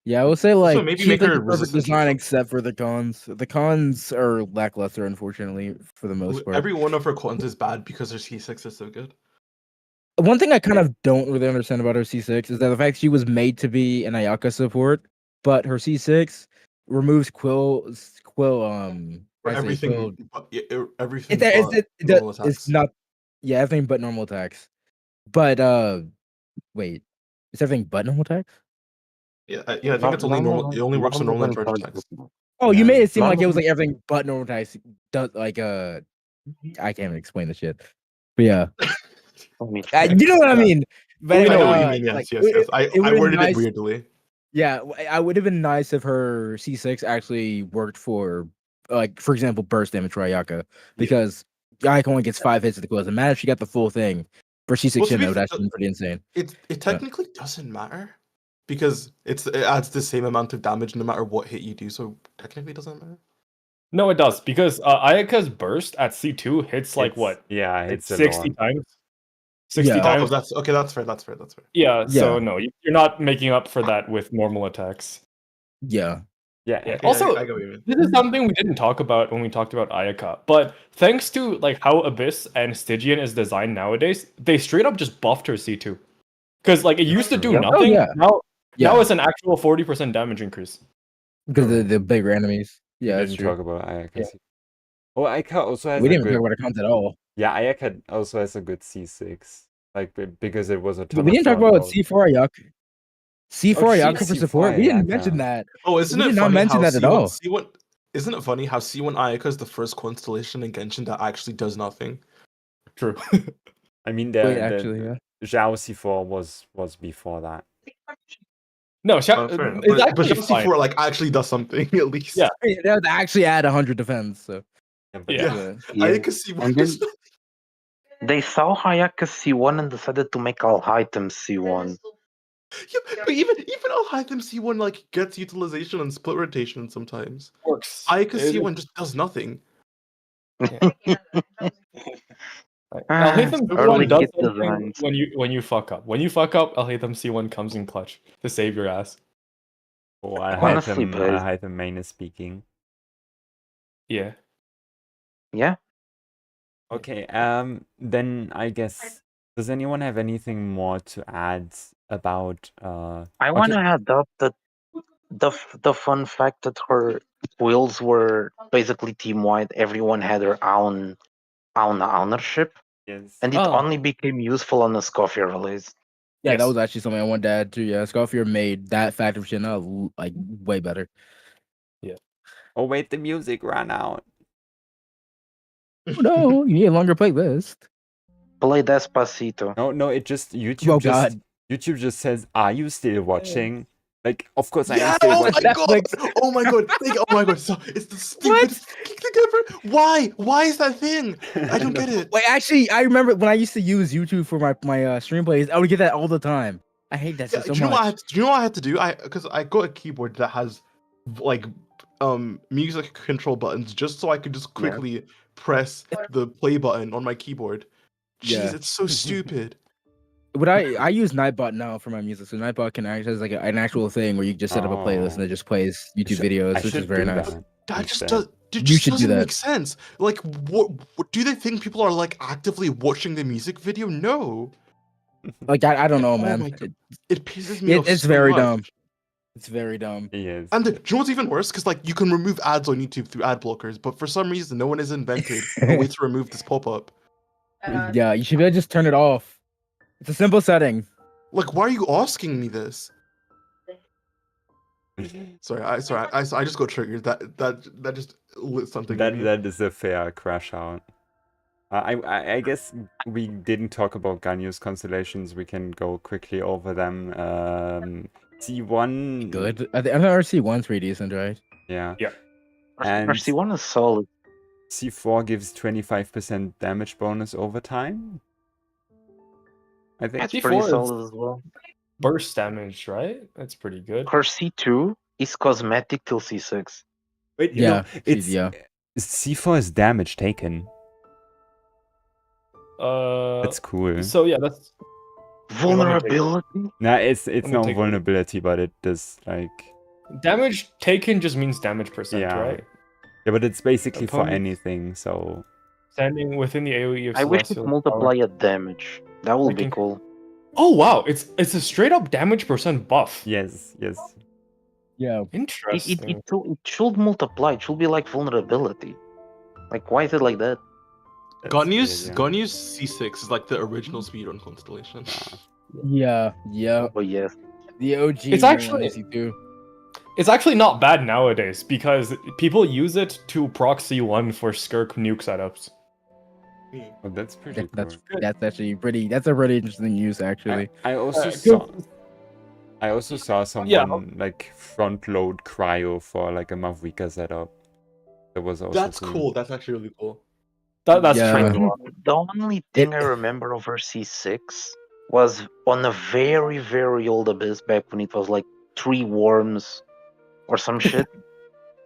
Speaker 3: Yeah, I would say like
Speaker 1: maybe
Speaker 3: she's
Speaker 1: make
Speaker 3: like
Speaker 1: her
Speaker 3: the perfect
Speaker 1: resistant to
Speaker 3: design
Speaker 1: something.
Speaker 3: except for the cons. The cons are lackluster, unfortunately, for the most part.
Speaker 1: Every one of her cons is bad because her C6 is so good.
Speaker 3: One thing I kind of don't really understand about her C6 is that the fact she was made to be an Ayaka support, but her C6 removes
Speaker 1: For everything, everything.
Speaker 3: It's
Speaker 1: but normal
Speaker 3: it's
Speaker 1: attacks.
Speaker 3: not, yeah, everything but normal attacks. But wait, is everything but normal text?
Speaker 1: Yeah, yeah. I think it's only normal. It only works on normal and charged text.
Speaker 3: Oh, you
Speaker 2: Yeah.
Speaker 3: made it seem like it
Speaker 1: Normal-
Speaker 3: was like everything but normal text. Does like I can't even explain the shit. But yeah, you know what I mean. But
Speaker 1: I know what you
Speaker 3: anyway,
Speaker 1: mean. Yes,
Speaker 3: like,
Speaker 1: yes, yes. I
Speaker 3: would've
Speaker 1: worded
Speaker 3: been
Speaker 1: it
Speaker 3: nice-
Speaker 1: weirdly.
Speaker 3: Yeah, I would have been nice if her C6 actually worked for, like, for example, burst damage for Ayaka, because Ayaka only gets 5 hits at the close. Imagine if she got the full thing for C6
Speaker 1: Well, to
Speaker 3: Shin,
Speaker 1: be
Speaker 3: that would
Speaker 1: fair,
Speaker 3: actually been pretty insane.
Speaker 1: It technically doesn't matter because it adds the same amount of damage no matter what hit you do. So technically, it doesn't matter.
Speaker 4: No, it does because Ayaka's burst at C2 hits like what?
Speaker 2: Yeah,
Speaker 4: Like
Speaker 2: it's
Speaker 4: 60 times. 60
Speaker 3: Yeah.
Speaker 1: Oh,
Speaker 4: times.
Speaker 1: that's okay. That's fair. That's fair. That's fair.
Speaker 4: Yeah. So
Speaker 3: Yeah.
Speaker 4: no, you're not making up for that with normal attacks.
Speaker 3: Yeah.
Speaker 2: Yeah.
Speaker 4: Yeah.
Speaker 1: Okay,
Speaker 4: Also,
Speaker 1: I get what you mean.
Speaker 4: this is something we didn't talk about when we talked about Ayaka, but thanks to like how Abyss and Stygian is designed nowadays, they straight up just buffed her C2. Because like it used to do
Speaker 2: Yep.
Speaker 4: nothing.
Speaker 3: yeah.
Speaker 4: Now
Speaker 3: Yeah.
Speaker 4: it's an actual 40% damage increase.
Speaker 3: Because the bigger enemies.
Speaker 2: We
Speaker 3: Yeah, that's
Speaker 2: didn't
Speaker 3: true.
Speaker 2: talk about Ayaka.
Speaker 3: Yeah.
Speaker 2: Oh, Ayaka also has
Speaker 3: We
Speaker 2: a
Speaker 3: didn't even
Speaker 2: good.
Speaker 3: talk about accounts at all.
Speaker 2: Yeah, Ayaka also has a good C6. Like because it was a ton
Speaker 3: We
Speaker 2: of
Speaker 3: didn't talk
Speaker 2: front
Speaker 3: about
Speaker 2: load.
Speaker 3: C4 Ayaka. C4
Speaker 2: Oh,
Speaker 3: Ayaka
Speaker 2: shit,
Speaker 3: for
Speaker 2: C4
Speaker 3: support. We didn't
Speaker 2: Ayaka.
Speaker 3: mention that.
Speaker 1: Oh, isn't
Speaker 3: We
Speaker 1: it
Speaker 3: did not
Speaker 1: funny
Speaker 3: mention
Speaker 1: how
Speaker 3: that at
Speaker 1: C1
Speaker 3: all.
Speaker 1: C1 isn't it funny how C1 Ayaka is the first constellation in Genshin that actually does nothing?
Speaker 4: True.
Speaker 2: I mean,
Speaker 3: Wait, actually, yeah.
Speaker 2: Zhao C4 was before that.
Speaker 4: No,
Speaker 1: Fair enough. But C4 like actually does something at least.
Speaker 4: Yeah.
Speaker 3: They would actually add 100 defense. So
Speaker 2: Yeah, but
Speaker 4: Yeah.
Speaker 1: Ayaka C1
Speaker 8: And
Speaker 1: does
Speaker 8: then they saw Ayaka C1 and decided to make all items C1.
Speaker 1: Yeah, but even Alhaitham C1 like gets utilization and split rotation sometimes.
Speaker 4: Works.
Speaker 1: Ayaka
Speaker 4: It-
Speaker 1: C1 just does nothing.
Speaker 4: Alhaitham
Speaker 8: Early
Speaker 4: C1 does
Speaker 8: kit
Speaker 4: something
Speaker 8: designs.
Speaker 4: when you fuck up. When you fuck up, Alhaitham C1 comes in clutch to save your ass.
Speaker 2: Oh,
Speaker 8: Honestly, boys.
Speaker 2: Alhaitham main is speaking.
Speaker 4: Yeah.
Speaker 8: Yeah.
Speaker 2: Okay, then I guess, does anyone have anything more to add about
Speaker 8: I want to add up that the fun fact that her wheels were basically team wide. Everyone had their own ownership,
Speaker 2: yes.
Speaker 8: and it only became useful on the Scoffy release.
Speaker 3: yeah,
Speaker 4: Yes.
Speaker 3: that was actually something I wanted to add too. Yeah, Scofier made that fact of shit now like way better.
Speaker 2: Oh wait, the music ran out.
Speaker 3: Oh, no, you need a longer playlist.
Speaker 8: Play Despacito.
Speaker 2: No, it just YouTube
Speaker 3: Oh,
Speaker 2: just
Speaker 3: God.
Speaker 2: YouTube just says, "Are you still watching?" Like, of course I am
Speaker 1: Yeah,
Speaker 2: still
Speaker 1: oh my
Speaker 2: watching.
Speaker 1: god!
Speaker 3: Netflix.
Speaker 1: Oh my god! Oh my god! So it's the stupidest thing ever. Why? Why is that thing? I don't get it.
Speaker 3: Wait, actually, I remember when I used to use YouTube for my stream plays. I would get that all the time. I hate that
Speaker 1: Yeah,
Speaker 3: shit so
Speaker 1: do you know what I
Speaker 3: much.
Speaker 1: had to, do you know what I had to do? Because I got a keyboard that has like music control buttons just so I could just quickly press the play button on my keyboard. Jeez,
Speaker 3: Yeah.
Speaker 1: it's so stupid.
Speaker 3: But I use Nightbot now for my music, so Nightbot can act as like an actual thing where you just set up a playlist and it just plays YouTube videos,
Speaker 2: I
Speaker 3: which is
Speaker 2: should
Speaker 3: very
Speaker 2: do
Speaker 3: nice.
Speaker 1: That just
Speaker 2: instead.
Speaker 1: does. It
Speaker 3: You
Speaker 1: just
Speaker 3: should do
Speaker 1: doesn't
Speaker 3: that.
Speaker 1: make sense. Like, what do they think people are like actively watching the music video? No.
Speaker 3: Like I don't know,
Speaker 1: Oh
Speaker 3: man.
Speaker 1: my God. It pisses me off.
Speaker 3: It's
Speaker 1: so
Speaker 3: very
Speaker 1: much.
Speaker 3: dumb. It's very dumb.
Speaker 2: Yes.
Speaker 1: And do you know what's even worse? Because like you can remove ads on YouTube through ad blockers, but for some reason no one has invented a way to remove this pop-up.
Speaker 3: Yeah, you should be able to just turn it off. It's a simple setting.
Speaker 1: Like, why are you asking me this? Sorry, I just got triggered. That just lit something. in me.
Speaker 2: That is a fair crash out. I guess we didn't talk about Ganyu's constellations. We can go quickly over them. C1.
Speaker 3: Good. I think RC1's pretty decent, right?
Speaker 2: Yeah.
Speaker 4: Yeah.
Speaker 2: And
Speaker 8: RC1 is solid.
Speaker 2: C4 gives 25% damage bonus over time. I think.
Speaker 8: That's
Speaker 4: C4
Speaker 8: pretty
Speaker 4: is-
Speaker 8: solid as well.
Speaker 4: Burst damage, right? That's pretty good.
Speaker 8: Her C2 is cosmetic till C6.
Speaker 2: Wait,
Speaker 3: Yeah,
Speaker 2: no, it's
Speaker 3: yeah.
Speaker 2: C4 is damage taken.
Speaker 4: Uh,
Speaker 2: That's cool.
Speaker 4: so yeah, that's
Speaker 8: Vulnerability?
Speaker 2: Nah, it's
Speaker 4: me
Speaker 2: no
Speaker 4: take a look.
Speaker 2: vulnerability, but it does like
Speaker 4: damage taken just means damage percent,
Speaker 2: Yeah.
Speaker 4: right?
Speaker 2: yeah, but it's basically for
Speaker 4: Opponents-
Speaker 2: anything. So
Speaker 4: Standing within the AoE of
Speaker 8: I wish it
Speaker 4: Celestial
Speaker 8: multiply
Speaker 4: Power.
Speaker 8: a damage. That would be
Speaker 4: Freaking-
Speaker 8: cool.
Speaker 4: Oh wow, it's a straight up damage percent buff.
Speaker 2: yes.
Speaker 3: Yeah.
Speaker 4: Interesting.
Speaker 8: It should multiply. It should be like vulnerability. Like, why is it like that?
Speaker 2: That's
Speaker 1: Ganyu's
Speaker 2: weird,
Speaker 1: Ganyu's C6 is like the original speedrun constellation.
Speaker 3: Yeah, yeah.
Speaker 8: Oh yes.
Speaker 3: The OG.
Speaker 4: It's actually-
Speaker 3: too.
Speaker 4: It's actually not bad nowadays because people use it to proxy one for Skirk nuke setups.
Speaker 2: Oh, that's pretty cool.
Speaker 3: That's actually pretty. That's a pretty interesting use, actually.
Speaker 2: I also
Speaker 4: Good.
Speaker 2: saw someone
Speaker 4: Yeah.
Speaker 2: like front load Cryo for like a Mavrika setup. That was also
Speaker 1: That's cool. That's actually really cool.
Speaker 4: That's
Speaker 3: Yeah.
Speaker 4: true.
Speaker 8: The only thing I remember of her C6 was on a very, very old Abyss back when it was like 3 worms or some shit.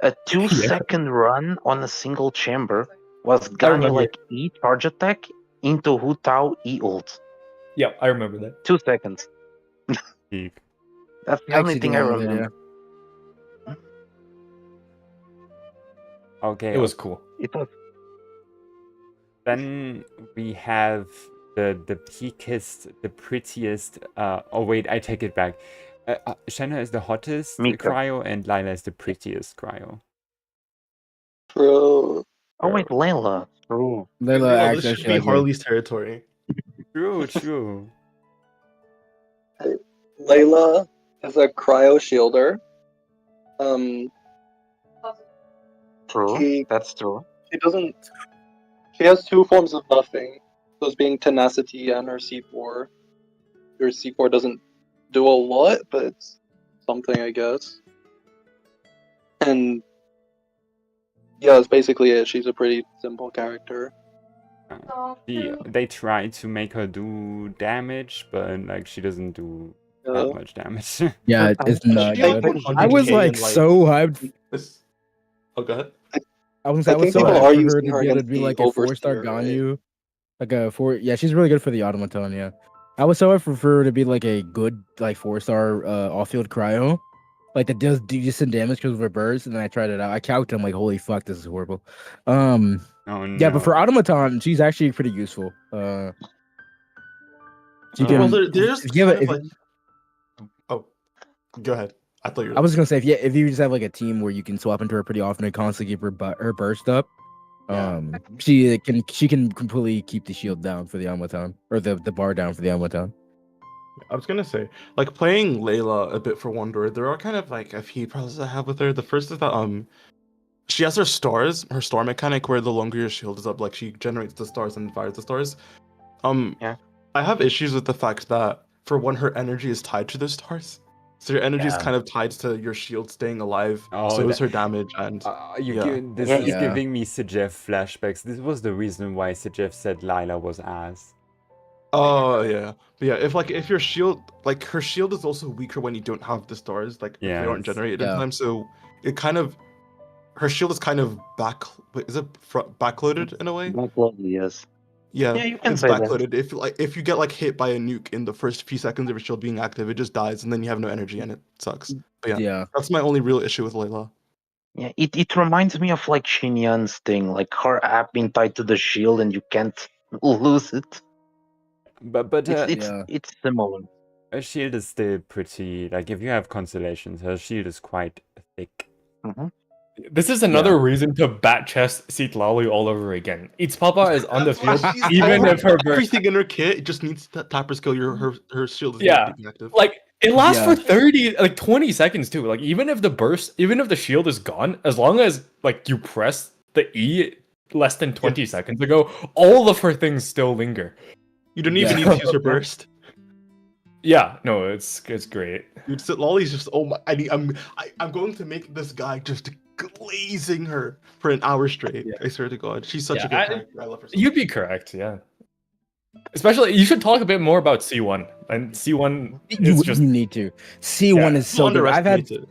Speaker 8: A 2-second run on a single chamber was Ganyu
Speaker 4: remember.
Speaker 8: like E charge attack into Hu Tao E ult.
Speaker 4: Yeah, I remember that.
Speaker 8: 2 seconds.
Speaker 2: Peak.
Speaker 8: That's the only thing I
Speaker 3: remember that,
Speaker 8: remember.
Speaker 2: Okay,
Speaker 4: It was cool.
Speaker 8: It was
Speaker 2: then we have the peakest, the prettiest. Oh wait, I take it back. Shenhe is the hottest
Speaker 8: Mika.
Speaker 2: Cryo, and Lila is the prettiest Cryo.
Speaker 5: Bro,
Speaker 8: Oh wait, Layla. True.
Speaker 3: Layla
Speaker 1: Oh, this should
Speaker 3: actually
Speaker 1: be
Speaker 3: like
Speaker 1: Harley's territory.
Speaker 2: True, true.
Speaker 5: Layla is a cryo shielder.
Speaker 8: True.
Speaker 5: He-
Speaker 8: That's true.
Speaker 5: She doesn't. She has 2 forms of buffing. Those being tenacity and her C4. Her C4 doesn't do a lot, but it's something, I guess. And yeah, that's basically it. She's a pretty simple character.
Speaker 2: They try to make her do damage, but like she doesn't do
Speaker 5: Uh,
Speaker 2: that much damage.
Speaker 3: Yeah, it's not
Speaker 5: Yeah,
Speaker 3: good.
Speaker 5: but
Speaker 3: I was
Speaker 1: 100K
Speaker 3: like
Speaker 1: and,
Speaker 3: so hyped.
Speaker 1: This... Oh, go ahead.
Speaker 3: I was
Speaker 5: I
Speaker 3: so
Speaker 5: think people
Speaker 3: hyped
Speaker 5: are
Speaker 3: for her
Speaker 5: using
Speaker 3: to
Speaker 5: her
Speaker 3: be able to
Speaker 5: against
Speaker 3: be
Speaker 5: the
Speaker 3: like a 4-star
Speaker 5: Overseer, right?
Speaker 3: Ganyu. Like a 4. Yeah, she's really good for the automaton. Yeah, I was so hyped for her to be like a good like 4-star off-field cryo, like that does decent damage because of her burst. And then I tried it out. I calculated. I'm like, holy fuck, this is horrible.
Speaker 2: Oh
Speaker 3: Yeah, but for
Speaker 2: no.
Speaker 3: automaton, she's actually pretty useful. She can.
Speaker 1: Well, there's
Speaker 3: if you have
Speaker 1: kind
Speaker 3: a-
Speaker 1: of
Speaker 3: if-
Speaker 1: like... Oh, go ahead. I thought you were...
Speaker 3: I was gonna say if you just have like a team where you can swap into her pretty often and constantly keep her burst up,
Speaker 1: Yeah.
Speaker 3: she can completely keep the shield down for the automaton or the bar down for the automaton.
Speaker 1: I was gonna say, like playing Layla a bit for Wonder, there are kind of like a few problems I have with her. The first is that she has her star mechanic where the longer your shield is up, like she generates the stars and fires the stars.
Speaker 8: Yeah.
Speaker 1: I have issues with the fact that for one, her energy is tied to the stars. So your energy is
Speaker 8: Yeah.
Speaker 1: kind of tied to your shield staying alive.
Speaker 2: Oh,
Speaker 1: so is
Speaker 2: that-
Speaker 1: her damage and Yeah.
Speaker 2: This
Speaker 8: Yeah,
Speaker 2: is
Speaker 3: yeah.
Speaker 2: giving me Sejef flashbacks. This was the reason why Sejef said Lila was ass.
Speaker 1: oh yeah. But yeah, if your shield, like her shield is also weaker when you don't have the stars, like if they aren't
Speaker 2: Yes.
Speaker 1: generated
Speaker 3: Yeah.
Speaker 1: in time. So it kind of, her shield is kind of backloaded in a way?
Speaker 8: Backloaded, yes.
Speaker 1: Yeah,
Speaker 8: Yeah, you can
Speaker 1: it's
Speaker 8: say that.
Speaker 1: backloaded. If you get like hit by a nuke in the first few seconds of your shield being active, it just dies, and then you have no energy, and it sucks. But yeah,
Speaker 3: Yeah.
Speaker 1: that's my only real issue with Layla.
Speaker 8: Yeah, it reminds me of like Xinyan's thing, like her app being tied to the shield and you can't lose it.
Speaker 2: But
Speaker 3: Yeah.
Speaker 8: It's similar.
Speaker 2: her shield is still pretty. Like if you have constellations, her shield is quite thick.
Speaker 4: This is another reason to bat chest Seat Lolly all over again. Its Papa is on the field, even if her burst.
Speaker 1: everything in her kit, it just needs to tapper skill. Her shield is
Speaker 4: Yeah.
Speaker 1: being active.
Speaker 4: Like it lasts
Speaker 3: Yeah.
Speaker 4: for 20 seconds too. Like even if the shield is gone, as long as like you press the E less than 20 seconds ago, all of her things still linger.
Speaker 1: You don't even
Speaker 3: Yeah.
Speaker 1: need to use her burst.
Speaker 4: Yeah, no, it's great.
Speaker 1: Dude, Lolly's just I'm going to make this guy just glazing her for an hour straight.
Speaker 4: Yeah.
Speaker 1: I swear to God, she's such
Speaker 4: Yeah,
Speaker 1: a good character. I love her. So
Speaker 4: You'd be correct, yeah. Especially, you should talk a bit more about C1. And C1 is
Speaker 3: You,
Speaker 4: just
Speaker 3: you need to. C1
Speaker 4: Yeah.
Speaker 3: is so good. I've had
Speaker 1: Underestimated.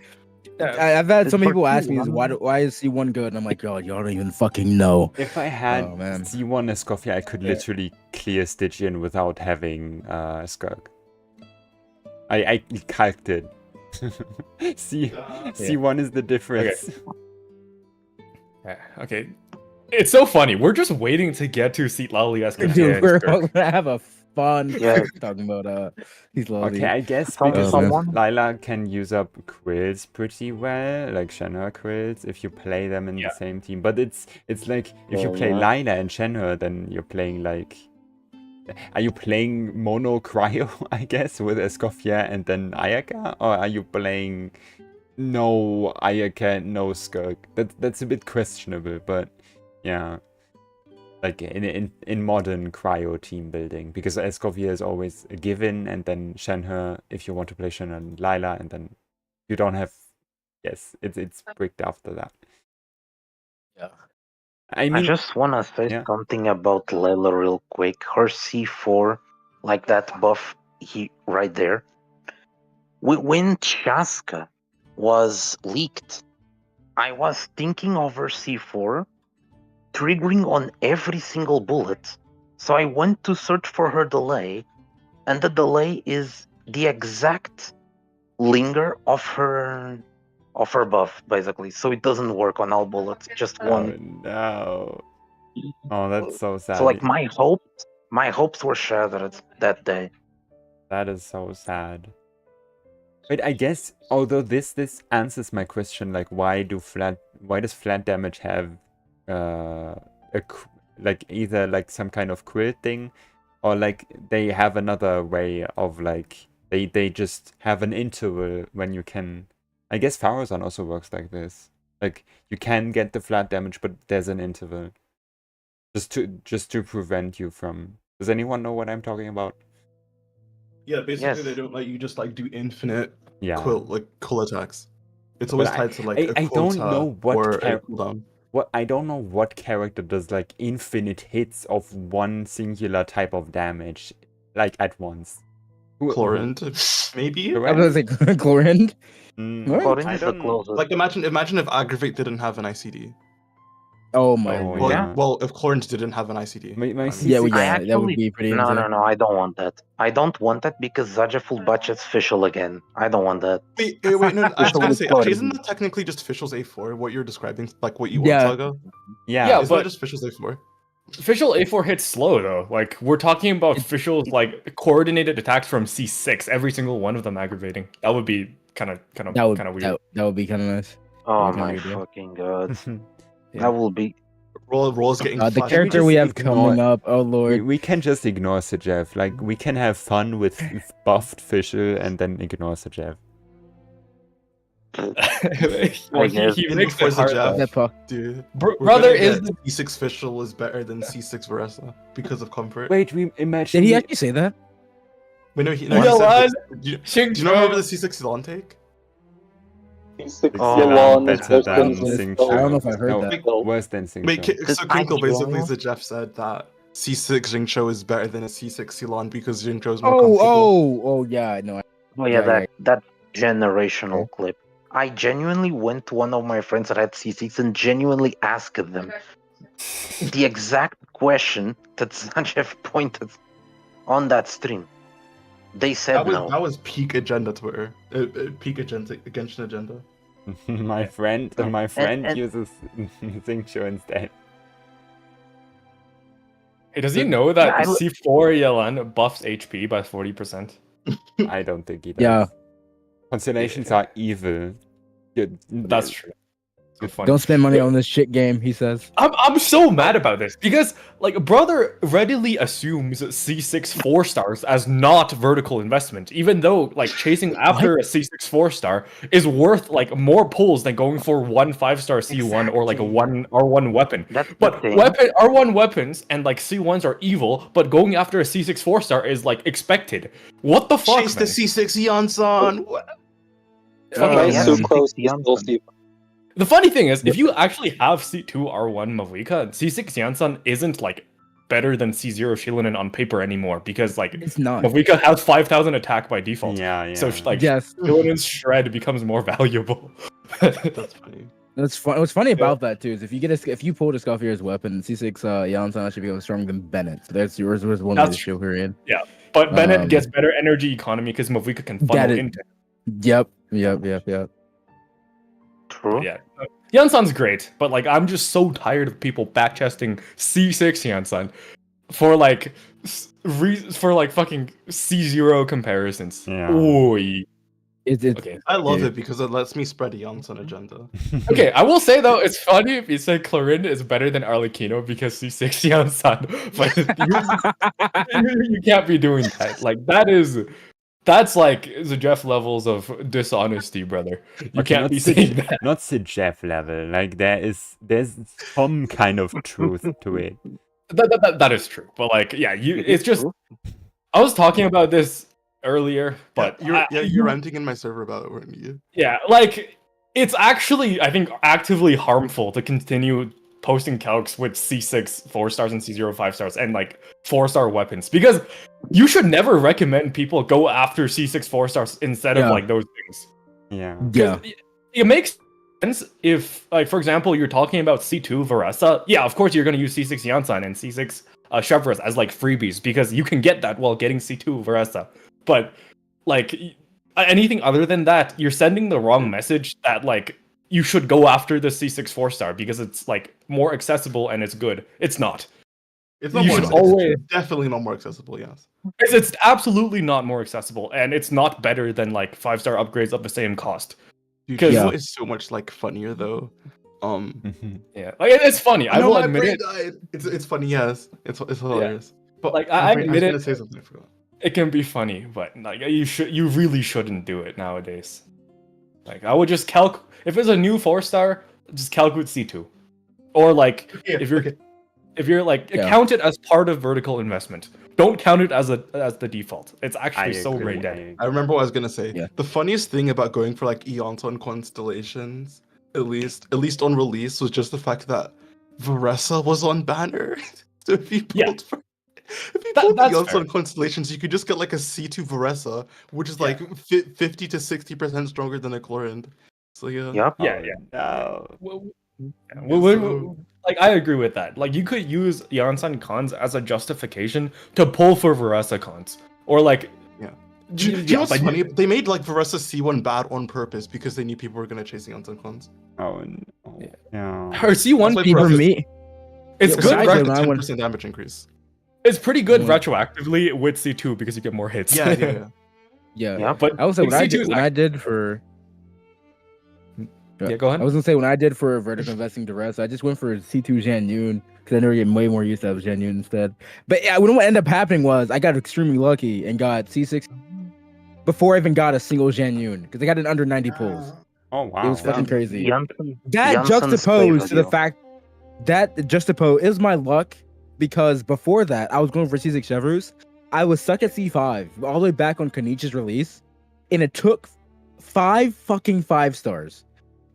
Speaker 3: I've had
Speaker 8: It's
Speaker 3: some
Speaker 8: for
Speaker 3: people ask me,
Speaker 8: C1.
Speaker 3: why is C1 good? And I'm like, y'all don't even fucking know.
Speaker 2: If I had
Speaker 3: Oh, man.
Speaker 2: C1 Escoffia, I could literally clear Stygian without having Skirk. I calced it. C1 is the difference.
Speaker 4: yeah, okay. It's so funny. We're just waiting to get to Seat Lolly as
Speaker 3: Dude, we're all gonna have a fun.
Speaker 8: Yeah.
Speaker 3: Talking about he's lovely.
Speaker 2: Okay, I guess
Speaker 8: Some-
Speaker 2: because
Speaker 8: someone-
Speaker 2: Lila can use up quills pretty well, like Shenhe quills, if you play them in
Speaker 4: Yeah.
Speaker 2: the same team. But it's like if you
Speaker 8: Yeah,
Speaker 2: play
Speaker 8: yeah.
Speaker 2: Lila and Shenhe, then you're playing like. Are you playing mono Cryo, I guess, with Escoffier and then Ayaka? Or are you playing no Ayaka, no Skirk? That's a bit questionable, but yeah. Like in modern Cryo team building, because Escoffier is always a given, and then Shenhe, if you want to play Shenhe and Lila, and then you don't have. Yes, it's bricked after that.
Speaker 3: Yeah.
Speaker 2: I
Speaker 8: I
Speaker 2: mean,
Speaker 8: just wanna say
Speaker 2: yeah.
Speaker 8: something about Layla real quick. Her C4, like that buff right there. When Chaska was leaked, I was thinking of her C4 triggering on every single bullet. So I went to search for her delay, and the delay is the exact linger of her buff, basically. So it doesn't work on all bullets, just
Speaker 2: Oh
Speaker 8: one.
Speaker 2: no! Oh, that's so sad.
Speaker 8: So like my hopes were shattered that day.
Speaker 2: That is so sad. Wait, I guess although this answers my question, like why does flat damage have like either like some kind of quill thing, or like they have another way of like they just have an interval when you can. I guess Farazan also works like this. Like you can get the flat damage, but there's an interval. Just to prevent you from. Does anyone know what I'm talking about?
Speaker 1: Yeah, basically
Speaker 8: Yes.
Speaker 1: they don't let you just like do infinite
Speaker 2: Yeah.
Speaker 1: quill attacks. It's always
Speaker 2: But
Speaker 1: tied to like
Speaker 2: I
Speaker 1: a
Speaker 2: don't
Speaker 1: quota
Speaker 2: know what
Speaker 1: or a
Speaker 2: char-
Speaker 1: cooldown.
Speaker 2: I don't know what character does like infinite hits of one singular type of damage, like at once.
Speaker 1: Chlorant, maybe.
Speaker 3: I was gonna say Chlorant. What?
Speaker 8: Corin
Speaker 2: I
Speaker 8: is the
Speaker 2: don't-
Speaker 8: closest.
Speaker 1: Like imagine if Aggravate didn't have an ICD.
Speaker 3: Oh my.
Speaker 2: Oh,
Speaker 1: Well,
Speaker 2: yeah.
Speaker 1: well, if Chlorant didn't have an ICD.
Speaker 2: My
Speaker 1: I mean,
Speaker 3: Yeah, well,
Speaker 2: C6
Speaker 3: yeah, that would
Speaker 8: actually-
Speaker 3: be pretty
Speaker 8: No,
Speaker 3: insane.
Speaker 8: I don't want that. I don't want that because Zajaful budgets Fischl again. I don't want that.
Speaker 1: Wait, no, I was
Speaker 3: Fischl
Speaker 1: gonna
Speaker 3: with
Speaker 1: say,
Speaker 3: Chlorant.
Speaker 1: actually, isn't that technically just Fischl's A4? What you're describing, like what you
Speaker 3: Yeah.
Speaker 1: want, Saga?
Speaker 2: Yeah.
Speaker 4: Yeah,
Speaker 1: Isn't that
Speaker 4: but-
Speaker 1: just Fischl's A4?
Speaker 4: Official A4 hits slow though. Like we're talking about official like coordinated attacks from C6, every single one of them aggravating. That would be kind of
Speaker 3: That would
Speaker 4: weird.
Speaker 3: that would be kind of nice.
Speaker 8: Oh
Speaker 3: Okay,
Speaker 8: my
Speaker 3: we do.
Speaker 8: fucking god.
Speaker 3: Yeah.
Speaker 8: That will be.
Speaker 1: Roll's getting
Speaker 3: The
Speaker 1: flashed.
Speaker 3: character
Speaker 2: just
Speaker 3: we have
Speaker 2: ignore-
Speaker 3: coming up. Oh lord.
Speaker 2: we can just ignore Sejev. Like we can have fun with buffed Fischl and then ignore Sejev.
Speaker 4: Well,
Speaker 8: guess.
Speaker 4: he
Speaker 1: In
Speaker 4: makes
Speaker 1: before
Speaker 4: it hard.
Speaker 1: Zajav.
Speaker 3: That puck.
Speaker 1: Dude,
Speaker 4: Br-
Speaker 1: we're
Speaker 4: brother
Speaker 1: gonna
Speaker 4: is
Speaker 1: get C6 Fischl is better than C6 Varesa because of comfort.
Speaker 2: Wait, we imagine.
Speaker 3: Did he actually say that?
Speaker 1: Wait, no,
Speaker 4: Yeah,
Speaker 1: he said
Speaker 4: lad.
Speaker 1: this. Do you not remember the C6 Elon take?
Speaker 5: C6
Speaker 8: Oh,
Speaker 5: Yalon is
Speaker 2: better
Speaker 5: worse
Speaker 2: than
Speaker 5: than
Speaker 2: Xing
Speaker 3: I don't know
Speaker 2: Cho.
Speaker 3: if I heard
Speaker 2: No,
Speaker 3: that.
Speaker 2: worse than Xing
Speaker 1: Wait,
Speaker 2: Cho.
Speaker 1: so Kinkle
Speaker 8: I
Speaker 1: basically,
Speaker 8: know.
Speaker 1: the Jeff said that C6 Jingcho is better than a C6 Elon because Jingcho is more
Speaker 3: Oh,
Speaker 1: comfortable.
Speaker 3: oh yeah, I know.
Speaker 8: Oh yeah,
Speaker 3: Yeah,
Speaker 8: that generational clip. I genuinely went to one of my friends that had C6 and genuinely asked them the exact question that Zajev pointed on that stream. They said no.
Speaker 1: That was peak agenda Twitter. Peak agenda Genshin agenda.
Speaker 2: my friend
Speaker 8: and-
Speaker 2: uses Xing Cho instead.
Speaker 4: Hey, does he know that
Speaker 8: Yeah, I-
Speaker 4: C4 Yelan buffs HP by 40%?
Speaker 2: I don't think he does.
Speaker 3: Yeah.
Speaker 2: Constellations are evil.
Speaker 4: That's true. So funny.
Speaker 3: Don't spend money on this shit game, he says.
Speaker 4: I'm so mad about this because like brother readily assumes C6 4-stars as not vertical investment, even though like chasing after a C6 4-star is worth like more pulls than going for one 5-star C1 or like a one R1 weapon.
Speaker 8: That's the
Speaker 4: But
Speaker 8: thing.
Speaker 4: R1 weapons and like C1s are evil, but going after a C6 4-star is like expected. What the fuck?
Speaker 1: Chase the
Speaker 4: man?
Speaker 1: C6 Eon-san!
Speaker 4: Fucking
Speaker 5: My
Speaker 8: yeah.
Speaker 5: Sucrose
Speaker 8: C6
Speaker 5: is still C.
Speaker 4: The funny thing is, if you actually have C2 R1 Mavuika, C6 Yansan isn't like better than C0 Shilinen on paper anymore because like
Speaker 3: It's not.
Speaker 4: Mavuika has 5,000 attack by default.
Speaker 2: Yeah.
Speaker 4: So like
Speaker 3: Yes.
Speaker 4: Shilinen's shred becomes more valuable.
Speaker 1: That's funny.
Speaker 3: What's funny about that too is if you pull Discover's weapon, C6 Yalansan actually becomes stronger than Bennett. So that's yours was one way
Speaker 4: That's
Speaker 3: to show her in.
Speaker 4: But Bennett
Speaker 3: Um,
Speaker 4: gets better energy economy because Mavuika can funnel
Speaker 3: That is-
Speaker 4: into.
Speaker 3: Yep.
Speaker 8: True.
Speaker 4: Yeah, Yansan's great, but like I'm just so tired of people backchesting C6 Yansan for like for like fucking C0 comparisons.
Speaker 2: Yeah.
Speaker 4: Oy.
Speaker 3: It's
Speaker 4: Okay.
Speaker 1: I love
Speaker 3: Yeah.
Speaker 1: it because it lets me spread Eon's on agenda.
Speaker 4: Okay, I will say though, it's funny if you say Clorinda is better than Arlecchino because C6 Yan-san, but you can't be doing that. Like that's like the Jeff levels of dishonesty, brother. You
Speaker 2: Okay,
Speaker 4: can't
Speaker 2: not
Speaker 4: be
Speaker 2: the
Speaker 4: saying that.
Speaker 2: not the Jeff level. Like there's some kind of truth to it.
Speaker 4: That is true, but like, yeah, it's just. I was talking about this earlier, but
Speaker 1: You're ranting in my server about it, weren't you?
Speaker 4: yeah, like it's actually I think actively harmful to continue posting calcs with C6 4-stars and C0 5-stars and like 4-star weapons because you should never recommend people go after C6 4-stars instead of
Speaker 3: Yeah.
Speaker 4: like those things.
Speaker 2: Yeah.
Speaker 3: Yeah.
Speaker 4: It makes sense if, like, for example, you're talking about C2 Varesa. Yeah, of course you're going to use C6 Yansan and C6 Chevres as like freebies because you can get that while getting C2 Varesa. But like anything other than that, you're sending the wrong message that like you should go after the C6 4-star because it's like more accessible and it's good. It's not.
Speaker 1: It's not
Speaker 4: You
Speaker 1: more
Speaker 4: should
Speaker 1: accessible.
Speaker 4: always-
Speaker 1: Definitely not more accessible, yes.
Speaker 4: It's absolutely not more accessible, and it's not better than like 5-star upgrades of the same cost.
Speaker 1: Dude,
Speaker 4: 'Cause-
Speaker 1: you know
Speaker 3: Yeah.
Speaker 1: what is so much like funnier though?
Speaker 4: Yeah, like it's funny. I
Speaker 1: know
Speaker 4: will
Speaker 1: my
Speaker 4: admit
Speaker 1: brain
Speaker 4: it.
Speaker 1: died. It's funny, yes. It's hilarious. But
Speaker 4: Like, I
Speaker 1: was
Speaker 4: admit
Speaker 1: gonna
Speaker 4: it.
Speaker 1: say something, I forgot.
Speaker 4: It can be funny, but like you really shouldn't do it nowadays. Like I would just if it's a new 4-star, just calc with C2, or like
Speaker 1: Yeah,
Speaker 4: if you're like
Speaker 3: Yeah.
Speaker 4: count it as part of vertical investment. Don't count it as the default. It's actually so
Speaker 2: agree,
Speaker 4: brain dead.
Speaker 1: I remember what I was gonna say.
Speaker 3: Yeah.
Speaker 1: The funniest thing about going for like Eonton constellations, at least on release, was just the fact that Varesa was on banner. So if you
Speaker 4: Yeah.
Speaker 1: pulled the
Speaker 4: That's
Speaker 1: Eonton
Speaker 4: fair.
Speaker 1: constellations, you could just get like a C2 Varesa, which is
Speaker 4: Yeah.
Speaker 1: like 50 to 60% stronger than a Chlorinde. So yeah.
Speaker 8: Yep.
Speaker 4: Yeah,
Speaker 2: No.
Speaker 4: Like I agree with that. Like you could use Yansan cons as a justification to pull for Varesa cons, or like
Speaker 1: Do you know what's
Speaker 4: but-
Speaker 1: funny? They made like Varesa C1 bad on purpose because they knew people were gonna chase Eonton cons.
Speaker 2: Oh no. Yeah.
Speaker 4: Her C1
Speaker 1: That's why
Speaker 4: peak,
Speaker 3: For
Speaker 1: Varesa-
Speaker 3: me,
Speaker 4: it's
Speaker 3: Yeah,
Speaker 4: good.
Speaker 3: besides
Speaker 4: Re-
Speaker 3: the- I want-
Speaker 1: 10% damage increase.
Speaker 4: it's pretty good
Speaker 3: Mm.
Speaker 4: retroactively with C2 because you get more hits.
Speaker 1: Yeah.
Speaker 3: yeah.
Speaker 8: Yep.
Speaker 4: But
Speaker 3: I was say
Speaker 4: like,
Speaker 3: when I did for.
Speaker 4: Yeah, go ahead.
Speaker 3: I was gonna say when I did for vertical investing to rest, I just went for C2 Ganyu because I never get way more use out of Ganyu instead. But yeah, what ended up happening was I got extremely lucky and got C6 before I even got a single Ganyu because I got it under 90 pulls.
Speaker 2: Oh
Speaker 3: It
Speaker 2: wow.
Speaker 3: was fucking crazy.
Speaker 8: Janssen,
Speaker 3: That
Speaker 8: Janssen's
Speaker 3: juxtaposed to the
Speaker 8: play
Speaker 3: fact that juxtaposed is my luck because before that I was going for C6 Chevrolet. I was stuck at C5 all the way back on Kanichi's release, and it took 5 fucking 5-stars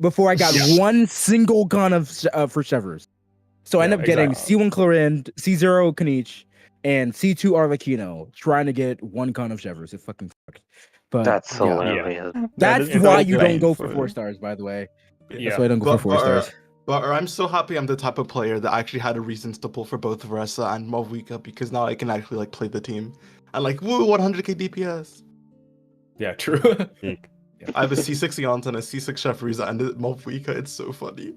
Speaker 3: before I got
Speaker 4: Yeah.
Speaker 3: one single gun of for Chevrolet. So I ended
Speaker 4: Yeah,
Speaker 3: up getting
Speaker 4: exactly.
Speaker 3: C1 Clorinde, C0 Kanich, and C2 Arlecchino, trying to get one gun of Chevrolet. It fucking sucked. But
Speaker 8: That's
Speaker 3: yeah.
Speaker 8: hilarious.
Speaker 3: That's
Speaker 4: is
Speaker 3: why
Speaker 4: so
Speaker 3: you don't go for
Speaker 2: painful.
Speaker 3: 4-stars, by the way.
Speaker 4: Yeah.
Speaker 3: That's why I don't go for 4-stars.
Speaker 1: But I'm so happy I'm the type of player that actually had a reason to pull for both Varesa and Movwika because now I can actually like play the team. And like, woo, 100k DPS.
Speaker 4: Yeah, true.
Speaker 2: Big.
Speaker 1: I have a C6 Eonton, a C6 Chef Riza, and a Movwika. It's so funny.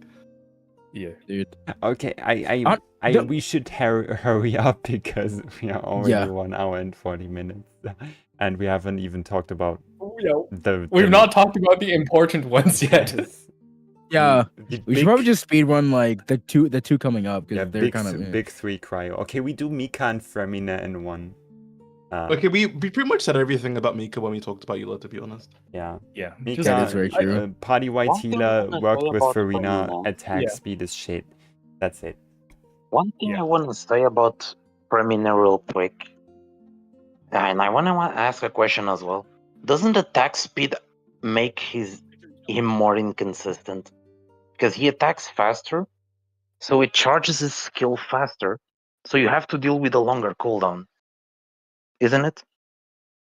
Speaker 4: Yeah.
Speaker 3: Dude.
Speaker 2: Okay,
Speaker 3: Aren't-
Speaker 2: I
Speaker 3: don't-
Speaker 2: we should hurry up because we are already
Speaker 3: Yeah.
Speaker 2: 1 hour and 40 minutes, and we haven't even talked about
Speaker 4: Yeah,
Speaker 2: the.
Speaker 4: we've not talked about the important ones yet.
Speaker 3: Yeah.
Speaker 2: The
Speaker 3: We should probably just speed run like the two coming up because
Speaker 2: yeah,
Speaker 3: they're
Speaker 2: big,
Speaker 3: kind of
Speaker 2: big 3 cryo. Okay, we do Mika and Fremina in one.
Speaker 1: Okay, we pretty much said everything about Mika when we talked about Eula, to be honest.
Speaker 2: Yeah.
Speaker 4: Yeah.
Speaker 2: Mika,
Speaker 3: That is very true.
Speaker 2: Party white
Speaker 8: One thing
Speaker 2: healer
Speaker 8: I wanna
Speaker 2: worked
Speaker 8: say
Speaker 2: with
Speaker 8: about
Speaker 2: Farina.
Speaker 8: Farina-
Speaker 2: Attack
Speaker 4: Yeah.
Speaker 2: speed is shit. That's it.
Speaker 8: One thing
Speaker 4: Yeah.
Speaker 8: I want to say about Premina real quick, and I want to ask a question as well. Doesn't attack speed make him more inconsistent? Because he attacks faster, so it charges his skill faster, so you have to deal with a longer cooldown, isn't it?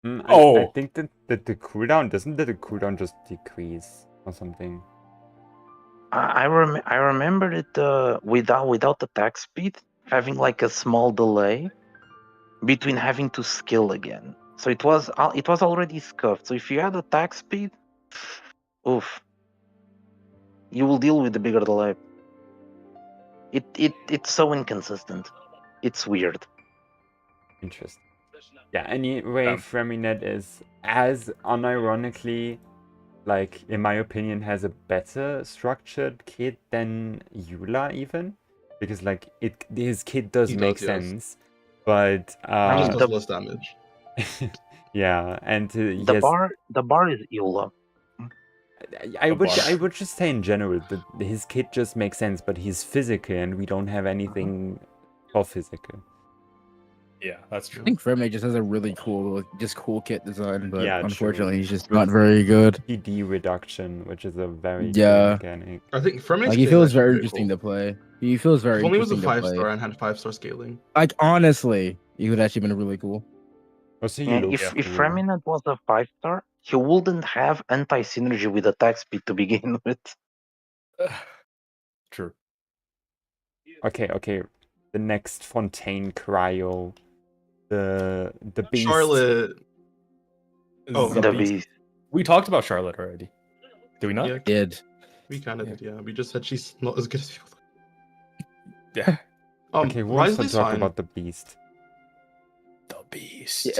Speaker 2: I
Speaker 4: Oh.
Speaker 2: think that the cooldown doesn't the cooldown just decrease or something.
Speaker 8: I remember it without attack speed having like a small delay between having to skill again. So it was already scuffed. So if you had attack speed, oof, you will deal with the bigger delay. It's so inconsistent. It's weird.
Speaker 2: Interesting. Yeah, anyway, Freminet is, as unironically, like, in my opinion, has a better structured kit than Eula, even. Because, like, his kit does
Speaker 1: He
Speaker 2: make
Speaker 1: does, yes.
Speaker 2: sense. But,
Speaker 1: It just
Speaker 7: the-
Speaker 1: does less damage.
Speaker 2: yeah, and he
Speaker 8: The
Speaker 2: has...
Speaker 8: bar is Eula.
Speaker 2: I
Speaker 4: The
Speaker 2: would
Speaker 4: bar.
Speaker 2: I would just say in general that his kit just makes sense, but he's physical and we don't have anything for physical.
Speaker 4: Yeah, that's
Speaker 3: I
Speaker 4: true.
Speaker 3: think Freminet just has a really cool kit design, but
Speaker 2: Yeah, true.
Speaker 3: unfortunately he's just not very good.
Speaker 2: PD reduction, which is a very
Speaker 3: Yeah.
Speaker 2: cool mechanic.
Speaker 1: I think Freminet's
Speaker 3: Like he
Speaker 1: kit is
Speaker 3: feels
Speaker 1: actually
Speaker 3: very
Speaker 1: pretty
Speaker 3: interesting
Speaker 1: cool.
Speaker 3: to play. He feels very
Speaker 1: If only it was a
Speaker 3: interesting to play.
Speaker 1: 5-star and had 5-star scaling.
Speaker 3: Like honestly, he would actually been really cool.
Speaker 2: Also, he
Speaker 8: And
Speaker 2: looks
Speaker 8: if
Speaker 2: cool.
Speaker 8: Freminet was a 5-star, he wouldn't have anti-synergy with attack speed to begin with.
Speaker 4: True.
Speaker 2: Okay. The next Fontaine Cryo, the beast.
Speaker 1: Charlotte. Oh,
Speaker 4: The
Speaker 8: The
Speaker 4: beast.
Speaker 8: beast.
Speaker 4: We talked about Charlotte already. Did we not?
Speaker 1: Yeah,
Speaker 3: Did
Speaker 1: we kind of
Speaker 4: Yeah.
Speaker 1: did, yeah. We just said she's not as good as people.
Speaker 4: Yeah.
Speaker 2: Okay, we'll also
Speaker 1: Wriothesley's
Speaker 2: talk
Speaker 1: fine.
Speaker 2: about the beast.
Speaker 4: The beast.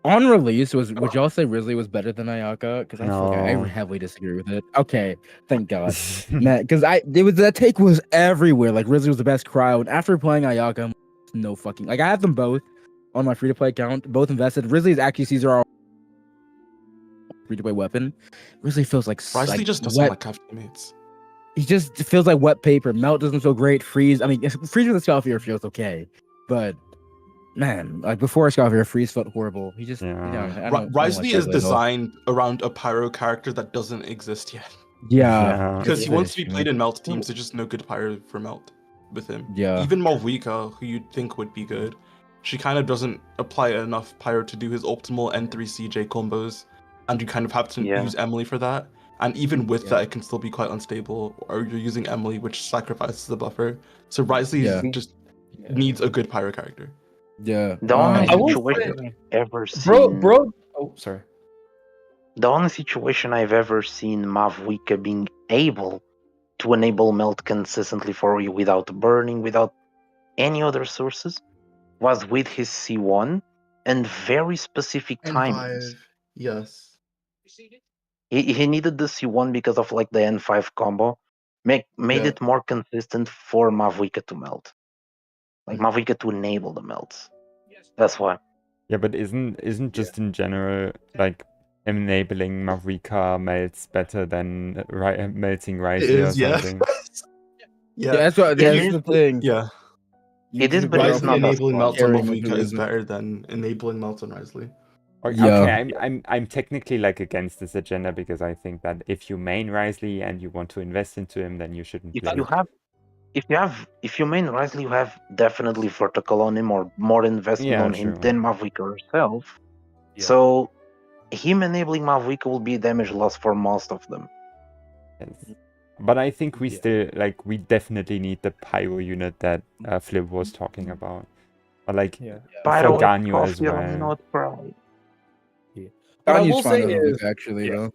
Speaker 3: on release would y'all say Wriothesley was better than Ayaka? Because I feel like I
Speaker 2: No.
Speaker 3: heavily disagree with it. Okay, thank God, man. Because that take was everywhere. Like Wriothesley was the best cryo, and after playing Ayaka, I'm no fucking like I have them both on my free to play account, both invested. Wriothesley is actually Caesar free to play weapon. Wriothesley feels like
Speaker 1: Wriothesley just doesn't
Speaker 3: wet.
Speaker 1: like have teammates.
Speaker 3: He just feels like wet paper. Melt doesn't feel great. Freeze. I mean, freeze with the Scalfier feels okay, but man, like before Scalfier, freeze felt horrible. He just
Speaker 2: Yeah.
Speaker 1: Wriothesley is
Speaker 3: Wriothesley at all.
Speaker 1: designed around a pyro character that doesn't exist yet.
Speaker 3: Yeah,
Speaker 1: Because he
Speaker 3: it's
Speaker 1: wants to be
Speaker 3: finished,
Speaker 1: played
Speaker 3: man.
Speaker 1: in Melt teams, there's just no good pyro for Melt with him.
Speaker 3: Yeah.
Speaker 1: Even Malvika, who you'd think would be good, she kind of doesn't apply enough pyro to do his optimal N3 CJ combos, and you kind of have to
Speaker 8: Yeah.
Speaker 1: use Emily for that. And even with
Speaker 3: Yeah.
Speaker 1: that, it can still be quite unstable, or you're using Emily, which sacrifices the buffer. So Wriothesley
Speaker 3: Yeah.
Speaker 1: just needs a good pyro character.
Speaker 3: Yeah.
Speaker 8: The only
Speaker 4: I will
Speaker 8: situation
Speaker 4: say-
Speaker 8: I've ever seen.
Speaker 4: Bro. Oh, sorry.
Speaker 8: The only situation I've ever seen Mavwika being able to enable melt consistently for you without burning, without any other sources, was with his C1 and very specific timings.
Speaker 1: Yes.
Speaker 8: He needed the C1 because of like the N5 combo, made
Speaker 1: Yeah.
Speaker 8: it more consistent for Mavwika to melt, like Mavwika to enable the melts. That's why.
Speaker 2: Yeah, but isn't just in general like enabling Mavrika melts better than melting
Speaker 1: It
Speaker 2: Wriothesley or
Speaker 1: is, yeah.
Speaker 2: something?
Speaker 3: Yeah, that's what.
Speaker 8: Yeah,
Speaker 3: That's the thing.
Speaker 1: Yeah.
Speaker 8: It is, but it's
Speaker 1: Wriothesley
Speaker 8: not that
Speaker 1: enabling Melt on
Speaker 3: Carrying
Speaker 1: Malvika is
Speaker 3: mechanism.
Speaker 1: better than enabling Melt on Wriothesley.
Speaker 3: Yeah.
Speaker 2: Okay, I'm technically like against this agenda because I think that if you main Wriothesley and you want to invest into him, then you shouldn't
Speaker 8: If
Speaker 2: play.
Speaker 8: you main Wriothesley, you have definitely vertical on him or more investment
Speaker 2: Yeah,
Speaker 8: on him
Speaker 2: true.
Speaker 8: than Mavwika herself.
Speaker 4: Yeah.
Speaker 8: So him enabling Mavwika will be damage loss for most of them.
Speaker 2: Yes. But I think we
Speaker 4: Yeah.
Speaker 2: still like we definitely need the pyro unit that Flip was talking about. Or like
Speaker 4: Yeah.
Speaker 8: Pyro
Speaker 2: for Ganyu as
Speaker 8: coffee,
Speaker 2: well.
Speaker 8: not proud.
Speaker 4: What I
Speaker 3: Ganyu's
Speaker 4: will
Speaker 3: fine
Speaker 4: say
Speaker 3: with
Speaker 4: is,
Speaker 3: Mavika, actually,
Speaker 4: yeah.
Speaker 3: though.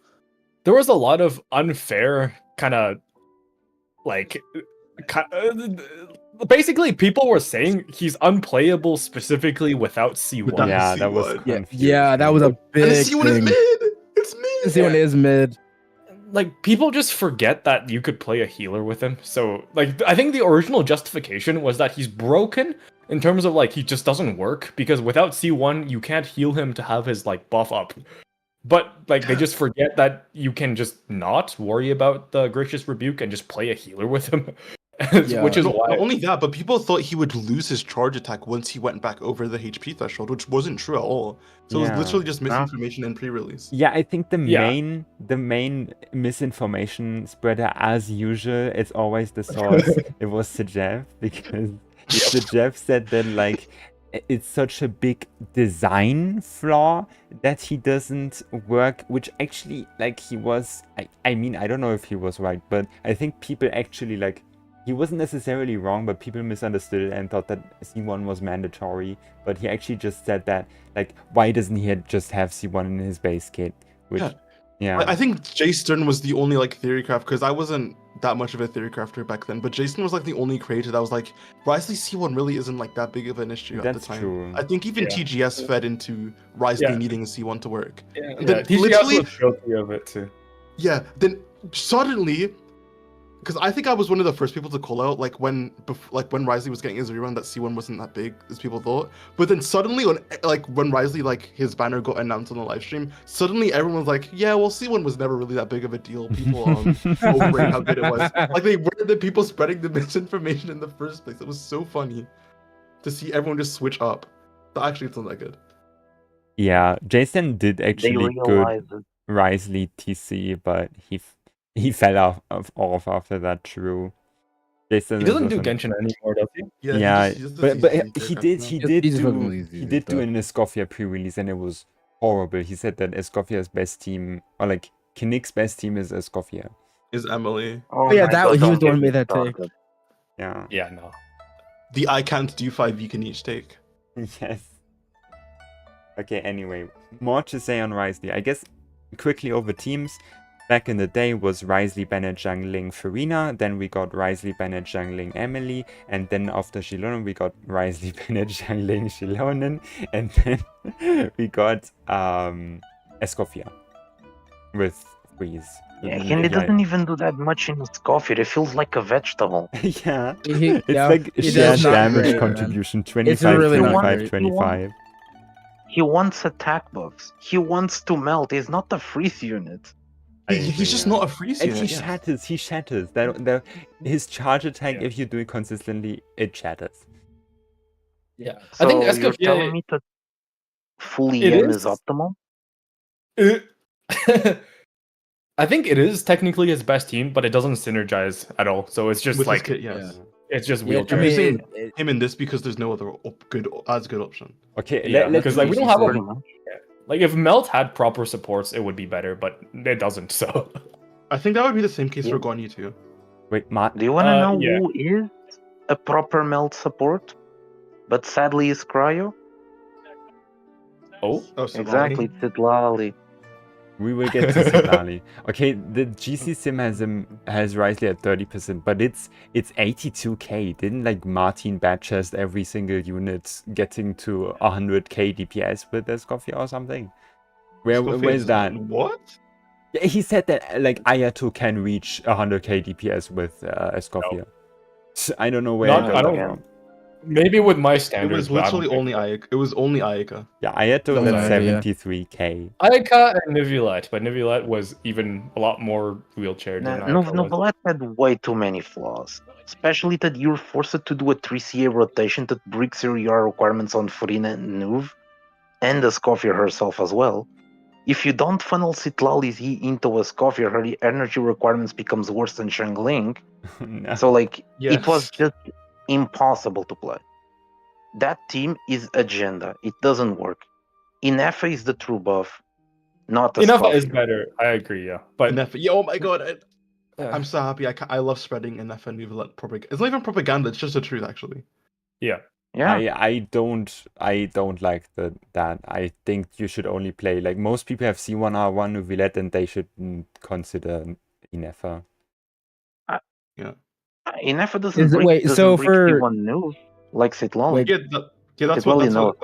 Speaker 4: there was a lot of unfair kind of like basically people were saying he's unplayable specifically without C1.
Speaker 1: Without
Speaker 2: Yeah,
Speaker 1: C1.
Speaker 2: that was
Speaker 1: Yeah,
Speaker 2: confusing.
Speaker 3: Yeah, that was a
Speaker 1: And the
Speaker 3: big
Speaker 1: C1 is
Speaker 3: thing.
Speaker 1: mid! It's mid!
Speaker 3: C1 is mid.
Speaker 4: Like people just forget that you could play a healer with him. So like I think the original justification was that he's broken in terms of like he just doesn't work because without C1 you can't heal him to have his like buff up. But like they just forget that you can just not worry about the Gracious Rebuke and just play a healer with him.
Speaker 3: Yeah.
Speaker 4: Which is
Speaker 1: Not
Speaker 4: why
Speaker 1: only that, but people thought he would lose his charge attack once he went back over the HP threshold, which wasn't true at all. So it
Speaker 2: Yeah.
Speaker 1: was literally just misinformation in pre-release.
Speaker 2: Yeah, I think the
Speaker 4: Yeah.
Speaker 2: main misinformation spreader, as usual, is always the source. It was Sejev because Sejev said that like it's such a big design flaw that he doesn't work, which actually like he was. I mean I don't know if he was right, but I think people actually like. He wasn't necessarily wrong, but people misunderstood it and thought that C1 was mandatory. But he actually just said that, like, why doesn't he just have C1 in his base kit? Which,
Speaker 1: Yeah.
Speaker 2: yeah.
Speaker 1: I think Jay Stern was the only like theorycraft because I wasn't that much of a theorycrafter back then, but Jason was like the only creator that was like, Wriothesley C1 really isn't like that big of an issue at the
Speaker 2: That's
Speaker 1: time.
Speaker 2: true.
Speaker 1: I think even
Speaker 4: Yeah.
Speaker 1: TGS fed into Wriothesley
Speaker 4: Yeah.
Speaker 1: needing a C1 to work.
Speaker 4: Yeah,
Speaker 1: And then
Speaker 4: TGS
Speaker 1: literally-
Speaker 4: was guilty of it too.
Speaker 1: Yeah, then suddenly, because I think I was one of the first people to call out like when Wriothesley was getting his rerun that C1 wasn't that big as people thought. But then suddenly when Wriothesley like his banner got announced on the live stream, suddenly everyone was like, yeah, well C1 was never really that big of a deal. People overrate how good it was. Like they were the people spreading the misinformation in the first place. It was so funny to see everyone just switch up. But actually it's not that good.
Speaker 2: Yeah, Jason did
Speaker 8: They
Speaker 2: actually good
Speaker 8: realize it.
Speaker 2: Wriothesley TC, but he fell off after that. True. Jason
Speaker 4: He doesn't do
Speaker 2: doesn't-
Speaker 4: Genshin anymore, does he?
Speaker 2: Yeah,
Speaker 1: he just does
Speaker 2: but
Speaker 1: these
Speaker 2: he
Speaker 1: theorycrafts
Speaker 2: did
Speaker 1: now.
Speaker 3: He's just fucking
Speaker 2: do
Speaker 3: lazy
Speaker 2: he
Speaker 3: with
Speaker 2: did do
Speaker 3: stuff.
Speaker 2: an Escoffier pre-release and it was horrible. He said that Escoffia's best team, or like Kinnick's best team, is Escoffia.
Speaker 1: Is Emily.
Speaker 3: Oh, yeah,
Speaker 8: my
Speaker 3: that
Speaker 8: God,
Speaker 3: he was
Speaker 8: don't
Speaker 3: the one who
Speaker 8: get
Speaker 3: made
Speaker 8: me
Speaker 3: that take.
Speaker 8: started.
Speaker 2: Yeah.
Speaker 4: Yeah, no.
Speaker 1: The I can't do 5 you can each take.
Speaker 2: Yes. Okay, anyway, more to say on Wriothesley. I guess quickly over teams. Back in the day was Wriothesley, Bennett, Zhangling, Farina. Then we got Wriothesley, Bennett, Zhangling, Emily. And then after Shilonen, we got Wriothesley, Bennett, Zhangling, Shilonen. And then we got Escoffia with Freeze.
Speaker 8: Yeah, Henry doesn't even do that much in his coffee. It feels like a vegetable.
Speaker 2: Yeah.
Speaker 3: It's
Speaker 2: Like
Speaker 3: it
Speaker 2: shared
Speaker 3: does not
Speaker 2: damage
Speaker 3: great, man.
Speaker 2: contribution
Speaker 3: It's
Speaker 2: 25,
Speaker 3: really not
Speaker 2: 25,
Speaker 3: great.
Speaker 2: 25.
Speaker 8: He wants attack buffs. He wants to melt. He's not a freeze unit.
Speaker 1: He's just not a freeze
Speaker 2: And
Speaker 1: unit.
Speaker 2: he
Speaker 1: yeah.
Speaker 2: shatters. He shatters. His charge attack, if you do it consistently, it shatters.
Speaker 4: Yeah.
Speaker 8: So
Speaker 4: I think
Speaker 8: you're telling
Speaker 4: Escoffier.
Speaker 8: me that fully
Speaker 4: It
Speaker 8: EM
Speaker 4: is?
Speaker 8: is optimal?
Speaker 4: I think it is technically his best team, but it doesn't synergize at all. So it's just
Speaker 1: With
Speaker 4: like
Speaker 1: his kit, yes.
Speaker 4: it's just
Speaker 3: Yeah,
Speaker 4: wheelchair.
Speaker 1: I'm using
Speaker 3: it-
Speaker 1: him in this because there's no other good option.
Speaker 2: Okay,
Speaker 4: Yeah,
Speaker 2: let's
Speaker 4: because, like, we
Speaker 2: see.
Speaker 4: don't have a-
Speaker 8: Pretty much.
Speaker 4: Like if Melt had proper supports, it would be better, but it doesn't. So
Speaker 1: I think that would be the same case for Ganyu too.
Speaker 2: Wait, Matt.
Speaker 8: Do you want to know
Speaker 4: yeah.
Speaker 8: who is a proper melt support? But sadly is Cryo?
Speaker 4: oh,
Speaker 1: Oh, so
Speaker 8: Exactly, Titlali.
Speaker 2: We will get to Sitlali. Okay, the GC sim has Wriothesley at 30%, but it's 82k. Didn't like Martin Batchest every single unit getting to 100k DPS with Escoffia or something? Where's that?
Speaker 1: What?
Speaker 2: Yeah, he said that like Ayato can reach 100k DPS with Escoffia. So, I don't know where
Speaker 4: Not-
Speaker 2: he got
Speaker 4: I
Speaker 2: that
Speaker 4: don't-
Speaker 2: from.
Speaker 4: maybe with my
Speaker 1: It
Speaker 4: standards.
Speaker 1: was literally only Ayaka. It was only Ayaka.
Speaker 2: Yeah, Ayato
Speaker 3: No,
Speaker 2: at
Speaker 3: yeah.
Speaker 2: 73k.
Speaker 4: Ayaka and Nivulette, but Nivulette was even a lot more wheelchair than Ayaka was.
Speaker 8: Novelet had way too many flaws. Especially that you're forced to do a 3CA rotation that breaks your ER requirements on Farina and Nuv, and the Escoffia herself as well. If you don't funnel Citlali's E into a Escoffia, her energy requirements becomes worse than Shangling.
Speaker 2: No.
Speaker 8: So like,
Speaker 1: Yes.
Speaker 8: it was just impossible to play. That team is agenda. It doesn't work. Inefa is the true buff, not a
Speaker 4: Enough is
Speaker 8: Escoffia.
Speaker 4: better. I agree. Yeah, but
Speaker 1: Neff. Yeah, oh my god.
Speaker 4: uh,
Speaker 1: I'm so happy. I love spreading Neff and Nuvulette propaganda. It's not even propaganda. It's just the truth, actually.
Speaker 4: yeah,
Speaker 8: Yeah.
Speaker 2: I don't like that. I think you should only play like most people have C1 R1 Nuvillette and they should consider Inefa.
Speaker 8: Inefa doesn't
Speaker 3: Is it-
Speaker 8: break,
Speaker 3: wait,
Speaker 8: doesn't
Speaker 3: so
Speaker 8: break
Speaker 3: for-
Speaker 8: T1 new like Citlali.
Speaker 3: Wait,
Speaker 1: Yeah, that's
Speaker 8: It's well, you know,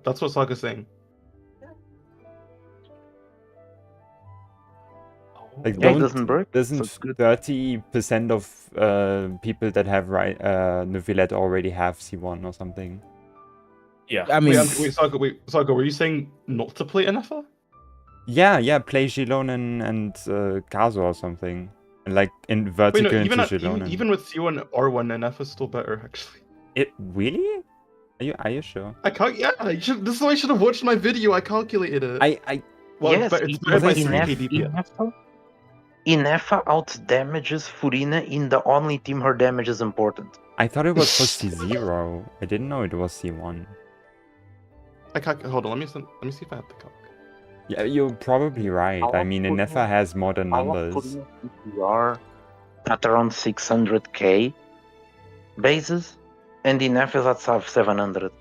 Speaker 1: that's what Saga's saying.
Speaker 2: Like
Speaker 8: Yeah, it
Speaker 2: don't
Speaker 8: doesn't break. so
Speaker 2: doesn't
Speaker 8: it's good.
Speaker 2: 30% of people that have Nuvillette already have C1 or something?
Speaker 4: yeah.
Speaker 3: I mean,
Speaker 1: Wait, Saga, were you saying not to play Nefa?
Speaker 2: Yeah, play Gilon and Kazo or something. And like in
Speaker 1: Wait,
Speaker 2: vertical
Speaker 1: no,
Speaker 2: into Gilon.
Speaker 1: even with C1 R1, Nefa is still better, actually.
Speaker 2: It really? Are you sure?
Speaker 1: I can't. Yeah, this is why I should have watched my video. I calculated it.
Speaker 2: I
Speaker 1: Well,
Speaker 8: yes,
Speaker 1: it's better by 3k DPS.
Speaker 8: Inefa out damages Furina in the only team her damage is important.
Speaker 2: I thought it was for C0. I didn't know it was C1.
Speaker 1: Hold on. Let me see if I have the calc.
Speaker 2: Yeah, you're probably right. I mean, Inefa has modern numbers.
Speaker 8: CPR at around 600k bases, and Inefa is at 700.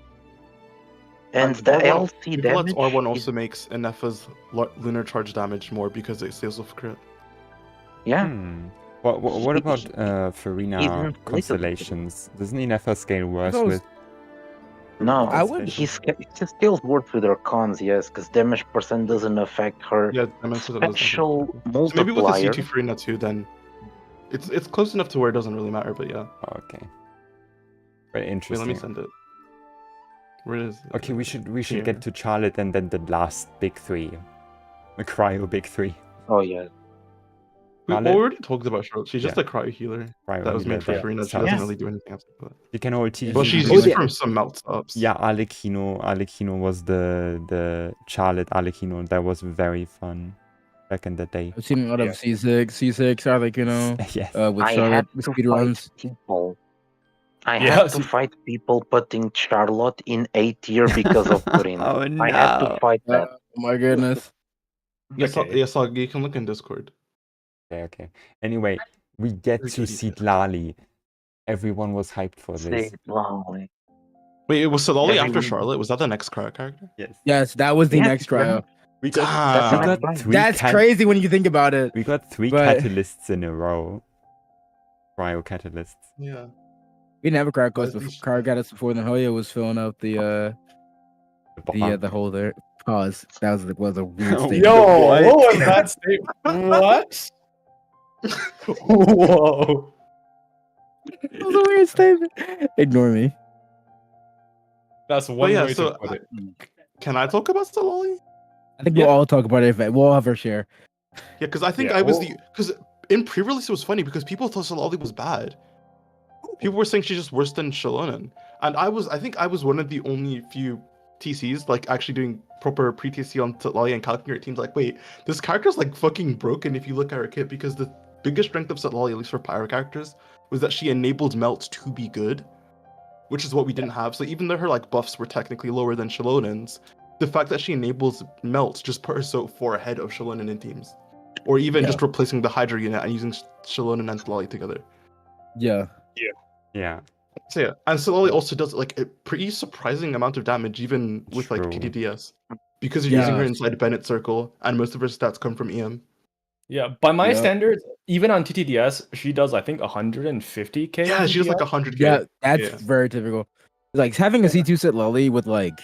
Speaker 8: And the LC damage.
Speaker 1: R1
Speaker 8: is-
Speaker 1: also makes Nefa's lunar charge damage more because it saves off crit.
Speaker 8: yeah.
Speaker 2: What about Farina
Speaker 8: Even
Speaker 2: constellations? Doesn't he never scale worse
Speaker 3: Those-
Speaker 2: with?
Speaker 8: No,
Speaker 3: I would-
Speaker 8: his skills work with her cons, yes, because damage percent doesn't affect her
Speaker 1: Yeah, I meant to that.
Speaker 8: special
Speaker 1: So maybe with the
Speaker 8: multiplier.
Speaker 1: C2 Farina too, then it's close enough to where it doesn't really matter. But yeah,
Speaker 2: Oh, okay. Very
Speaker 1: wait,
Speaker 2: interesting.
Speaker 1: let me send it. Where is it?
Speaker 2: Okay, we should
Speaker 1: Here.
Speaker 2: get to Charlotte and then the last big three, the Cryo big three.
Speaker 8: Oh yeah,
Speaker 1: We
Speaker 2: Charlotte?
Speaker 1: already talked about Charlotte. She's just
Speaker 2: Yeah.
Speaker 1: a cryo healer.
Speaker 2: Cryo
Speaker 1: That was
Speaker 2: healer,
Speaker 1: made for
Speaker 2: yeah.
Speaker 1: Farina. She
Speaker 2: Sounds-
Speaker 1: doesn't
Speaker 8: Yeah.
Speaker 1: really do anything else. But...
Speaker 2: You can hold TG.
Speaker 1: Well, she's
Speaker 3: Oh,
Speaker 1: used
Speaker 3: yeah.
Speaker 1: from some melt ups.
Speaker 2: Yeah, Alekino was the Charlotte Alekino. That was very fun back in the day.
Speaker 3: I've seen a lot
Speaker 4: Yeah.
Speaker 3: of C6, are like,
Speaker 2: Yes.
Speaker 3: with
Speaker 8: I
Speaker 3: Charlotte
Speaker 8: had
Speaker 3: with
Speaker 8: to
Speaker 3: speed
Speaker 8: fight
Speaker 3: runs.
Speaker 8: people. I
Speaker 4: Yeah,
Speaker 8: had to
Speaker 4: see-
Speaker 8: fight people putting Charlotte in A tier because of Farina.
Speaker 2: Oh,
Speaker 8: I had to
Speaker 2: no.
Speaker 8: fight that.
Speaker 3: Oh my goodness.
Speaker 1: Yes,
Speaker 4: Okay.
Speaker 1: yes, you can look in Discord.
Speaker 2: Okay. Anyway, we get to see Lali. Everyone was hyped for this.
Speaker 8: Say lonely.
Speaker 1: Wait, it was Solali
Speaker 8: Yeah,
Speaker 1: after
Speaker 8: he-
Speaker 1: Charlotte? Was that the next cryo character?
Speaker 2: Yes.
Speaker 3: Yes, that was the
Speaker 8: Yeah,
Speaker 3: next cryo.
Speaker 2: We
Speaker 1: Damn.
Speaker 2: got three.
Speaker 3: That's crazy when you think about it.
Speaker 2: We got three
Speaker 3: But-
Speaker 2: catalysts in a row. Cryo catalysts.
Speaker 1: Yeah.
Speaker 3: We didn't have a cryo
Speaker 1: But
Speaker 3: before.
Speaker 1: these-
Speaker 3: Cryo got us before. Then Hoya was filling up the hole there. Pause. That was a weird
Speaker 2: Oh,
Speaker 3: statement.
Speaker 4: Yo,
Speaker 2: What?
Speaker 4: what was that statement? What? Whoa.
Speaker 3: That was a weird statement. Ignore me.
Speaker 4: That's one
Speaker 1: yeah,
Speaker 4: way
Speaker 1: so
Speaker 4: to put it.
Speaker 1: Can I talk about Solali?
Speaker 3: I think
Speaker 4: Yeah.
Speaker 3: we'll all talk about it. We'll all have our share.
Speaker 1: Yeah, because I think
Speaker 4: Yeah,
Speaker 1: I was
Speaker 4: well-
Speaker 1: because in pre-release it was funny because people thought Solali was bad. People were saying she's just worse than Shalonen, and I think I was one of the only few TCs like actually doing proper pre-TC on Solali and calculating her teams. Like, wait, this character's like fucking broken if you look at her kit, because the biggest strength of Solali, at least for pyro characters, was that she enabled melts to be good, which is what we didn't have. So even though her like buffs were technically lower than Shalonen's, the fact that she enables melts just put her so far ahead of Shalonen in teams, or even
Speaker 3: Yeah.
Speaker 1: just replacing the Hydra unit and using Shalonen and Solali together.
Speaker 3: Yeah.
Speaker 2: Yeah.
Speaker 1: So yeah, and Solali also does like a pretty surprising amount of damage even with like
Speaker 2: True.
Speaker 1: TTDS, because you're using her
Speaker 3: Yeah.
Speaker 1: inside Bennett circle, and most of her stats come from EM.
Speaker 4: Yeah, by my
Speaker 3: Yeah.
Speaker 4: standards, even on TTDS, she does I think 150k.
Speaker 1: Yeah,
Speaker 4: on
Speaker 1: she does like
Speaker 4: TTDS.
Speaker 1: 100k.
Speaker 3: Yeah, that's
Speaker 1: Yeah.
Speaker 3: very typical. Like having a C2 set Lolly with like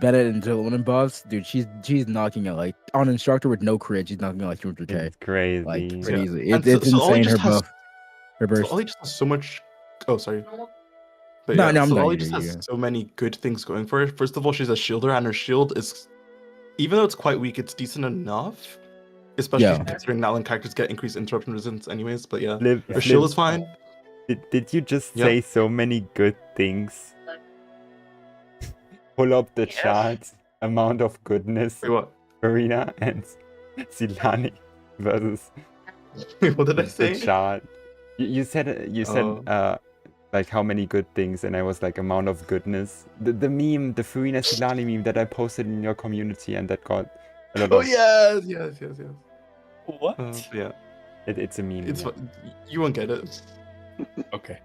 Speaker 3: Bennett and Dylan buffs, dude, she's knocking it like on instructor with no crit, she's knocking it like 200k.
Speaker 2: It's crazy.
Speaker 3: Like
Speaker 1: Yeah.
Speaker 3: pretty easily.
Speaker 1: And
Speaker 3: It's
Speaker 1: so Solali
Speaker 3: insane her
Speaker 1: just has-
Speaker 3: buff. Her burst.
Speaker 1: Solali just has so much. Oh, sorry. But
Speaker 3: No,
Speaker 1: yeah,
Speaker 3: no, I'm done.
Speaker 1: Solali
Speaker 3: You
Speaker 1: just
Speaker 3: go,
Speaker 1: has
Speaker 3: you go.
Speaker 1: so many good things going for her. First of all, she's a shielder, and her shield is, even though it's quite weak, it's decent enough. Especially
Speaker 3: Yeah.
Speaker 1: considering Natlan characters get increased interruption resistance, anyways. But yeah,
Speaker 2: Liv,
Speaker 1: her shield
Speaker 2: Liv,
Speaker 1: is fine.
Speaker 2: did you just
Speaker 1: Yeah.
Speaker 2: say so many good things? Pull up the
Speaker 8: Yes.
Speaker 2: chart. Amount of goodness.
Speaker 1: Wait, what?
Speaker 2: Farina and Silani versus
Speaker 1: Wait, what did I
Speaker 2: the
Speaker 1: say?
Speaker 2: chart. You said
Speaker 1: Oh.
Speaker 2: like how many good things, and I was like amount of goodness. The meme, the Farina Silani meme that I posted in your community, and that got a lot
Speaker 1: Oh
Speaker 2: of.
Speaker 1: yes.
Speaker 4: What?
Speaker 1: Yeah,
Speaker 2: It's a meme.
Speaker 1: it's
Speaker 2: yeah.
Speaker 1: you won't get it.
Speaker 4: Okay.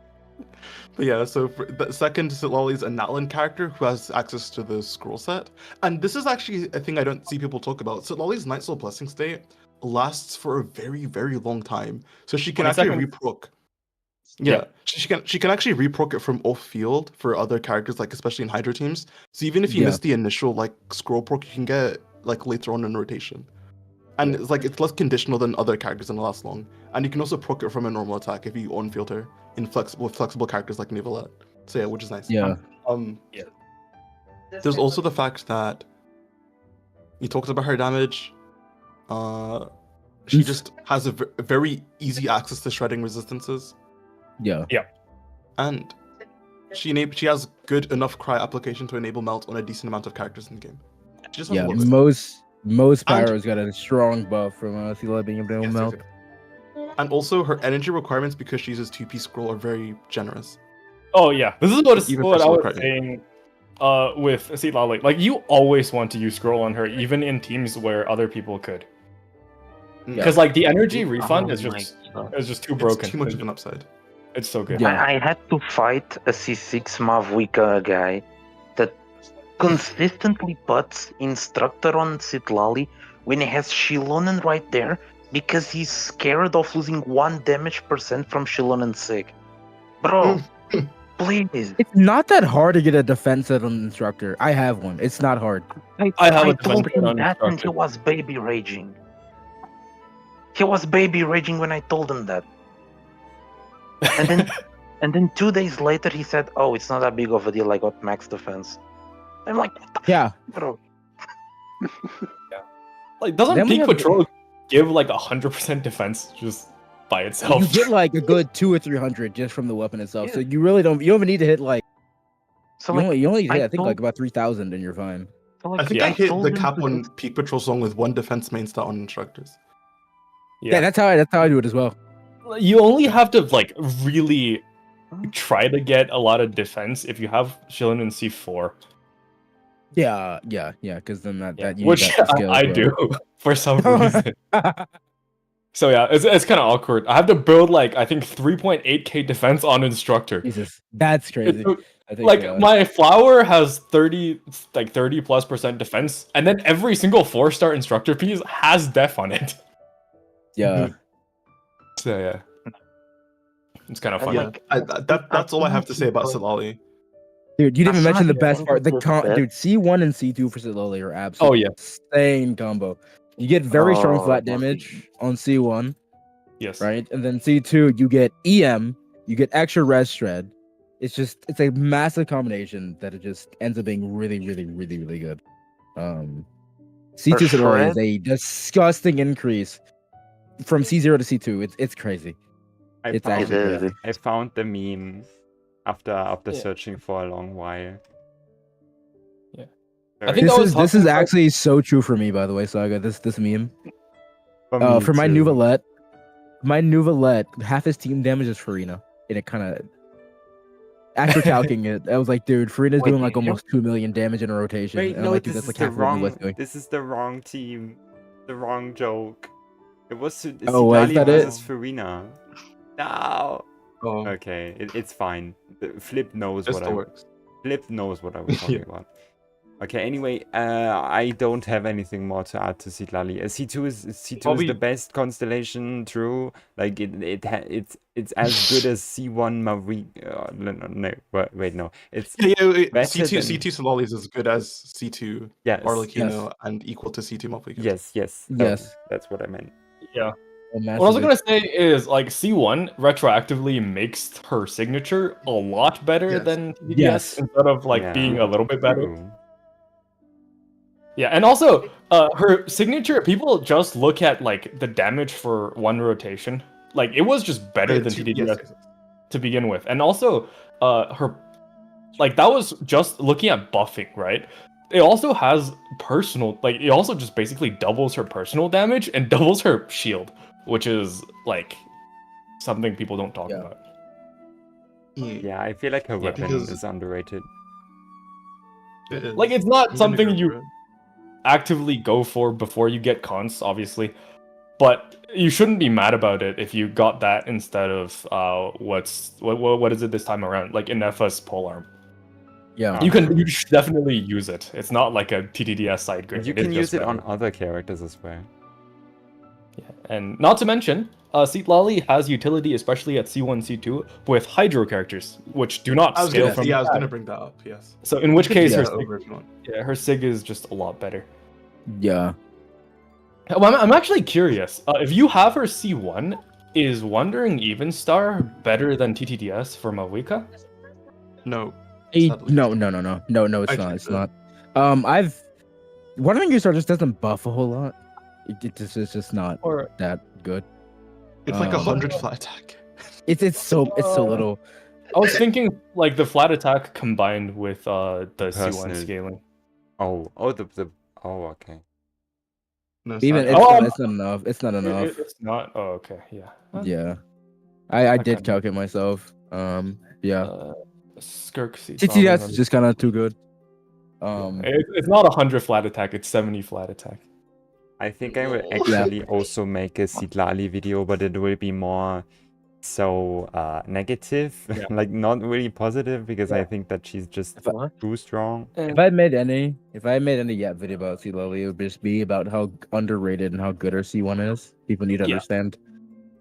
Speaker 1: But yeah, so for the second, Lolly's a Natlan character who has access to the scroll set. And this is actually a thing I don't see people talk about. So Lolly's Night Soul Blessing state lasts for a very, very long time. So she can
Speaker 4: 20
Speaker 1: actually
Speaker 4: seconds.
Speaker 1: reproc. Yeah,
Speaker 4: Yeah.
Speaker 1: she can actually reproc it from off field for other characters, like especially in Hydra teams. So even if you
Speaker 3: Yeah.
Speaker 1: miss the initial like scroll proc, you can get it, like later on in rotation. And it's like it's less conditional than other characters and it lasts long. And you can also proc it from a normal attack if you on field her in flexible characters like Nivelette. So yeah, which is nice.
Speaker 3: Yeah.
Speaker 1: There's also the fact that you talked about her damage. She
Speaker 3: Yes.
Speaker 1: just has a very easy access to shredding resistances,
Speaker 3: Yeah.
Speaker 1: and she has good enough cry application to enable melt on a decent amount of characters in the game. She just has
Speaker 3: Yeah.
Speaker 1: a lot of
Speaker 3: Most
Speaker 1: And-
Speaker 3: Pyro's got a strong buff from Sila being able to
Speaker 1: Yes,
Speaker 3: melt.
Speaker 1: yes. And also her energy requirements, because she uses 2P scroll, are very generous.
Speaker 4: Oh yeah, this is what
Speaker 1: Even
Speaker 4: what I
Speaker 1: for
Speaker 4: was
Speaker 1: solo
Speaker 4: saying. With Silali, like you always want to use scroll on her, even in teams where other people could, because like the energy refund is
Speaker 8: Oh my
Speaker 4: just
Speaker 8: God.
Speaker 4: too
Speaker 1: It's
Speaker 4: broken.
Speaker 1: too much of an upside.
Speaker 4: It's so good.
Speaker 3: Yeah.
Speaker 8: I had to fight a C6 Mavwika guy that consistently puts Instructor on Sitlali when he has Shilonen right there, because he's scared of losing 1 damage percent from Shilon and Sig. Bro, please.
Speaker 3: It's not that hard to get a defense at an instructor. I have one. It's not hard.
Speaker 4: I have a
Speaker 8: told
Speaker 4: defense
Speaker 8: him
Speaker 4: on
Speaker 8: that and he
Speaker 4: instructor.
Speaker 8: was baby raging. He was baby raging when I told him that. And then and then 2 days later he said, "Oh, it's not that big of a deal. I got max defense." I'm like, what the
Speaker 3: Yeah.
Speaker 8: bro?
Speaker 4: Like, doesn't
Speaker 3: Then we
Speaker 4: Peak
Speaker 3: have-
Speaker 4: Patrol give like 100% defense just by itself?
Speaker 3: You get like a good 200 or 300 just from the weapon itself. So you really don't. You don't even need to hit like.
Speaker 8: So
Speaker 3: You
Speaker 8: like,
Speaker 3: only hit,
Speaker 8: I
Speaker 3: I think
Speaker 8: told-
Speaker 3: like about 3,000 and you're fine.
Speaker 8: so,
Speaker 1: I
Speaker 8: like,
Speaker 1: think
Speaker 4: Yeah.
Speaker 1: I hit
Speaker 8: told
Speaker 1: the
Speaker 8: him
Speaker 1: cap
Speaker 8: to
Speaker 1: on
Speaker 8: just-
Speaker 1: Peak Patrol song with 1 defense main stat on instructors.
Speaker 3: Yeah, that's how I do it as well.
Speaker 4: You only have to like really try to get a lot of defense if you have Shilin in C4,
Speaker 3: Yeah, because then that you
Speaker 4: which
Speaker 3: use that to scale
Speaker 4: I
Speaker 3: as
Speaker 4: do
Speaker 3: well.
Speaker 4: for some reason. So yeah, it's kind of awkward. I have to build like I think 3.8k defense on instructor.
Speaker 3: Jesus, that's crazy.
Speaker 4: It's-
Speaker 3: I think
Speaker 4: Like my flower has 30+% defense, and then every single 4-star instructor piece has def on it.
Speaker 3: yeah.
Speaker 4: So yeah, it's kind of
Speaker 8: And,
Speaker 4: funny.
Speaker 8: like,
Speaker 1: That's all I have to say about Silali.
Speaker 3: Dude, you didn't even
Speaker 8: As
Speaker 3: mention
Speaker 8: soon
Speaker 3: the
Speaker 8: as
Speaker 3: best
Speaker 8: you
Speaker 3: part. The
Speaker 8: enter the
Speaker 3: dude, C1 and C2 for Siloli are absolutely
Speaker 4: yeah.
Speaker 3: insane combo. You get very strong
Speaker 8: Oh,
Speaker 3: flat
Speaker 8: my
Speaker 3: damage on C1,
Speaker 4: Yes.
Speaker 3: right? And then C2, you get EM, you get extra res shred. It's a massive combination that it just ends up being really, really, really, really good. C2
Speaker 8: For
Speaker 3: Siloli is
Speaker 8: shred?
Speaker 3: a disgusting increase from C0 to C2. It's crazy.
Speaker 2: I
Speaker 3: It's
Speaker 2: found,
Speaker 3: actually
Speaker 8: It is.
Speaker 3: crazy.
Speaker 2: I found the meme after
Speaker 4: Yeah.
Speaker 2: searching for a long while.
Speaker 4: Yeah.
Speaker 2: Very
Speaker 4: I think I was
Speaker 3: This
Speaker 4: talking
Speaker 3: is
Speaker 4: about-
Speaker 3: actually so true for me, by the way, Saga. This meme.
Speaker 2: me
Speaker 3: For my
Speaker 2: too.
Speaker 3: Nuvalette, half his team damage is Farina. And it kind of, after calcing it, I was like, dude, Farina's
Speaker 8: Wait,
Speaker 3: doing like
Speaker 8: you-
Speaker 3: almost 2 million damage in a rotation.
Speaker 2: Wait,
Speaker 3: and I'm
Speaker 2: no,
Speaker 3: like, dude,
Speaker 2: this
Speaker 3: that's
Speaker 2: is
Speaker 3: like
Speaker 2: the
Speaker 3: half of what
Speaker 2: wrong.
Speaker 3: Nuvallette's doing.
Speaker 2: This is the wrong team. The wrong joke. It was
Speaker 3: Oh, is
Speaker 2: Sidali
Speaker 3: that it?
Speaker 2: versus Farina. No.
Speaker 1: Oh,
Speaker 2: Okay, it's fine. Flip knows
Speaker 1: it
Speaker 2: what
Speaker 1: still
Speaker 2: I
Speaker 1: works.
Speaker 2: Flip knows what I was talking
Speaker 1: Yeah.
Speaker 2: about. Okay, anyway, I don't have anything more to add to C2 is
Speaker 1: Probably-
Speaker 2: the best constellation, true. Like it's as good as C1 Marie. Wait, no. It's
Speaker 1: Yeah,
Speaker 2: better
Speaker 1: C2
Speaker 2: than-
Speaker 1: C2 Silali is as good as C2
Speaker 2: yes,
Speaker 1: Arlecchino and equal to C2 Malphite.
Speaker 2: yes.
Speaker 3: Yes.
Speaker 2: That's what I meant.
Speaker 4: Yeah.
Speaker 3: A
Speaker 4: What I was
Speaker 3: massive-
Speaker 4: gonna say is like C1 retroactively makes her signature a lot better
Speaker 1: Yes.
Speaker 4: than TDS
Speaker 3: Yes.
Speaker 4: instead of like
Speaker 2: Yeah.
Speaker 4: being a little bit better.
Speaker 2: True.
Speaker 4: Yeah, and also her signature, people just look at like the damage for one rotation. Like it was just better than TDS
Speaker 1: yes.
Speaker 4: to begin with. And also her like that was just looking at buffing, right? It also has personal, like it also just basically doubles her personal damage and doubles her shield, which is like something people don't talk
Speaker 3: Yeah.
Speaker 4: about.
Speaker 2: Yeah, I feel like her weapon
Speaker 1: because-
Speaker 2: is underrated.
Speaker 1: It is.
Speaker 4: Like it's not
Speaker 1: I'm gonna
Speaker 4: something
Speaker 1: go
Speaker 4: you
Speaker 1: for it.
Speaker 4: actively go for before you get cons, obviously. But you shouldn't be mad about it if you got that instead of what is it this time around? Like Ineffa's polearm.
Speaker 3: Yeah.
Speaker 4: You should definitely use it. It's not like a TTDS side grade.
Speaker 2: And you
Speaker 4: It's
Speaker 2: can
Speaker 4: just
Speaker 2: use it on
Speaker 4: better.
Speaker 2: other characters as well.
Speaker 4: And not to mention, Seatlali has utility, especially at C1, C2, with Hydro characters, which do not
Speaker 1: I was
Speaker 4: scale
Speaker 1: gonna,
Speaker 4: from.
Speaker 1: yeah, I was gonna bring that up. Yes.
Speaker 4: So in which case,
Speaker 1: Yeah,
Speaker 4: her
Speaker 1: over if you want.
Speaker 4: her Sig is just a lot better.
Speaker 3: Yeah.
Speaker 4: Well, I'm actually curious. If you have her C1, is Wandering Even Star better than TTDS for Mawika?
Speaker 1: No.
Speaker 3: Hey,
Speaker 1: Sadly.
Speaker 3: no, it's
Speaker 1: I
Speaker 3: not.
Speaker 1: think
Speaker 3: It's
Speaker 1: so.
Speaker 3: not. Wondering Your Star just doesn't buff a whole lot. It's just not
Speaker 4: Or
Speaker 3: that good.
Speaker 1: It's like
Speaker 3: Um,
Speaker 1: 100 flat attack.
Speaker 3: It's so little.
Speaker 4: I was thinking like the flat attack combined with the C1
Speaker 2: Personal.
Speaker 4: scaling.
Speaker 2: Oh, okay.
Speaker 1: No, it's
Speaker 3: Even
Speaker 1: not.
Speaker 3: it's not enough. It's not enough.
Speaker 4: It's not. Oh, okay. Yeah.
Speaker 3: Yeah. I did
Speaker 4: Okay.
Speaker 3: calculate myself. Yeah.
Speaker 4: Skirk seats.
Speaker 3: TTS is just kind of too good.
Speaker 4: It's not 100 flat attack. It's 70 flat attack.
Speaker 2: I think I will actually also make a Sidlali video, but it will be more so negative, like not really positive, because I think that she's just too strong.
Speaker 3: If I made any Yap video about C Lily, it would just be about how underrated and how good her C1 is. People need to understand.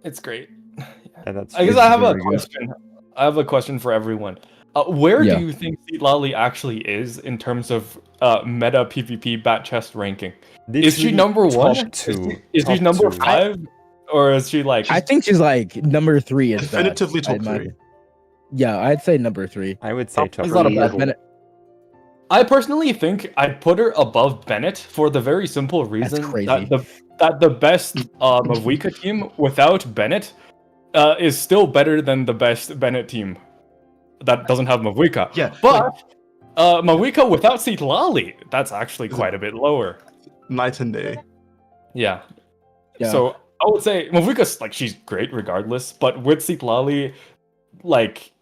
Speaker 4: It's great.
Speaker 2: Yeah, that's
Speaker 4: I guess
Speaker 2: true.
Speaker 4: I have a
Speaker 3: very good.
Speaker 4: question. I have a question for everyone. Where
Speaker 3: Yeah.
Speaker 4: do you think Lali actually is in terms of meta PvP bat chest ranking? Is she
Speaker 2: Literally
Speaker 4: number one?
Speaker 2: top two,
Speaker 4: Is she
Speaker 2: top
Speaker 4: number
Speaker 2: two.
Speaker 4: 5? Or is she like...
Speaker 3: I think she's like number 3 is
Speaker 1: Definitively
Speaker 3: best,
Speaker 1: top 3.
Speaker 3: Yeah, I'd say number 3.
Speaker 2: I would say top
Speaker 4: It's not a
Speaker 2: three.
Speaker 4: bad
Speaker 3: Bennett.
Speaker 4: I personally think I'd put her above Bennett for the very simple reason
Speaker 3: crazy.
Speaker 4: that the best Mavika team without Bennett is still better than the best Bennett team that doesn't have Mavika.
Speaker 1: Yeah,
Speaker 4: But Mavika without Lali, that's actually quite a bit lower.
Speaker 1: night and day.
Speaker 4: Yeah.
Speaker 3: Yeah.
Speaker 4: So I would say Mavika's like she's great regardless, but with Lali, like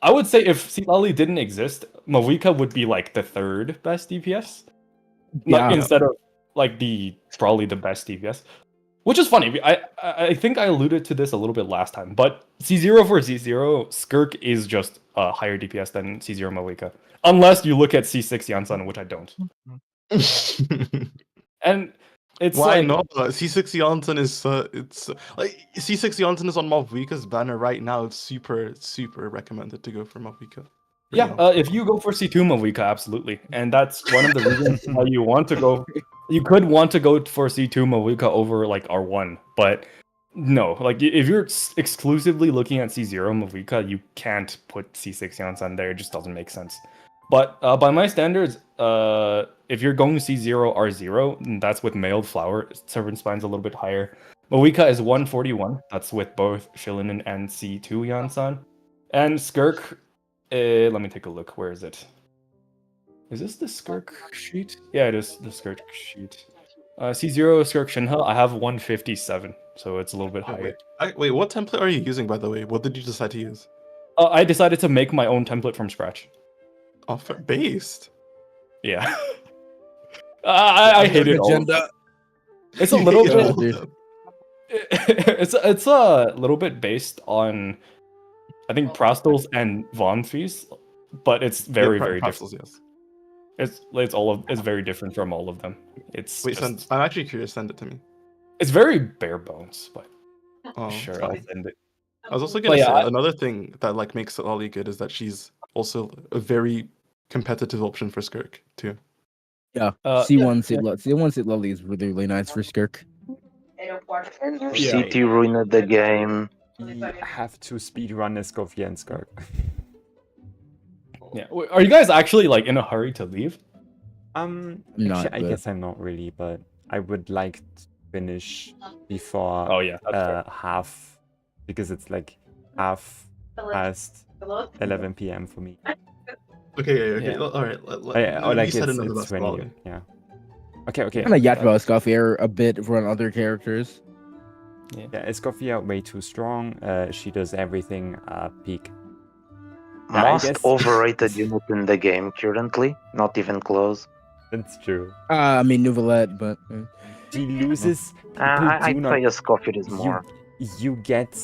Speaker 4: I would say if Lali didn't exist, Mavika would be like the 3rd best DPS.
Speaker 3: Yeah.
Speaker 4: Instead of like probably the best DPS. Which is funny. I think I alluded to this a little bit last time, but C0 for Z0, Skirk is just a higher DPS than C0 Mavika. Unless you look at C6 Yansan, which I don't. And it's
Speaker 1: Why
Speaker 4: like,
Speaker 1: not? C6 Janssen is it's like C6 Janssen is on Malvika's banner right now. It's super recommended to go for Malvika.
Speaker 4: yeah, if you go for C2 Mavika, absolutely. And that's one of the reasons why you want to go. You could want to go for C2 Mavika over like R1, but no, like if you're exclusively looking at C0 Mavika, you can't put C6 Yansan there. It just doesn't make sense. But by my standards, if you're going C0 R0, that's with mailed flower. Servant Spine's a little bit higher. Mavika is 141. That's with both Shilinen and C2 Yansan. And Skirk, let me take a look. Where is it? Is this the Skirk sheet? Yeah, it is the Skirk sheet. C0 Skirk Shenhe, I have 157, so it's a little bit higher.
Speaker 1: Wait, what template are you using, by the way? What did you decide to use?
Speaker 4: I decided to make my own template from scratch.
Speaker 1: Based.
Speaker 4: Yeah. I hate it all.
Speaker 3: Agenda.
Speaker 4: It's a little
Speaker 1: Yeah.
Speaker 4: bit. It's a little bit based on, I think, Prastels and Von Fees, but it's very very different.
Speaker 1: Yes.
Speaker 4: It's very different from all of them. It's
Speaker 1: Wait,
Speaker 4: just-
Speaker 1: I'm actually curious. Send it to me.
Speaker 4: it's very bare bones, but
Speaker 1: Oh,
Speaker 4: sure, I'll send it.
Speaker 1: I was also gonna
Speaker 4: But
Speaker 1: say
Speaker 4: yeah,
Speaker 1: another thing that like makes Lali good is that she's also a very competitive option for Skirk too.
Speaker 3: Yeah.
Speaker 4: Uh,
Speaker 3: C1 C Lily is really nice for Skirk.
Speaker 8: And your
Speaker 4: Yeah.
Speaker 8: city ruined the game.
Speaker 2: We have to speedrun Escoffier and Skirk.
Speaker 4: Yeah. Are you guys actually like in a hurry to leave?
Speaker 3: Not,
Speaker 2: Actually, I
Speaker 3: but-
Speaker 2: guess I'm not really, but I would like to finish before
Speaker 4: Oh yeah, that's fair.
Speaker 2: half, because it's like half past 11 p.m. for me.
Speaker 1: Okay.
Speaker 4: Yeah.
Speaker 1: All right.
Speaker 2: Or like it's 20. Yeah. Okay.
Speaker 3: Kind of yapped about Scoffier a bit for other characters.
Speaker 2: Yeah, Escoffier way too strong. She does everything peak.
Speaker 8: Most
Speaker 2: guess-
Speaker 8: overrated unit in the game currently. Not even close.
Speaker 2: That's true.
Speaker 3: I mean Nouvellette, but
Speaker 2: She loses.
Speaker 8: I'd
Speaker 2: do
Speaker 8: say
Speaker 2: not-
Speaker 8: a Scofield is more.
Speaker 2: You get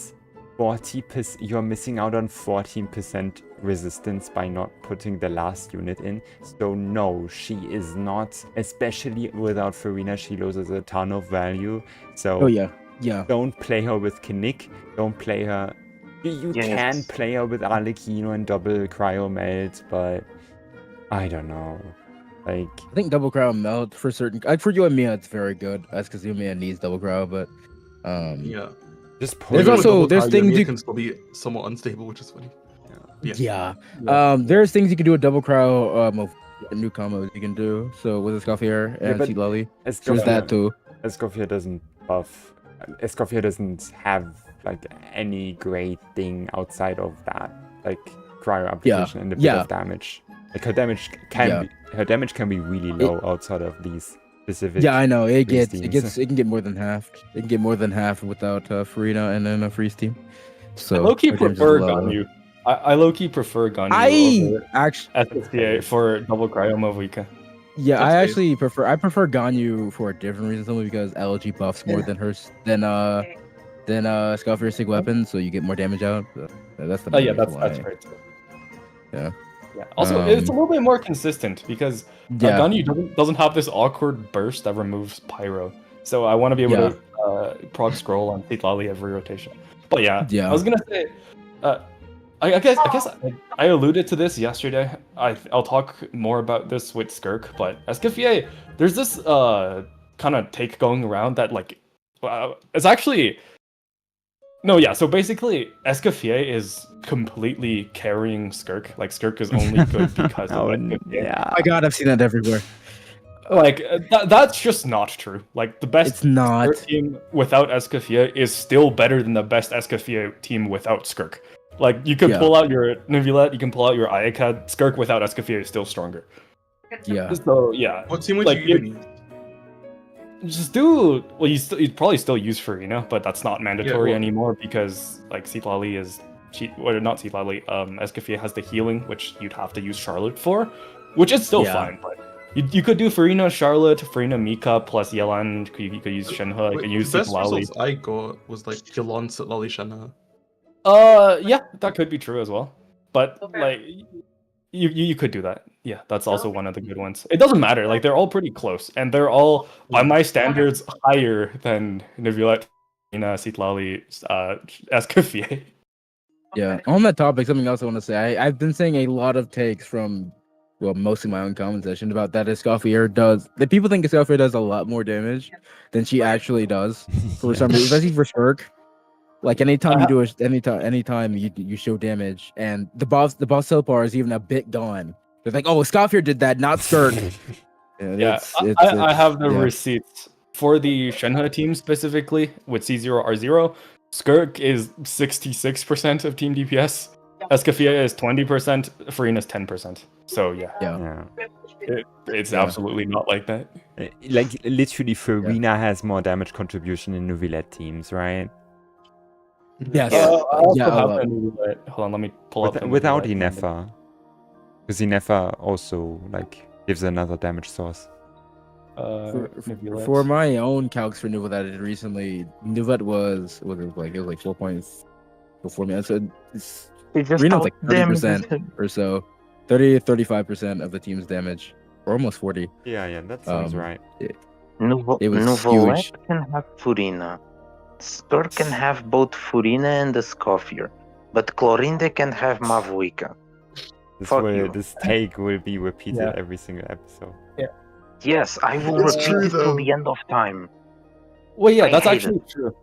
Speaker 2: 40%. You're missing out on 14% resistance by not putting the last unit in. So no, she is not. Especially without Farina, she loses a ton of value. So
Speaker 3: oh yeah.
Speaker 2: don't play her with Kinnick. Don't play her. You
Speaker 8: Yes.
Speaker 2: can play her with Arlecchino and double Cryo Melt, but I don't know. Like,
Speaker 3: I think double crowd melt for certain. For Yoimiya, it's very good. That's because Yoimiya needs double crowd, but
Speaker 1: Yeah.
Speaker 2: just put
Speaker 3: There's
Speaker 2: her
Speaker 3: also-
Speaker 1: Double
Speaker 3: there's
Speaker 1: Cryo
Speaker 3: things
Speaker 1: Yoimiya
Speaker 3: you-
Speaker 1: can still be somewhat unstable, which is funny.
Speaker 3: yeah. There's things you can do with double crowd. New combos you can do. So with Escoffier and
Speaker 2: but-
Speaker 3: C Lolly, there's
Speaker 2: Escoffier-
Speaker 3: that too.
Speaker 2: Escoffier doesn't buff. Escoffier doesn't have like any great thing outside of that, like cryo application and a bit
Speaker 3: yeah.
Speaker 2: of damage. Like her damage can be really low outside of these specific.
Speaker 3: Yeah, I know. It
Speaker 2: freeze
Speaker 3: can get more than half. It can get more than half without Farina and then a freeze team. So
Speaker 4: I low-key
Speaker 3: her damage is
Speaker 4: prefer
Speaker 3: low.
Speaker 4: Ganyu. I low-key prefer Ganyu
Speaker 3: I
Speaker 4: over
Speaker 3: actually,
Speaker 4: SSCA for double Cryo Mavika.
Speaker 3: yeah, I
Speaker 1: That's
Speaker 3: actually prefer Ganyu for a different reason, simply because LG buffs more than hers than Scalfier's sig weapon, so you get more damage out. So that's the
Speaker 4: Oh
Speaker 3: main
Speaker 4: yeah,
Speaker 3: reason
Speaker 4: that's
Speaker 3: why.
Speaker 4: right too.
Speaker 3: Yeah.
Speaker 4: Yeah. Also, it's a little bit more consistent because
Speaker 3: Yeah.
Speaker 4: Ganyu doesn't have this awkward burst that removes pyro. So I want to be able to prog scroll on Thitlali every rotation. But yeah,
Speaker 3: Yeah.
Speaker 4: I was gonna say, I guess I alluded to this yesterday. I'll talk more about this with Skirk, but Escoffier, there's this kind of take going around that like it's actually. No, yeah. So basically, Escoffier is completely carrying Skirk. Like Skirk is only good because of Escoffier.
Speaker 2: yeah.
Speaker 3: My God, I've seen that everywhere.
Speaker 4: Like that's just not true. Like the best
Speaker 3: It's not.
Speaker 4: Skirk team without Escoffier is still better than the best Escoffier team without Skirk. Like you could pull out your Neuvillette, you can pull out your Ayaka. Skirk without Escoffier is still stronger.
Speaker 3: Yeah.
Speaker 4: So yeah,
Speaker 1: What team would
Speaker 4: Like,
Speaker 1: you even use?
Speaker 4: just do well. You'd probably still use Farina, but that's not mandatory
Speaker 1: well-
Speaker 4: anymore because like Thitlali is not Thitlali. Escoffier has the healing, which you'd have to use Charlotte for, which is still
Speaker 3: Yeah.
Speaker 4: fine. But you could do Farina, Charlotte, Farina, Mika plus Yelan. You could use Shenhe. You could use
Speaker 1: the best
Speaker 4: Thitlali.
Speaker 1: results I got was like Yelan, Thitlali, Shenhe.
Speaker 4: Yeah, that could be true as well. But like, you could do that. Yeah, that's also one of the good ones. It doesn't matter. Like they're all pretty close, and they're all by my standards higher than Neuvillette, Thitlali, Escoffier.
Speaker 3: Yeah. On that topic, something else I want to say. I've been seeing a lot of takes from, well, mostly my own comment section about that Escoffier does. The people think Escoffier does a lot more damage than she actually does for some reason, especially for Skirk. Like anytime you do anytime you show damage, and the boss bar is even a bit gone. They're like, oh, Escoffier did that, not Skirk.
Speaker 4: Yeah,
Speaker 3: it's-
Speaker 4: I have the
Speaker 3: yeah.
Speaker 4: receipts for the Shenhe team specifically with C0R0. Skirk is 66% of team DPS. Escoffier is 20%. Farina is 10%. So yeah,
Speaker 3: Yeah.
Speaker 4: it's
Speaker 3: Yeah.
Speaker 4: absolutely not like that.
Speaker 2: Like literally, Farina has more damage contribution in Neuvillette teams, right?
Speaker 3: Yes.
Speaker 4: I also
Speaker 3: Yeah, a
Speaker 4: have
Speaker 3: lot.
Speaker 4: the Neuvillette. Hold on, let me pull up the
Speaker 2: Without
Speaker 4: Neuvillette.
Speaker 2: Inefa, because Inefa also like gives another damage source.
Speaker 4: Neuvillette.
Speaker 3: For my own calcs for Neuvillette that I did recently, Neuvillette was it was like 4 points before me. So it's
Speaker 8: They just
Speaker 3: Reno's like
Speaker 8: outdamages
Speaker 3: 30%
Speaker 8: him.
Speaker 3: or so, 35% of the team's damage, or almost 40.
Speaker 2: Yeah, that sounds right.
Speaker 3: It was
Speaker 8: Neuvillette
Speaker 3: huge.
Speaker 8: can have Furina. Skirk can have both Furina and the Escoffier. But Clorinde can have Mavuika. Fuck you.
Speaker 2: This take will be repeated
Speaker 4: Yeah.
Speaker 2: every single episode.
Speaker 8: Yes, I will
Speaker 1: It's
Speaker 8: repeat
Speaker 1: true,
Speaker 8: it till
Speaker 1: though.
Speaker 8: the end of time.
Speaker 4: Well, yeah,
Speaker 8: I
Speaker 4: that's
Speaker 8: hate
Speaker 4: actually true.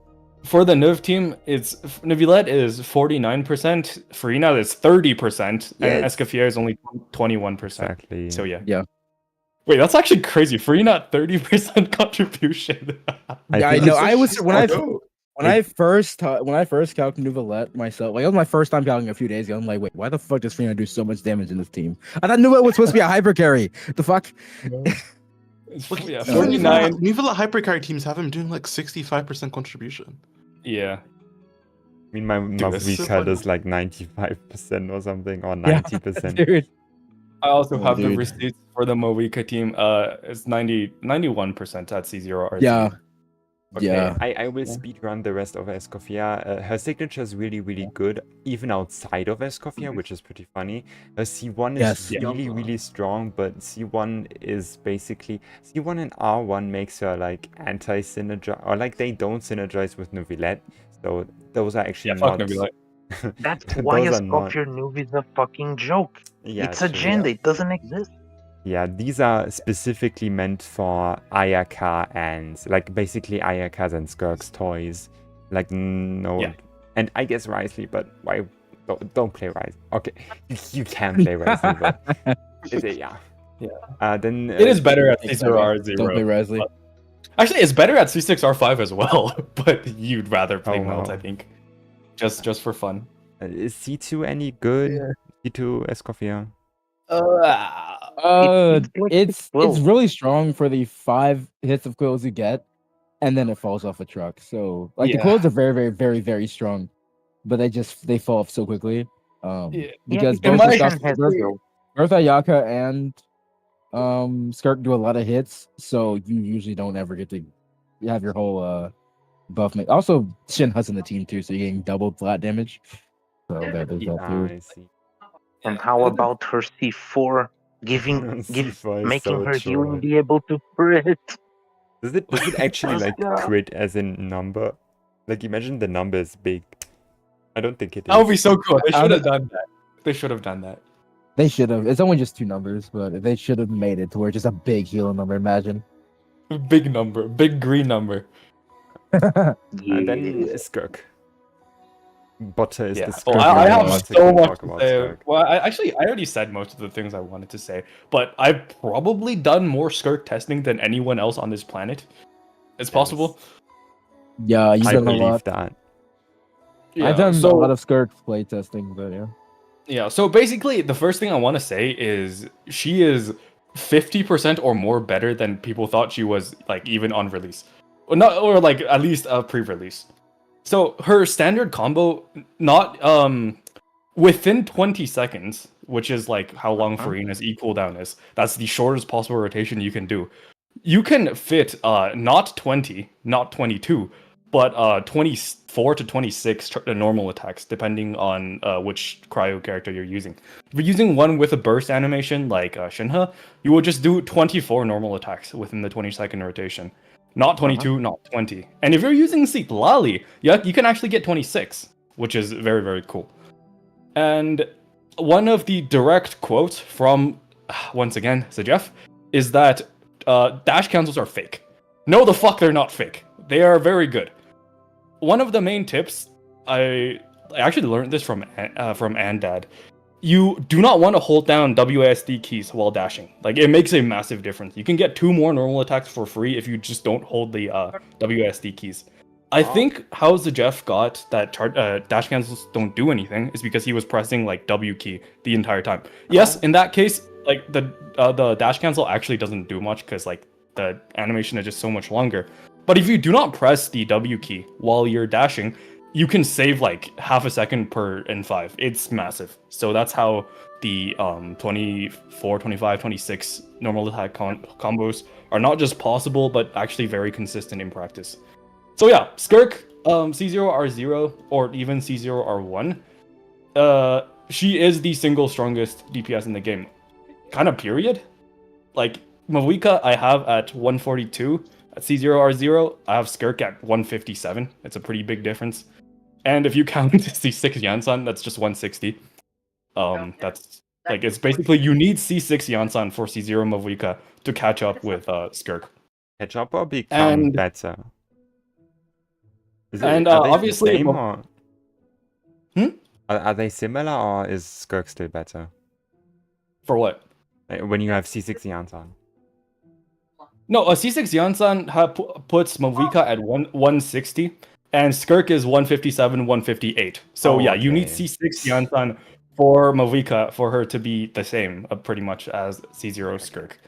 Speaker 4: For the Neuv team, Neuvillette is 49%, Farina is 30%, and
Speaker 2: Yes.
Speaker 4: Escoffier is only 21%.
Speaker 2: Exactly.
Speaker 4: So yeah.
Speaker 3: Yeah.
Speaker 4: Wait, that's actually crazy. Farina 30% contribution.
Speaker 3: Yeah, I
Speaker 2: think
Speaker 3: know.
Speaker 2: it's-
Speaker 3: I was when
Speaker 1: Oh,
Speaker 3: I first calculated Neuvillette myself. Like, it was my first time calculating a few days ago. I'm like, wait, why the fuck does Farina do so much damage in this team? I thought Neuvillette was supposed to be a hyper carry. The fuck?
Speaker 1: look,
Speaker 4: Yeah,
Speaker 3: No,
Speaker 4: 49.
Speaker 1: Neuvillette hypercarry teams have him doing like 65% contribution.
Speaker 4: Yeah.
Speaker 2: I mean, my
Speaker 4: that's so
Speaker 2: Mavuika
Speaker 1: funny.
Speaker 2: does like 95% or something, or 90%.
Speaker 3: Dude.
Speaker 4: I also
Speaker 3: Oh,
Speaker 4: have the
Speaker 3: dude.
Speaker 4: receipts for the Moika team. It's 91% at C0R.
Speaker 3: Yeah.
Speaker 4: Okay.
Speaker 3: Yeah.
Speaker 2: I will speedrun the rest of Escoffier. Her signature is really, really good, even outside of Escoffier, which is pretty funny. Her C1 is
Speaker 3: Yes.
Speaker 2: really, really strong, but C1 is basically... C1 and R1 makes her like anti-synergize, or like they don't synergize with Neuvillette. So those are actually
Speaker 4: Yeah, fuck
Speaker 2: not...
Speaker 4: Neuvillette.
Speaker 8: That's
Speaker 2: Those
Speaker 8: why a
Speaker 2: are not-
Speaker 8: Escoffier noob is a fucking joke.
Speaker 2: Yeah,
Speaker 8: It's a
Speaker 2: true.
Speaker 8: gender, it doesn't exist.
Speaker 2: Yeah, these are specifically meant for Ayaka and like basically Ayaka's and Skirk's toys. Like no,
Speaker 4: Yeah.
Speaker 2: and I guess Wriothesley, but why don't play Wriothesley? Okay, you can play Wriothesley, but yeah. Then
Speaker 4: It is better at
Speaker 3: Don't play
Speaker 4: C0R0.
Speaker 3: Wriothesley.
Speaker 4: Actually, it's better at C6R5 as well, but you'd rather play
Speaker 2: Oh,
Speaker 4: Melt,
Speaker 2: wow.
Speaker 4: I think. Just for fun.
Speaker 2: Is C2 any good? C2 Escoffier.
Speaker 3: It's
Speaker 8: Well,
Speaker 3: really strong for the 5 hits of quills you get, and then it falls off a truck. So like the
Speaker 4: Yeah.
Speaker 3: quills are very, very, very, very strong, but they fall off so quickly.
Speaker 4: Yeah.
Speaker 3: Because
Speaker 8: Yeah,
Speaker 3: both,
Speaker 8: Immersion
Speaker 3: stuff,
Speaker 8: has
Speaker 3: both,
Speaker 8: skill.
Speaker 3: both Ayaka and Skirk do a lot of hits, so you usually don't ever get to have your whole buff. Also, Shenhe's in the team too, so you're getting double flat damage. So there's that too.
Speaker 2: I see.
Speaker 8: And how about her C4
Speaker 2: C4 is
Speaker 8: making
Speaker 2: so
Speaker 8: her healing
Speaker 2: troll.
Speaker 8: be able to crit?
Speaker 2: Does it actually
Speaker 8: Let's
Speaker 2: like
Speaker 8: go.
Speaker 2: crit as in number? Like imagine the number is big. I don't think it is.
Speaker 4: That would be so cool. They
Speaker 3: I
Speaker 4: should
Speaker 3: don't-
Speaker 4: have done that. They should have done that.
Speaker 3: They should have. It's only just 2 numbers, but they should have made it to where it's just a big healing number. Imagine.
Speaker 4: Big number, big green number.
Speaker 2: And then Skirk. Butter is
Speaker 4: Yeah.
Speaker 2: the
Speaker 4: Well,
Speaker 2: Skirk.
Speaker 4: I
Speaker 2: we
Speaker 4: have
Speaker 2: want to
Speaker 4: so much
Speaker 2: talk
Speaker 4: to
Speaker 2: about
Speaker 4: say.
Speaker 2: Skirk.
Speaker 4: Well, I already said most of the things I wanted to say, but I've probably done more Skirk testing than anyone else on this planet. It's possible.
Speaker 3: Yeah, you've
Speaker 2: I
Speaker 3: done a
Speaker 2: believe
Speaker 3: lot.
Speaker 2: that.
Speaker 3: I've done
Speaker 4: so,
Speaker 3: a lot of Skirk play testing, but yeah.
Speaker 4: Yeah, so basically, the first thing I want to say is she is 50% or more better than people thought she was, like, even on release. Or like, at least pre-release. So, her standard combo, not, within 20 seconds, which is, like, how long Farina's E cooldown is. That's the shortest possible rotation you can do. You can fit, not 20, not 22, but 24 to 26 normal attacks, depending on which cryo character you're using. If you're using one with a burst animation like Shenhe, you will just do 24 normal attacks within the 20-second rotation. Not 22, not 20. And if you're using Lali, yeah, you can actually get 26, which is very, very cool. And one of the direct quotes from, once again, Jeff, is that dash cancels are fake. No, the fuck they're not fake. They are very good. One of the main tips, I actually learned this from Andad. You do not want to hold down WASD keys while dashing. Like, it makes a massive difference. You can get 2 more normal attacks for free if you just don't hold the WASD keys. I think how Jeff got that dash cancels don't do anything is because he was pressing like W key the entire time. Yes, in that case, like the dash cancel actually doesn't do much because like the animation is just so much longer. But if you do not press the W key while you're dashing, you can save like half a second per N5. It's massive. So that's how the 24, 25, 26 normal attack combos are not just possible, but actually very consistent in practice. So yeah, Skirk, C0R0, or even C0R1, she is the single strongest DPS in the game. Kind of period. Like, Mavika I have at 142 at C0R0, I have Skirk at 157. It's a pretty big difference. And if you count C6 Yansan, that's just 160. That's like, it's basically you need C6 Yansan for C0 Mavika to catch up with Skirk.
Speaker 2: Catch up or become better? Are they
Speaker 4: obviously,
Speaker 2: the same, or... Are they similar, or is Skirk still better?
Speaker 4: For what?
Speaker 2: Like, when you have C6 Yansan.
Speaker 4: No, a C6 Yansan puts Mavika at 160, and Skirk is 157, 158. So yeah, you need C6 Yansan for Mavika for her to be the same, pretty much, as C0 Skirk.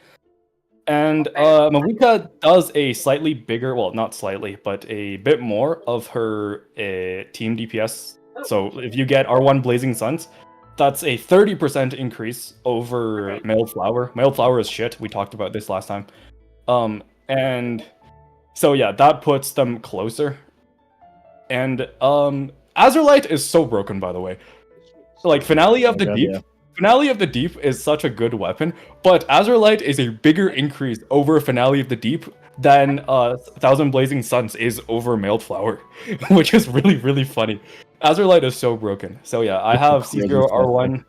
Speaker 4: And Mavika does a slightly bigger, well, not slightly, but a bit more of her team DPS. So if you get R1 Blazing Suns, that's a 30% increase over Male Flower. Male Flower is shit. We talked about this last time. And so yeah, that puts them closer. And Azurlight is so broken, by the way. So, like, Finale of the Deep. Yeah. Finale of the Deep is such a good weapon, but Azurlight is a bigger increase over Finale of the Deep than Thousand Blazing Suns is over Mailed Flower, which is really, really funny. Azurlight is so broken. So yeah, I have C0R1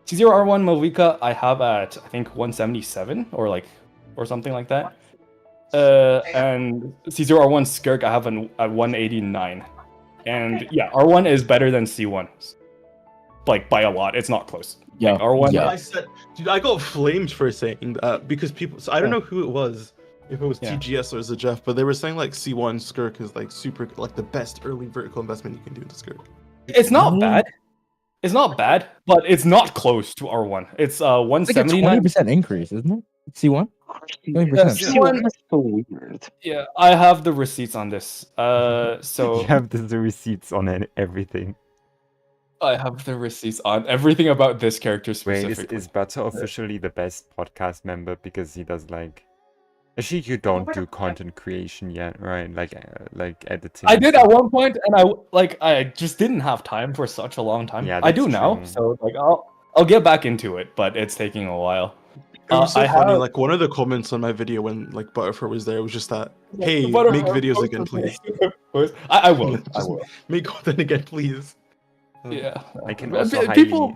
Speaker 4: Mavika I have at, I think, 177 or something like that. And C0R1 Skirk I have at 189. And yeah, R1 is better than C1. Like, by a lot. It's not close.
Speaker 3: Yeah,
Speaker 4: like, R1.
Speaker 1: Yeah. I got flamed for saying that because people. So I don't know who it was, if it was TGS or Jeff, but they were saying like C1 Skirk is like super, like the best early vertical investment you can do into Skirk.
Speaker 4: It's not bad. It's not bad, but it's not close to R1. It's 179.
Speaker 3: It's like a 20% increase, isn't it? C1? 20%.
Speaker 8: C1 is so weird.
Speaker 4: Yeah, I have the receipts on this. So
Speaker 2: you have the receipts on everything.
Speaker 4: I have the receipts on everything about this character specifically.
Speaker 2: Wait, is Butter officially the best podcast member because he does like Actually, you don't do content creation yet, right? Like editing.
Speaker 4: I
Speaker 2: and
Speaker 4: did
Speaker 2: stuff.
Speaker 4: at one point, and I just didn't have time for such a long time.
Speaker 2: Yeah,
Speaker 4: I do
Speaker 2: that's
Speaker 4: now,
Speaker 2: true.
Speaker 4: so like I'll get back into it, but it's taking a while.
Speaker 1: It was so
Speaker 4: I
Speaker 1: funny.
Speaker 4: have-
Speaker 1: Like one of the comments on my video when like Butterfer was there was just that, "Hey,
Speaker 4: Butterfer,
Speaker 1: make videos again, please.
Speaker 4: I will. I
Speaker 1: Just
Speaker 4: will.
Speaker 1: make content again, please."
Speaker 4: Yeah.
Speaker 2: I can
Speaker 4: But
Speaker 2: also
Speaker 4: people.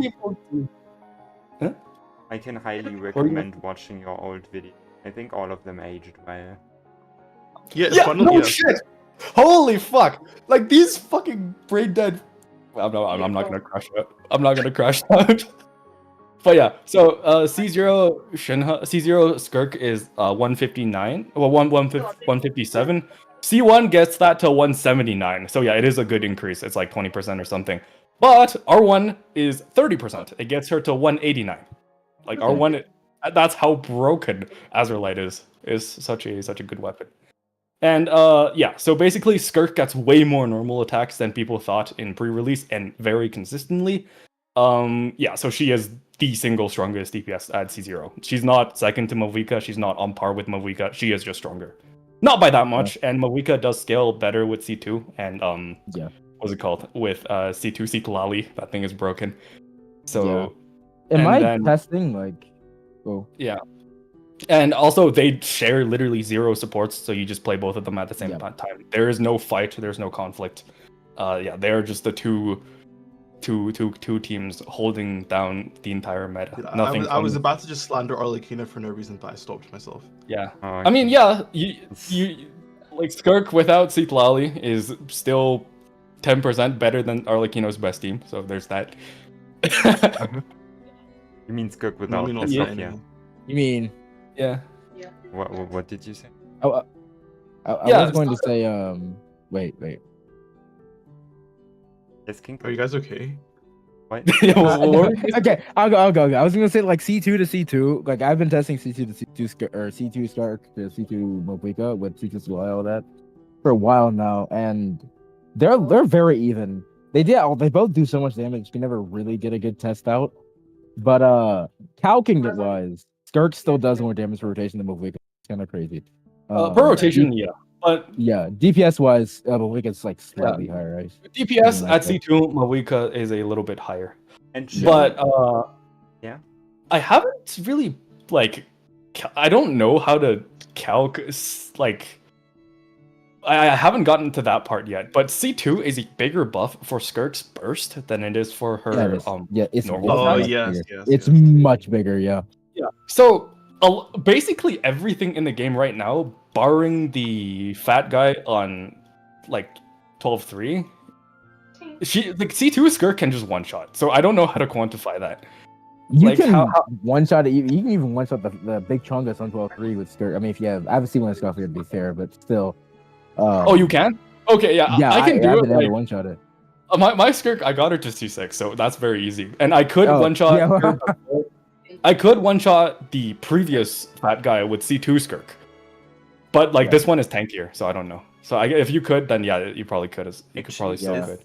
Speaker 2: I can highly recommend watching your old video. I think all of them aged well.
Speaker 1: Yeah, it's
Speaker 4: Yeah,
Speaker 1: funny.
Speaker 4: no
Speaker 1: Yeah.
Speaker 4: shit. Holy fuck! Like these fucking brain dead. I'm not gonna crash out. I'm not gonna crash out. But yeah, so C0 Shenhe, C0 Skirk is 159. Well, 157. C1 gets that to 179. So yeah, it is a good increase. It's like 20% or something. But R1 is 30%. It gets her to 189. Like R1, that's how broken Azurlight is. Is such a good weapon. And yeah, so basically Skirk gets way more normal attacks than people thought in pre-release and very consistently. Yeah, so she is the single strongest DPS at C0. She's not second to Mavika, she's not on par with Mavika, she is just stronger. Not by that much, and Mavika does scale better with C2 and
Speaker 3: Yeah.
Speaker 4: what's it called? With C2 Citlali, that thing is broken. So
Speaker 3: Am
Speaker 4: and
Speaker 3: I
Speaker 4: then-
Speaker 3: testing like? Oh,
Speaker 4: yeah. And also they share literally 0 supports, so you just play both of them at the same time. There is no fight, there's no conflict. Yeah, they're just the two teams holding down the entire meta.
Speaker 1: Yeah,
Speaker 4: Nothing.
Speaker 1: I was about to just slander Arlecchino for no reason, but I stopped myself.
Speaker 4: Yeah.
Speaker 2: Oh,
Speaker 4: I mean, yeah, you like Skirk without Citlali is still 10% better than Arlecchino's best team. So there's that.
Speaker 2: You mean Skirk
Speaker 1: I
Speaker 2: without
Speaker 1: mean,
Speaker 2: the
Speaker 1: also,
Speaker 2: stuff,
Speaker 1: anyway.
Speaker 2: yeah.
Speaker 3: you mean?
Speaker 4: Yeah.
Speaker 2: What did you say?
Speaker 3: I
Speaker 4: Yeah,
Speaker 3: was going to say wait.
Speaker 2: Yes, Kinkle?
Speaker 1: Are you guys okay?
Speaker 2: What?
Speaker 4: Yeah, what-
Speaker 3: Okay, I'll go. I was gonna say like C2 to C2. Like I've been testing C2 to C2 or C2 Stark to C2 Mopika with C2 Sly, all that for a while now, and they're very even. They both do so much damage. You can never really get a good test out. But calcing it wise, Skirk still does more damage per rotation than Mopika. It's kind of crazy.
Speaker 4: per rotation, yeah. But
Speaker 3: Yeah, DPS wise, Mopika's like slightly higher, right?
Speaker 4: DPS
Speaker 3: like
Speaker 4: at
Speaker 3: that.
Speaker 4: C2 Mawika is a little bit higher.
Speaker 2: And
Speaker 4: But
Speaker 2: yeah.
Speaker 4: I haven't really like I don't know how to calc like I haven't gotten to that part yet, but C2 is a bigger buff for Skirk's burst than it is for her
Speaker 3: Yeah, it is. Yeah, it's
Speaker 4: normal
Speaker 1: Oh
Speaker 3: much
Speaker 1: yes,
Speaker 3: bigger.
Speaker 1: yes.
Speaker 3: It's
Speaker 1: yes.
Speaker 3: much bigger, yeah.
Speaker 4: Yeah. So basically everything in the game right now, barring the fat guy on like 12-3, she like C2 Skirk can just one shot. So I don't know how to quantify that.
Speaker 3: You
Speaker 4: Like,
Speaker 3: can
Speaker 4: how-
Speaker 3: one shot it. You can even one shot the big Chongus on 12-3 with Skirk. I mean, if you have, I haven't seen one Skirk to be fair, but still.
Speaker 4: Oh, you can? Okay, yeah,
Speaker 3: Yeah,
Speaker 4: I can do
Speaker 3: I've
Speaker 4: it.
Speaker 3: been able to
Speaker 4: Like,
Speaker 3: one shot it.
Speaker 4: my Skirk, I got her to C6, so that's very easy. And I could
Speaker 3: Oh,
Speaker 4: one shot.
Speaker 3: yeah.
Speaker 4: I could one shot the previous fat guy with C2 Skirk, but like
Speaker 3: Yeah.
Speaker 4: this one is tankier, so I don't know. So if you could, then yeah, you probably could. You could probably still
Speaker 3: Yeah.
Speaker 4: could.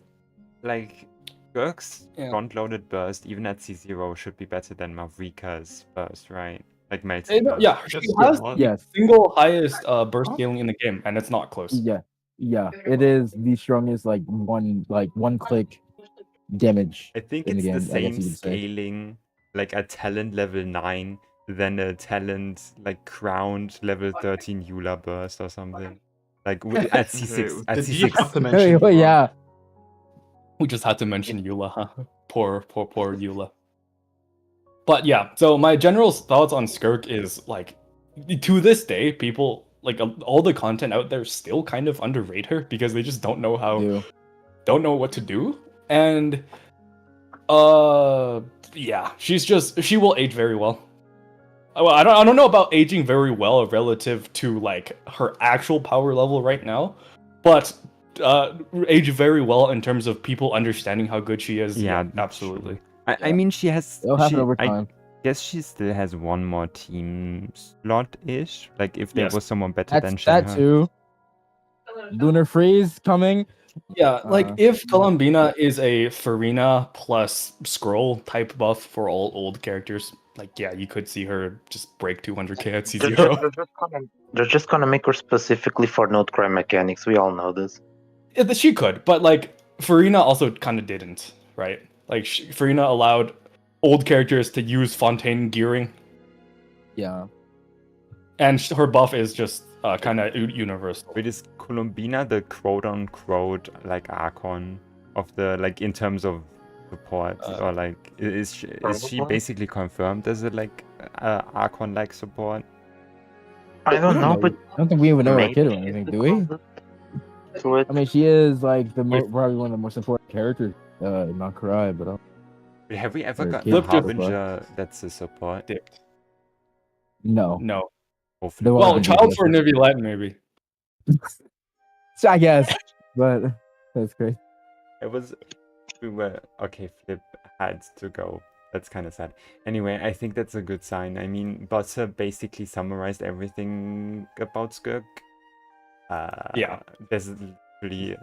Speaker 2: Like, Skirk's
Speaker 4: Yeah.
Speaker 2: front-loaded burst, even at C0, should be better than Mavrika's burst, right? Like,
Speaker 4: Eh,
Speaker 2: melting
Speaker 4: no,
Speaker 2: burst.
Speaker 4: yeah, she
Speaker 1: That's
Speaker 4: has
Speaker 1: good.
Speaker 4: the
Speaker 3: Yes.
Speaker 4: single highest burst scaling in the game, and it's not close.
Speaker 3: Yeah. It is the strongest one click damage.
Speaker 2: I think
Speaker 3: in
Speaker 2: it's
Speaker 3: the
Speaker 2: the
Speaker 3: game, I guess
Speaker 2: same
Speaker 3: you could say.
Speaker 2: scaling, like at talent level 9, than a talent, like, crowned level 13 Eula burst or something. Like, at C6. At
Speaker 1: Did you have
Speaker 2: C6.
Speaker 1: to mention?
Speaker 3: Oh, yeah.
Speaker 4: We just had to mention Eula, huh? Poor Eula. But yeah, so my general thoughts on Skirk is like, to this day, people like all the content out there still kind of underrate her because they just don't know don't know what to do. And yeah, she will age very well. Well, I don't know about aging very well relative to like her actual power level right now, but age very well in terms of people understanding how good she is.
Speaker 2: Yeah,
Speaker 4: absolutely.
Speaker 2: I mean, she has.
Speaker 3: It'll happen over
Speaker 2: I
Speaker 3: time.
Speaker 2: guess she still has one more team slot-ish. Like, if there
Speaker 4: Yes.
Speaker 2: was someone better than
Speaker 3: That's that
Speaker 2: Shenhe.
Speaker 3: too. Lunar Freeze coming.
Speaker 4: Yeah, like
Speaker 3: Uh,
Speaker 4: if Columbina is a Farina plus scroll type buff for all old characters, like, yeah, you could see her just break 200k at
Speaker 8: They're,
Speaker 4: C0.
Speaker 8: they're just gonna make her specifically for node crime mechanics. We all know this.
Speaker 4: Yeah, she could, but like Farina also kind of didn't, right? Like Farina allowed old characters to use Fontaine gearing,
Speaker 3: Yeah.
Speaker 4: and her buff is just kind of universal.
Speaker 2: Wait, is Columbina the quote-unquote like Archon of the, like, in terms of support, or like is she
Speaker 8: Probably.
Speaker 2: basically confirmed as a like Archon-like support?
Speaker 8: I don't know, but
Speaker 3: I don't think we even know her
Speaker 8: maybe
Speaker 3: kid or
Speaker 8: it's
Speaker 3: anything,
Speaker 8: the
Speaker 3: do we?
Speaker 8: closet to it.
Speaker 3: I mean, she is like the
Speaker 4: Wait.
Speaker 3: probably one of the most important characters. Not Cry, but
Speaker 2: Wait, have we ever
Speaker 3: Or
Speaker 2: gotten
Speaker 3: kid
Speaker 2: a
Speaker 4: Flip just-
Speaker 2: Harbinger that's a support?
Speaker 4: Dipped.
Speaker 3: no.
Speaker 4: No.
Speaker 2: Hopefully.
Speaker 3: The
Speaker 4: Well,
Speaker 3: one-
Speaker 4: Child for Nivillette, maybe.
Speaker 3: So I guess, but that's great.
Speaker 2: It was. We were okay. Flip had to go. That's kind of sad. Anyway, I think that's a good sign. I mean, Butter basically summarized everything about Skirk.
Speaker 4: Yeah.
Speaker 2: There's literally.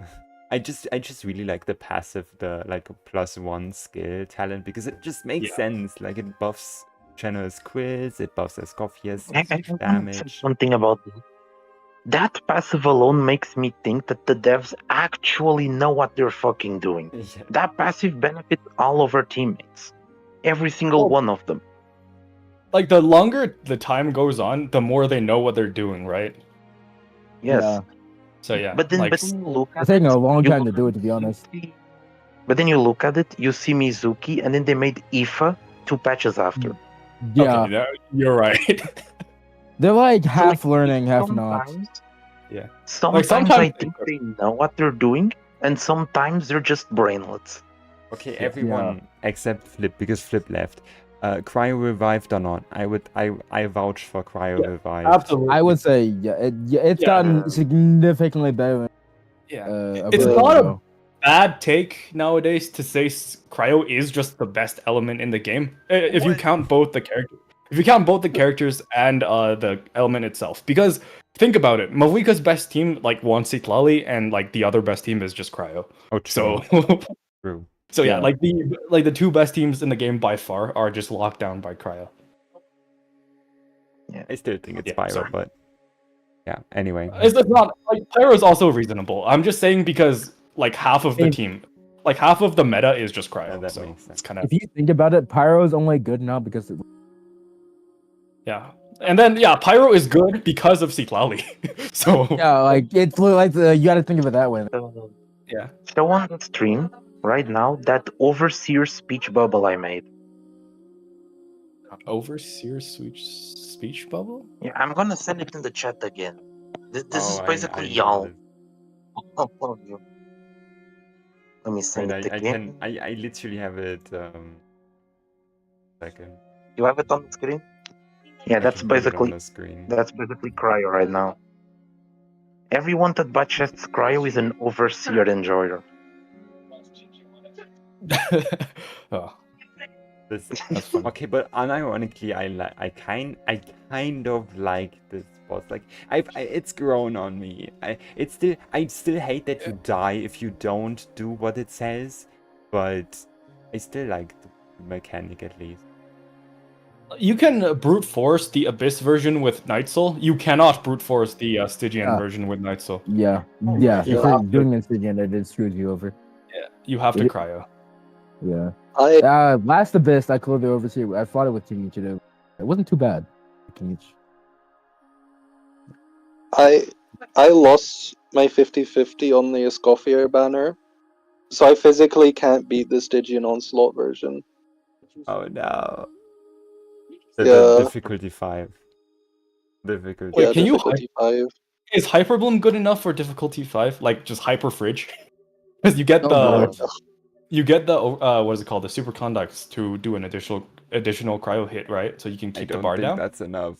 Speaker 2: I just really like the passive, the like +1 skill talent, because it just makes
Speaker 4: Yeah.
Speaker 2: sense. Like it buffs Chena's quiz, it buffs Escoffia's
Speaker 8: I wanna say
Speaker 2: damage.
Speaker 8: something about that passive alone makes me think that the devs actually know what they're fucking doing.
Speaker 2: Yeah.
Speaker 8: That passive benefits all of our teammates, every single
Speaker 4: Oh.
Speaker 8: one of them.
Speaker 4: Like the longer the time goes on, the more they know what they're doing, right?
Speaker 8: Yes,
Speaker 3: Yeah.
Speaker 4: So yeah.
Speaker 8: but then
Speaker 4: like,
Speaker 8: you look at
Speaker 3: It's taking a long
Speaker 8: you
Speaker 3: time to
Speaker 8: look
Speaker 3: do it,
Speaker 8: at
Speaker 3: to be honest.
Speaker 8: But then you look at it, you see Mizuki, and then they made Ifa 2 patches after.
Speaker 3: Yeah,
Speaker 4: okay, you're right.
Speaker 3: they're like
Speaker 8: So,
Speaker 3: half learning, half not.
Speaker 8: sometimes-
Speaker 4: Yeah.
Speaker 8: Sometimes,
Speaker 4: sometimes
Speaker 8: I think they know what they're doing, and sometimes they're just brainlets.
Speaker 2: Okay, everyone except Flip, because Flip left. Cryo revived or not? I vouch for Cryo
Speaker 4: Yeah,
Speaker 2: revived.
Speaker 4: Absolutely.
Speaker 3: I would say, it's
Speaker 4: Yeah.
Speaker 3: gotten significantly better. Than,
Speaker 4: Yeah.
Speaker 3: a
Speaker 4: It's
Speaker 3: bit
Speaker 4: not a
Speaker 3: ago.
Speaker 4: bad take nowadays to say Cryo is just the best element in the game. If you
Speaker 2: What?
Speaker 4: count both the characters. If you count both the characters and the element itself. Because think about it, Mavika's best team like won Citlali, and like the other best team is just Cryo.
Speaker 2: Oh,
Speaker 4: So
Speaker 2: true.
Speaker 4: so yeah,
Speaker 3: Yeah.
Speaker 4: like the two best teams in the game by far are just locked down by Cryo.
Speaker 2: I still think it's
Speaker 4: Yeah,
Speaker 2: Pyro,
Speaker 4: sorry.
Speaker 2: but yeah. Anyway,
Speaker 4: It's not like Pyro is also reasonable. I'm just saying because like half of the
Speaker 3: If-
Speaker 4: team, like half of the meta is just Cryo.
Speaker 2: Yeah, that
Speaker 4: so
Speaker 2: makes sense.
Speaker 4: it's kind of
Speaker 3: If you think about it, Pyro is only good now because
Speaker 4: yeah. And then yeah, Pyro is good because of Citlali. So
Speaker 3: yeah, like it's like you got to think of it that way.
Speaker 4: yeah.
Speaker 8: Show on the stream right now that Overseer speech bubble I made.
Speaker 4: Overseer speech bubble?
Speaker 8: Yeah, I'm gonna send it in the chat again. This is
Speaker 2: Oh,
Speaker 8: basically
Speaker 2: know
Speaker 8: y'all.
Speaker 2: this.
Speaker 8: All of you. Let me send
Speaker 2: Wait,
Speaker 8: it again.
Speaker 2: I literally have it. Second.
Speaker 8: You have it on the screen? Yeah,
Speaker 2: I
Speaker 8: that's
Speaker 2: can put it on
Speaker 8: basically
Speaker 2: the screen.
Speaker 8: Cryo right now. Everyone that butt chests Cryo is an Overseer enjoyer.
Speaker 4: Oh,
Speaker 2: This,
Speaker 4: that's fun.
Speaker 2: okay, but unironically, I kind of like this boss. Like it's grown on me. I still hate that you die if you don't do what it says, but I still like the mechanic at least.
Speaker 4: You can brute force the Abyss version with Night Soul. You cannot brute force the Stygian
Speaker 3: Yeah.
Speaker 4: version with Night Soul.
Speaker 3: Yeah,
Speaker 2: Oh,
Speaker 3: yeah.
Speaker 2: yeah.
Speaker 3: If you're doing this again, it screws you over.
Speaker 4: Yeah, you have to
Speaker 3: It-
Speaker 4: Cryo.
Speaker 3: Yeah.
Speaker 5: I
Speaker 3: Last Abyss, I called the Overseer. I fought it with Qiqi too. It wasn't too bad. Qiqi.
Speaker 5: I lost my 50-50 on the Escoffier banner, so I physically can't beat the Stygian Onslaught version.
Speaker 2: Oh no.
Speaker 5: Yeah.
Speaker 2: The difficulty 5. Difficulty.
Speaker 4: Wait,
Speaker 5: Yeah,
Speaker 4: can you
Speaker 5: difficulty 5.
Speaker 4: Is Hyperbloom good enough for difficulty 5? Like just Hyper Fridge? Because you get
Speaker 3: Oh,
Speaker 4: the
Speaker 3: no.
Speaker 4: you get the what is it called, the superconducts to do an additional cryo hit, right? So you can
Speaker 2: I
Speaker 4: keep the
Speaker 2: don't
Speaker 4: bar
Speaker 2: think
Speaker 4: down.
Speaker 2: that's enough.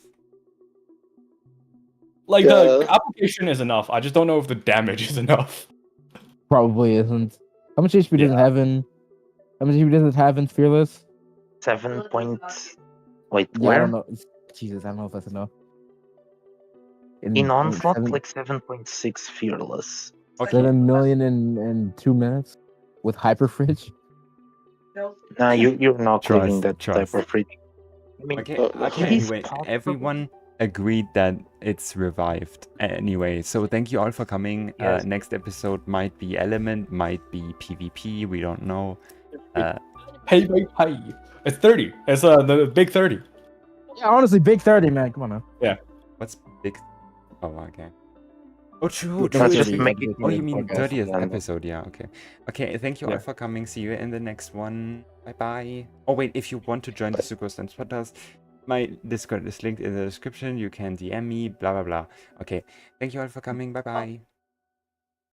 Speaker 4: Like the
Speaker 5: Yeah.
Speaker 4: application is enough. I just don't know if the damage is enough.
Speaker 3: Probably isn't. How much HP does it have in? How much HP does it have in Fearless?
Speaker 8: 7 point. Wait,
Speaker 3: Yeah, I
Speaker 8: where?
Speaker 3: don't know. Jesus, I don't know if that's enough.
Speaker 8: In Onslaught,
Speaker 3: seven-
Speaker 8: like 7.6 Fearless.
Speaker 2: Okay.
Speaker 3: 7 million in 2 minutes with Hyper Fridge.
Speaker 8: Nah, you're not
Speaker 2: Trust,
Speaker 8: living that type
Speaker 2: trust.
Speaker 8: of fridge. I mean,
Speaker 1: It
Speaker 2: Okay,
Speaker 8: is
Speaker 2: anyway,
Speaker 8: possible.
Speaker 2: everyone agreed that it's revived. Anyway, so thank you all for coming.
Speaker 8: Yes.
Speaker 2: Next episode might be Element, might be PvP, we don't know.
Speaker 4: Hey. It's 30. It's the big 30.
Speaker 3: Yeah, honestly, big 30, man. Come on now.
Speaker 2: What's big? Oh, okay. Oh, true,
Speaker 3: Let's
Speaker 2: true.
Speaker 8: just
Speaker 2: true.
Speaker 8: make it
Speaker 2: Oh, you
Speaker 8: big
Speaker 2: mean
Speaker 8: podcast
Speaker 2: 30th
Speaker 8: again.
Speaker 2: episode? Yeah, okay. Okay, thank you all
Speaker 4: Yeah.
Speaker 2: for coming. See you in the next one. Bye bye. Oh, wait, if you want to join the Sucrose Stans Podcast, my Discord is linked in the description. You can DM me, blah, blah, blah. Okay, thank you all for coming. Bye bye.